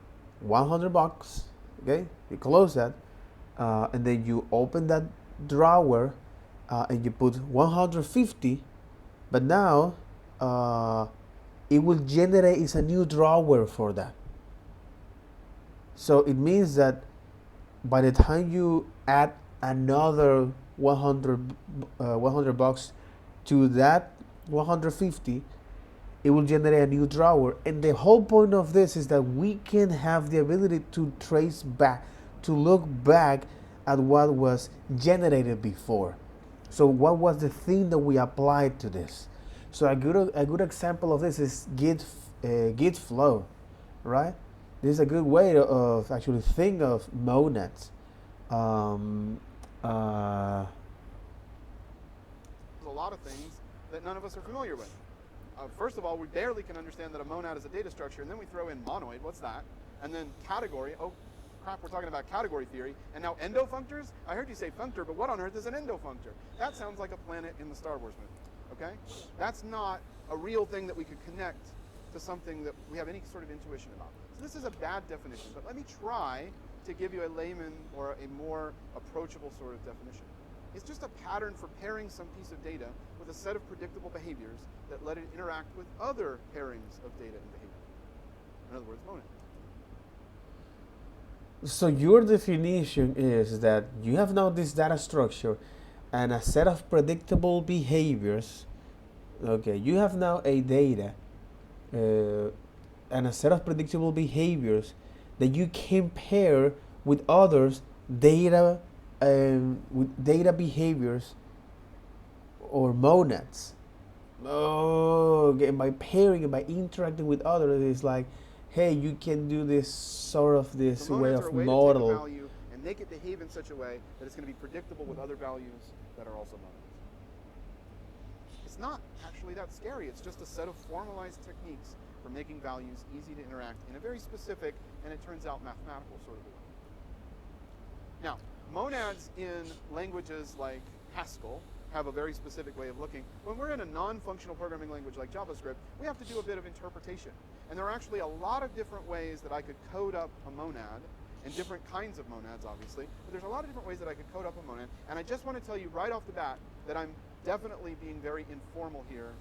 $100, okay? You close that, and then you open that drawer and you put 150, but now it will generate it's a new drawer for that. So it means that by the time you add another 100 bucks to that 150, it will generate a new drawer. And the whole point of this is that we can have the ability to trace back, to look back at what was generated before. So what was the thing that we applied to this? So a good example of this is Git flow, right? This is a good way of actually think of monads. there's a lot of things that none of us are familiar with. First of all, we barely can understand that a monad is a data structure, and then we throw in monoid, what's that? And then category, oh crap, we're talking about category theory. And now endofunctors? I heard you say functor, but what on earth is an endofunctor? That sounds like a planet in the Star Wars movie, okay? That's not a real thing that we could connect to something that we have any sort of intuition about. So this is a bad definition, but let me try to give you a layman or a more approachable sort of definition. It's just a pattern for pairing some piece of data with a set of predictable behaviors that let it interact with other pairings of data and behavior. In other words, monad. So your definition is that you have now this data structure and a set of predictable behaviors. Okay, you have now a data and a set of predictable behaviors that you can pair with others with data behaviors or monads. Oh, okay. By pairing and by interacting with others, it's like, hey, you can do this sort of this So way monads are of a way to take a model. value and make it behave in such a way that it's going to be predictable with other values that are also monads. It's not actually that scary. It's just a set of formalized techniques for making values easy to interact in a very specific, and it turns out mathematical sort of way. Now, monads in languages like Haskell have a very specific way of looking. When we're in a non-functional programming language like JavaScript, we have to do a bit of interpretation. And there are actually a lot of different ways that I could code up a monad, and different kinds of monads, obviously. But there's a lot of different ways that I could code up a monad. And I just want to tell you right off the bat that I'm definitely being very informal here,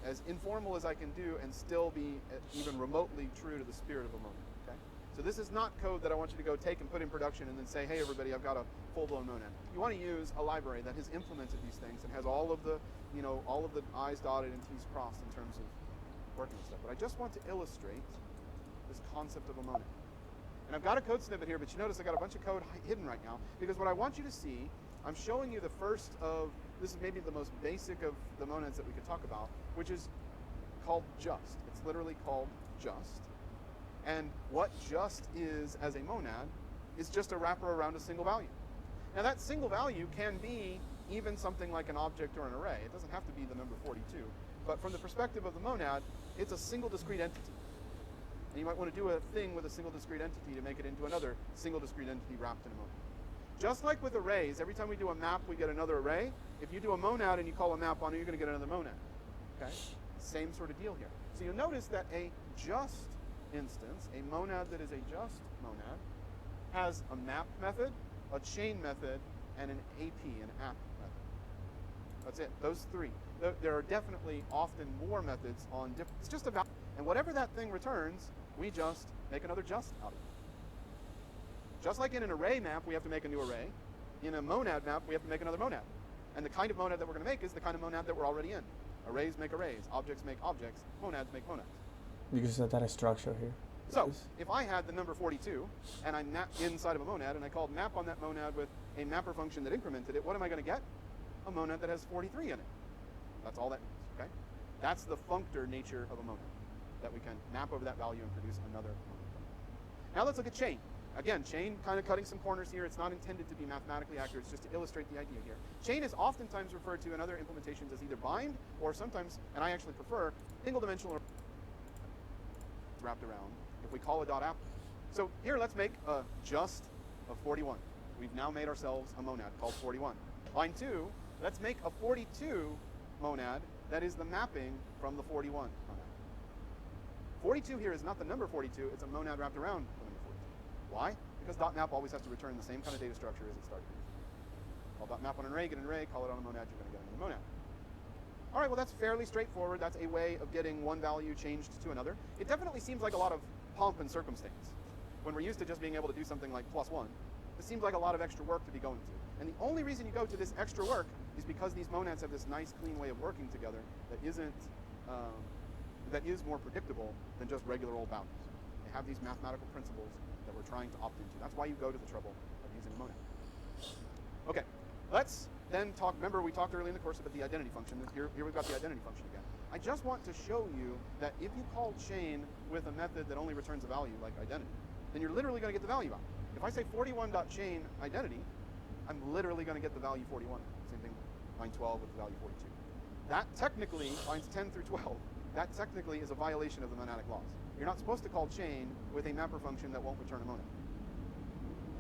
as informal as I can do and still be even remotely true to the spirit of a monad. Okay? So this is not code that I want you to go take and put in production and then say, hey everybody, I've got a full-blown monad. You want to use a library that has implemented these things and has all of the, all of the I's dotted and T's crossed in terms of working with stuff. But I just want to illustrate this concept of a monad. And I've got a code snippet here, but you notice I got a bunch of code hidden right now, because what I want you to see, I'm showing you the first of, this is maybe the most basic of the monads that we could talk about, which is called just. It's literally called just. And what just is as a monad is just a wrapper around a single value. Now that single value can be even something like an object or an array. It doesn't have to be the number 42. But from the perspective of the monad, it's a single discrete entity. And you might want to do a thing with a single discrete entity to make it into another single discrete entity wrapped in a monad. Just like with arrays, every time we do a map, we get another array. If you do a monad and you call a map on it, you're going to get another monad. Okay? Same sort of deal here. So you'll notice that a just instance, a monad that is a just monad, has a map method, a chain method, and an AP, an app method. That's it. Those three. There are definitely often more methods on different. It's just about, and whatever that thing returns, we just make another just out of it. Just like in an array map, we have to make a new array. In a monad map, we have to make another monad. And the kind of monad that we're going to make is the kind of monad that we're already in. Arrays make arrays. Objects make objects. Monads make monads. Because of that structure here. So if I had the number 42 and I mapped inside of a monad and I called map on that monad with a mapper function that incremented it, what am I going to get? A monad that has 43 in it. That's all that means, okay? That's the functor nature of a monad, that we can map over that value and produce another monad. Now let's look at chain. Again, chain kind of cutting some corners here. It's not intended to be mathematically accurate. It's just to illustrate the idea here. Chain is oftentimes referred to in other implementations as either bind or sometimes, and I actually prefer, single dimensional or wrapped around if we call a dot app. So here let's make a just of 41. We've now made ourselves a monad called 41. Line 2, let's make a 42 monad that is the mapping from the 41 monad. 42 here is not the number 42, it's a monad wrapped around the number 42. Why? Because dot map always has to return the same kind of data structure as it started. Call dot map on an array, get an array, call it on a monad, you're going to get another monad. All right, well that's fairly straightforward. That's a way of getting one value changed to another. It definitely seems like a lot of pomp and circumstance. When we're used to just being able to do something like +1, it seems like a lot of extra work to be going to. And the only reason you go to this extra work is because these monads have this nice, clean way of working together that is more predictable than just regular old boundaries. They have these mathematical principles that we're trying to opt into. That's why you go to the trouble of using a monad. Okay, let's then talk. Remember, we talked early in the course about the identity function. Here we've got the identity function again. I just want to show you that if you call chain with a method that only returns a value like identity, then you're literally going to get the value out. If I say 41.chain identity, I'm literally going to get the value 41. Same thing, line 12 with the value 42. That technically, lines 10 through 12, that technically is a violation of the monadic laws. You're not supposed to call chain with a mapper function that won't return a monad.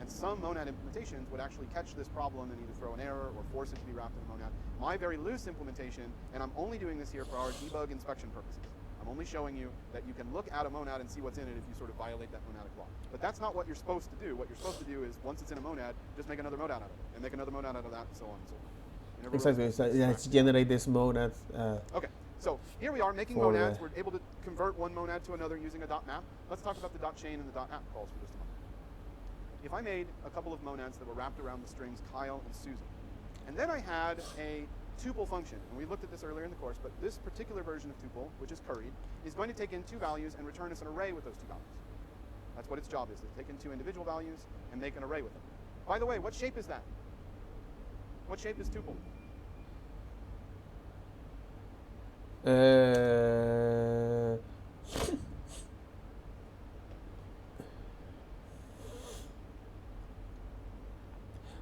And some monad implementations would actually catch this problem and either throw an error or force it to be wrapped in a monad. My very loose implementation, and I'm only doing this here for our debug inspection purposes. I'm only showing you that you can look at a monad and see what's in it if you sort of violate that monadic law. But that's not what you're supposed to do. What you're supposed to do is, once it's in a monad, just make another monad out of it, and make another monad out of that, and so on and so on. You never Exactly. really So, yeah, it's generate this monad. Okay, so here we are making For monads. We're able to convert one monad to another using a dot map. Let's talk about the dot chain and the dot app calls for just a moment. If I made a couple of monads that were wrapped around the strings Kyle and Susan, and then I had a tuple function, and we looked at this earlier in the course, but this particular version of tuple, which is curried, is going to take in two values and return us an array with those two values. That's what its job is, to take in two individual values and make an array with them. By the way, what shape is that? What shape is tuple?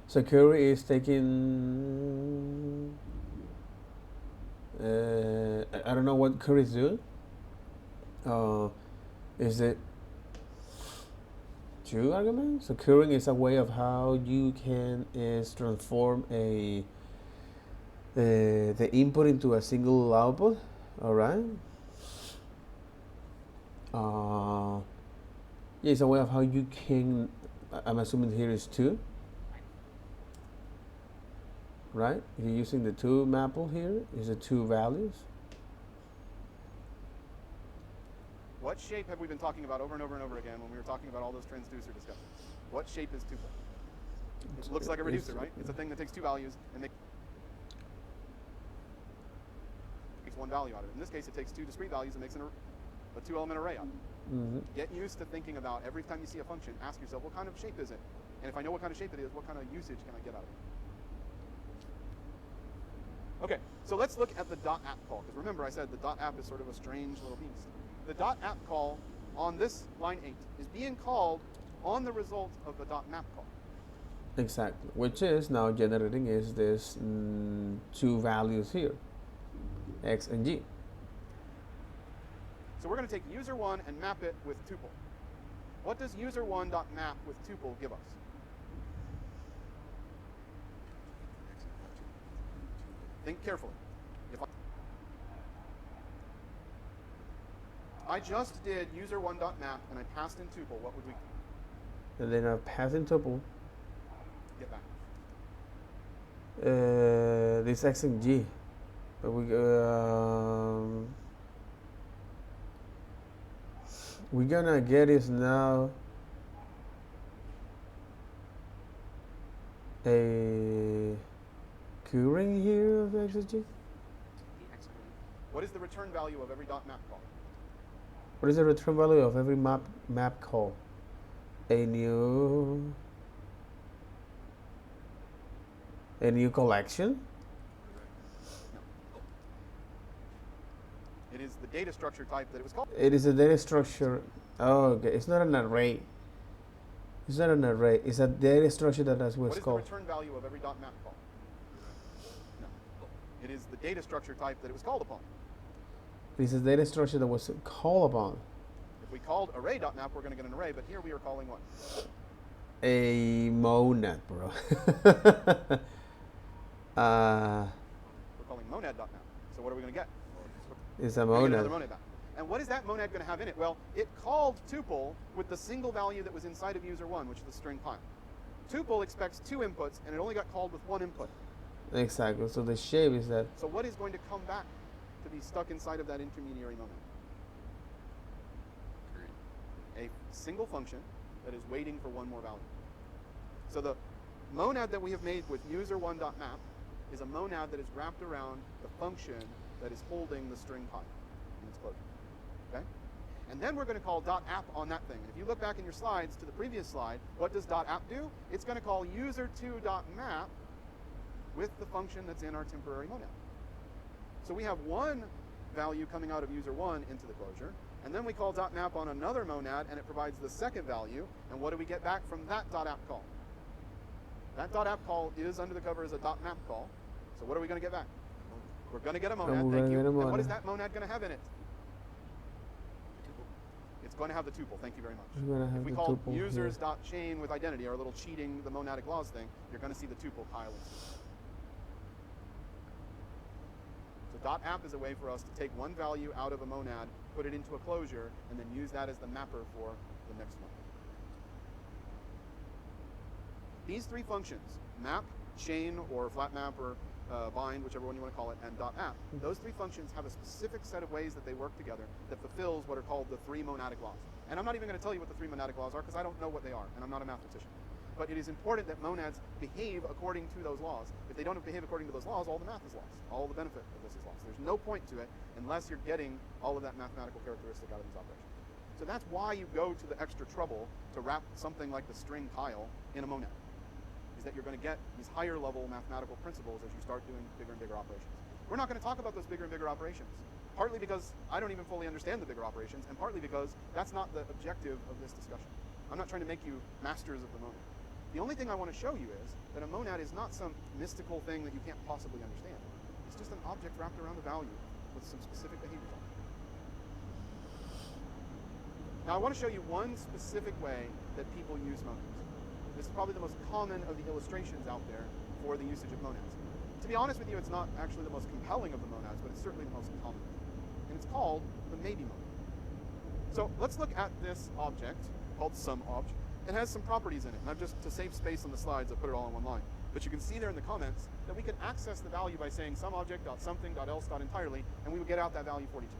So curry is taking. I don't know what curry is doing. Is it two arguments? So currying is a way of how you can transform the input into a single output. All right. Yeah, it's a way of how you can. I'm assuming here is two. Right? If you're using the two maple here, is it two values? What shape have we been talking about over and over and over again when we were talking about all those transducer discussions? What shape is tuple? It looks like a reducer, right? It's a thing that takes two values and makes one value out of it. In this case, it takes two discrete values and makes a two-element array out of it. Mm-hmm. Get used to thinking about every time you see a function, ask yourself, what kind of shape is it? And if I know what kind of shape it is, what kind of usage can I get out of it? Okay, so let's look at the dot app call, because remember I said the dot app is sort of a strange little beast. The dot app call on this line 8 is being called on the result of the dot map call. Exactly, which is now generating is this two values here, x and g. So we're going to take user1 and map it with tuple. What does user1.map with tuple give us? Think carefully. If I just did user1.map and I passed in tuple, what would we And then I pass in tuple get back? this x and g, but we're gonna get is now a curring here of x and g. What is the return value of every dot map call? What is the return value of every map call? A new collection? No. It is the data structure type that it was called. It is a data structure. Oh, okay. It's not an array. It's not an array. It's a data structure that was What is the called. return value of every .map call? No. It is the data structure type that it was called upon. It is a data structure that was called upon. If we called array.map, we're going to get an array, but here we are calling what? A monad, bro. We're calling monad.map. So what are we going to get? It's a We're gonna get monad. another monad back. And what is that monad going to have in it? Well, it called tuple with the single value that was inside of user1, which is the string pile. Tuple expects 2 inputs, and it only got called with 1 input. Exactly. So the shape is that. So what is going to come back to be stuck inside of that intermediary monad? A single function that is waiting for one more value. So the monad that we have made with user1.map is a monad that is wrapped around the function that is holding the string pile in its closure. Okay? And then we're going to call .app on that thing. And if you look back in your slides to the previous slide, what does .app do? It's going to call user2.map with the function that's in our temporary monad. So we have one value coming out of user1 into the closure, and then we call .map on another monad, and it provides the second value. And what do we get back from that .app call? That .app call is under the cover as a .map call. So what are we going to get back? We're going to get a monad, we're thank gonna you. get a And what monad. is that monad going to have in it? It's going to have the tuple, thank you very much. It's gonna have If we the call tuple here. users.chain with identity, our little cheating the monadic laws thing, you're going to see the tuple pile. So .app is a way for us to take one value out of a monad, put it into a closure, and then use that as the mapper for the next one. These 3 functions, map, chain, or flat map, or bind, whichever one you want to call it, and .app, those 3 functions have a specific set of ways that they work together that fulfills what are called the 3 monadic laws. And I'm not even going to tell you what the 3 monadic laws are because I don't know what they are, and I'm not a mathematician. But it is important that monads behave according to those laws. If they don't behave according to those laws, all the math is lost. All the benefit of this is lost. There's no point to it unless you're getting all of that mathematical characteristic out of these operations. So that's why you go to the extra trouble to wrap something like the string pile in a monad, is that you're going to get these higher level mathematical principles as you start doing bigger and bigger operations. We're not going to talk about those bigger and bigger operations, partly because I don't even fully understand the bigger operations, and partly because that's not the objective of this discussion. I'm not trying to make you masters of the monad. The only thing I want to show you is that a monad is not some mystical thing that you can't possibly understand. It's just an object wrapped around a value with some specific behaviors on it. Now I want to show you one specific way that people use monads. This is probably the most common of the illustrations out there for the usage of monads. To be honest with you, it's not actually the most compelling of the monads, but it's certainly the most common. And it's called the maybe monad. So let's look at this object called SumObj. It has some properties in it, and I've just, to save space on the slides, I put it all in one line. But you can see there in the comments that we can access the value by saying SumObject.something.else.entirely, and we would get out that value 42.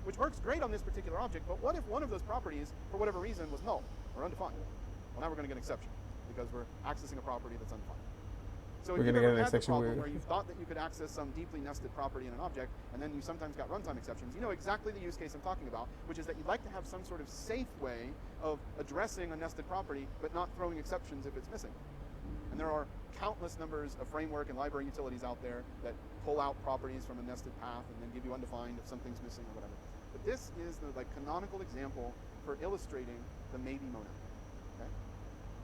Which works great on this particular object, but what if one of those properties, for whatever reason, was null or undefined? Well, now we're going to get an exception, because we're accessing a property that's undefined. So if We're you've gonna get ever an had the exception problem where- where you thought that you could access some deeply nested property in an object, and then you sometimes got runtime exceptions, you know exactly the use case I'm talking about, which is that you'd like to have some sort of safe way of addressing a nested property, but not throwing exceptions if it's missing. And there are countless numbers of framework and library utilities out there that pull out properties from a nested path and then give you undefined if something's missing or whatever. But this is the canonical example for illustrating the maybe monad. Okay?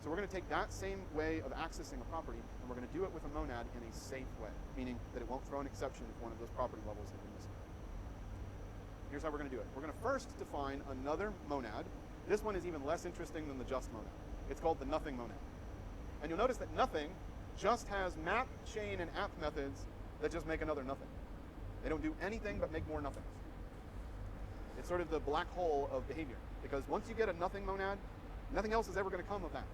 So we're going to take that same way of accessing a property, and we're going to do it with a monad in a safe way, meaning that it won't throw an exception if one of those property levels has been missing. Here's how we're going to do it. We're going to first define another monad. This one is even less interesting than the just monad. It's called the nothing monad. And you'll notice that nothing just has map, chain, and app methods that just make another nothing. They don't do anything but make more nothings. It's sort of the black hole of behavior, because once you get a nothing monad, nothing else is ever going to come of that.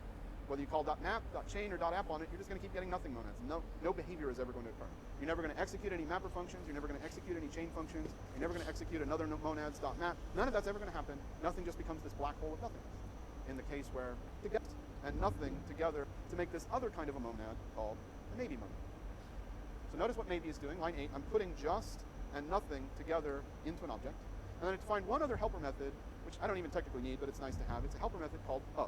Whether you call .map, .chain, or .app on it, you're just going to keep getting nothing monads. No behavior is ever going to occur. You're never going to execute any mapper functions. You're never going to execute any chain functions. You're never going to execute another monads .map. None of that's ever going to happen. Nothing just becomes this black hole of nothingness. In the case where together and nothing together to make this other kind of a monad called a maybe monad. So notice what maybe is doing. Line 8, I'm putting just and nothing together into an object. And then I defined one other helper method, which I don't even technically need, but it's nice to have. It's a helper method called of.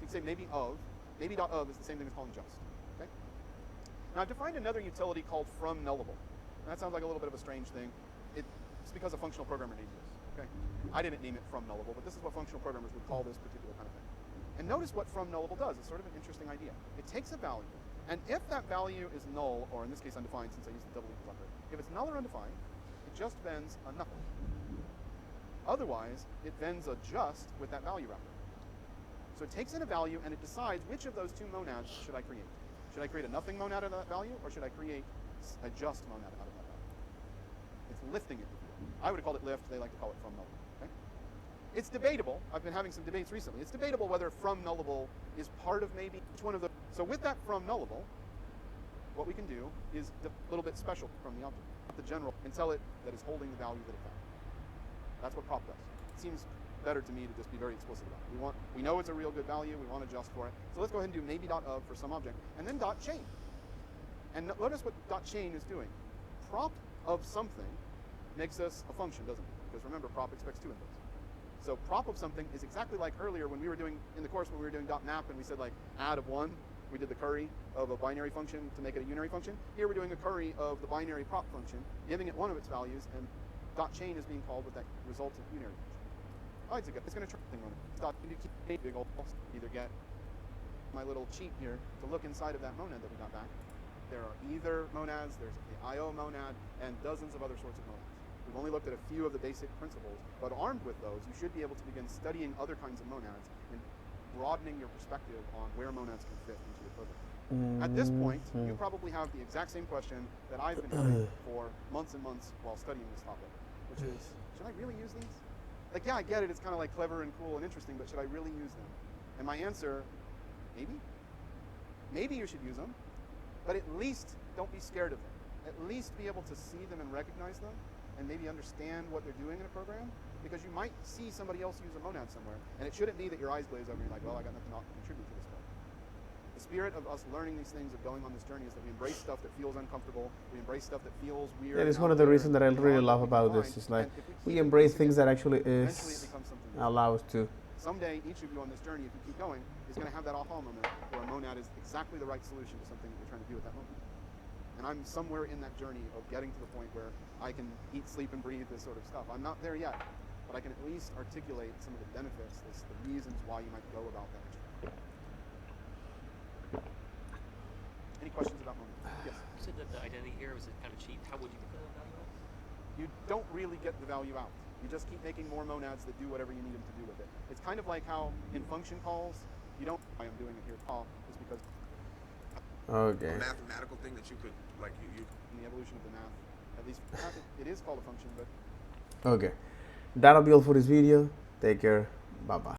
You can say maybe of. Maybe.of is the same thing as calling just. Okay? Now I've defined another utility called from nullable. And that sounds like a little bit of a strange thing. It's because a functional programmer named this. Okay? I didn't name it from nullable, but this is what functional programmers would call this particular kind of thing. And notice what from nullable does. It's sort of an interesting idea. It takes a value, and if that value is null, or in this case undefined since I used the double equals operator, if it's null or undefined, it just vends a nothing. Otherwise, it vends a just with that value wrapper. So it takes in a value and it decides which of those two monads should I create. Should I create a nothing monad out of that value, or should I create a just monad out of that value? It's lifting it. I would have called it lift. They like to call it from nullable. Okay? It's debatable. I've been having some debates recently. It's debatable whether from nullable is part of maybe each one of the. So with that from nullable, what we can do is a little bit special from the object, the general, and tell it that it's holding the value that it found. That's what prop does. It seems better to me to just be very explicit about it. We know it's a real good value. We want to adjust for it. So let's go ahead and do maybe.of for some object, and then .chain. And notice what .chain is doing. Prop of something makes us a function, doesn't it? Because remember, prop expects two inputs. So prop of something is exactly like earlier when we were doing, in the course when we were doing .map and we said like add of one, we did the curry of a binary function to make it a unary function. Here we're doing a curry of the binary prop function, giving it one of its values, and .chain is being called with that resultant unary function. Oh, it's going to try thing on it. Big old either get my little cheat here to look inside of that monad that we got back. There are either monads, there's the IO monad, and dozens of other sorts of monads. We've only looked at a few of the basic principles, but armed with those, you should be able to begin studying other kinds of monads and broadening your perspective on where monads can fit into your program. At this point, you probably have the exact same question that I've been having for months and months while studying this topic, which is, should I really use these? Like, yeah, I get it, it's kind of like clever and cool and interesting, but should I really use them? And my answer, maybe. Maybe you should use them, but at least don't be scared of them. At least be able to see them and recognize them, and maybe understand what they're doing in a program, because you might see somebody else use a monad somewhere, and it shouldn't be that your eyes glaze over and you're like, well, I got nothing to contribute to this stuff. The spirit of us learning these things, of going on this journey, is that we embrace stuff that feels uncomfortable, we embrace stuff that feels weird. That is one of the reasons that I really love about this. It's like we embrace things that actually is allow us to. Someday, each of you on this journey, if you keep going, is going to have that aha moment where a monad is exactly the right solution to something that you're trying to do at that moment. And I'm somewhere in that journey of getting to the point where I can eat, sleep, and breathe this sort of stuff. I'm not there yet, but I can at least articulate some of the benefits, the reasons why you might go about that. Any questions about monads? Yes? You said that the identity here was kind of cheap. How would you get the value out? You don't really get the value out. You just keep making more monads that do whatever you need them to do with it. It's kind of like how in function calls, you don't, why I'm doing it here, Paul, is because Okay. A mathematical thing that you could, like, you in the evolution of the math, at least it is called a function, but Okay. That'll be all for this video. Take care. Bye bye.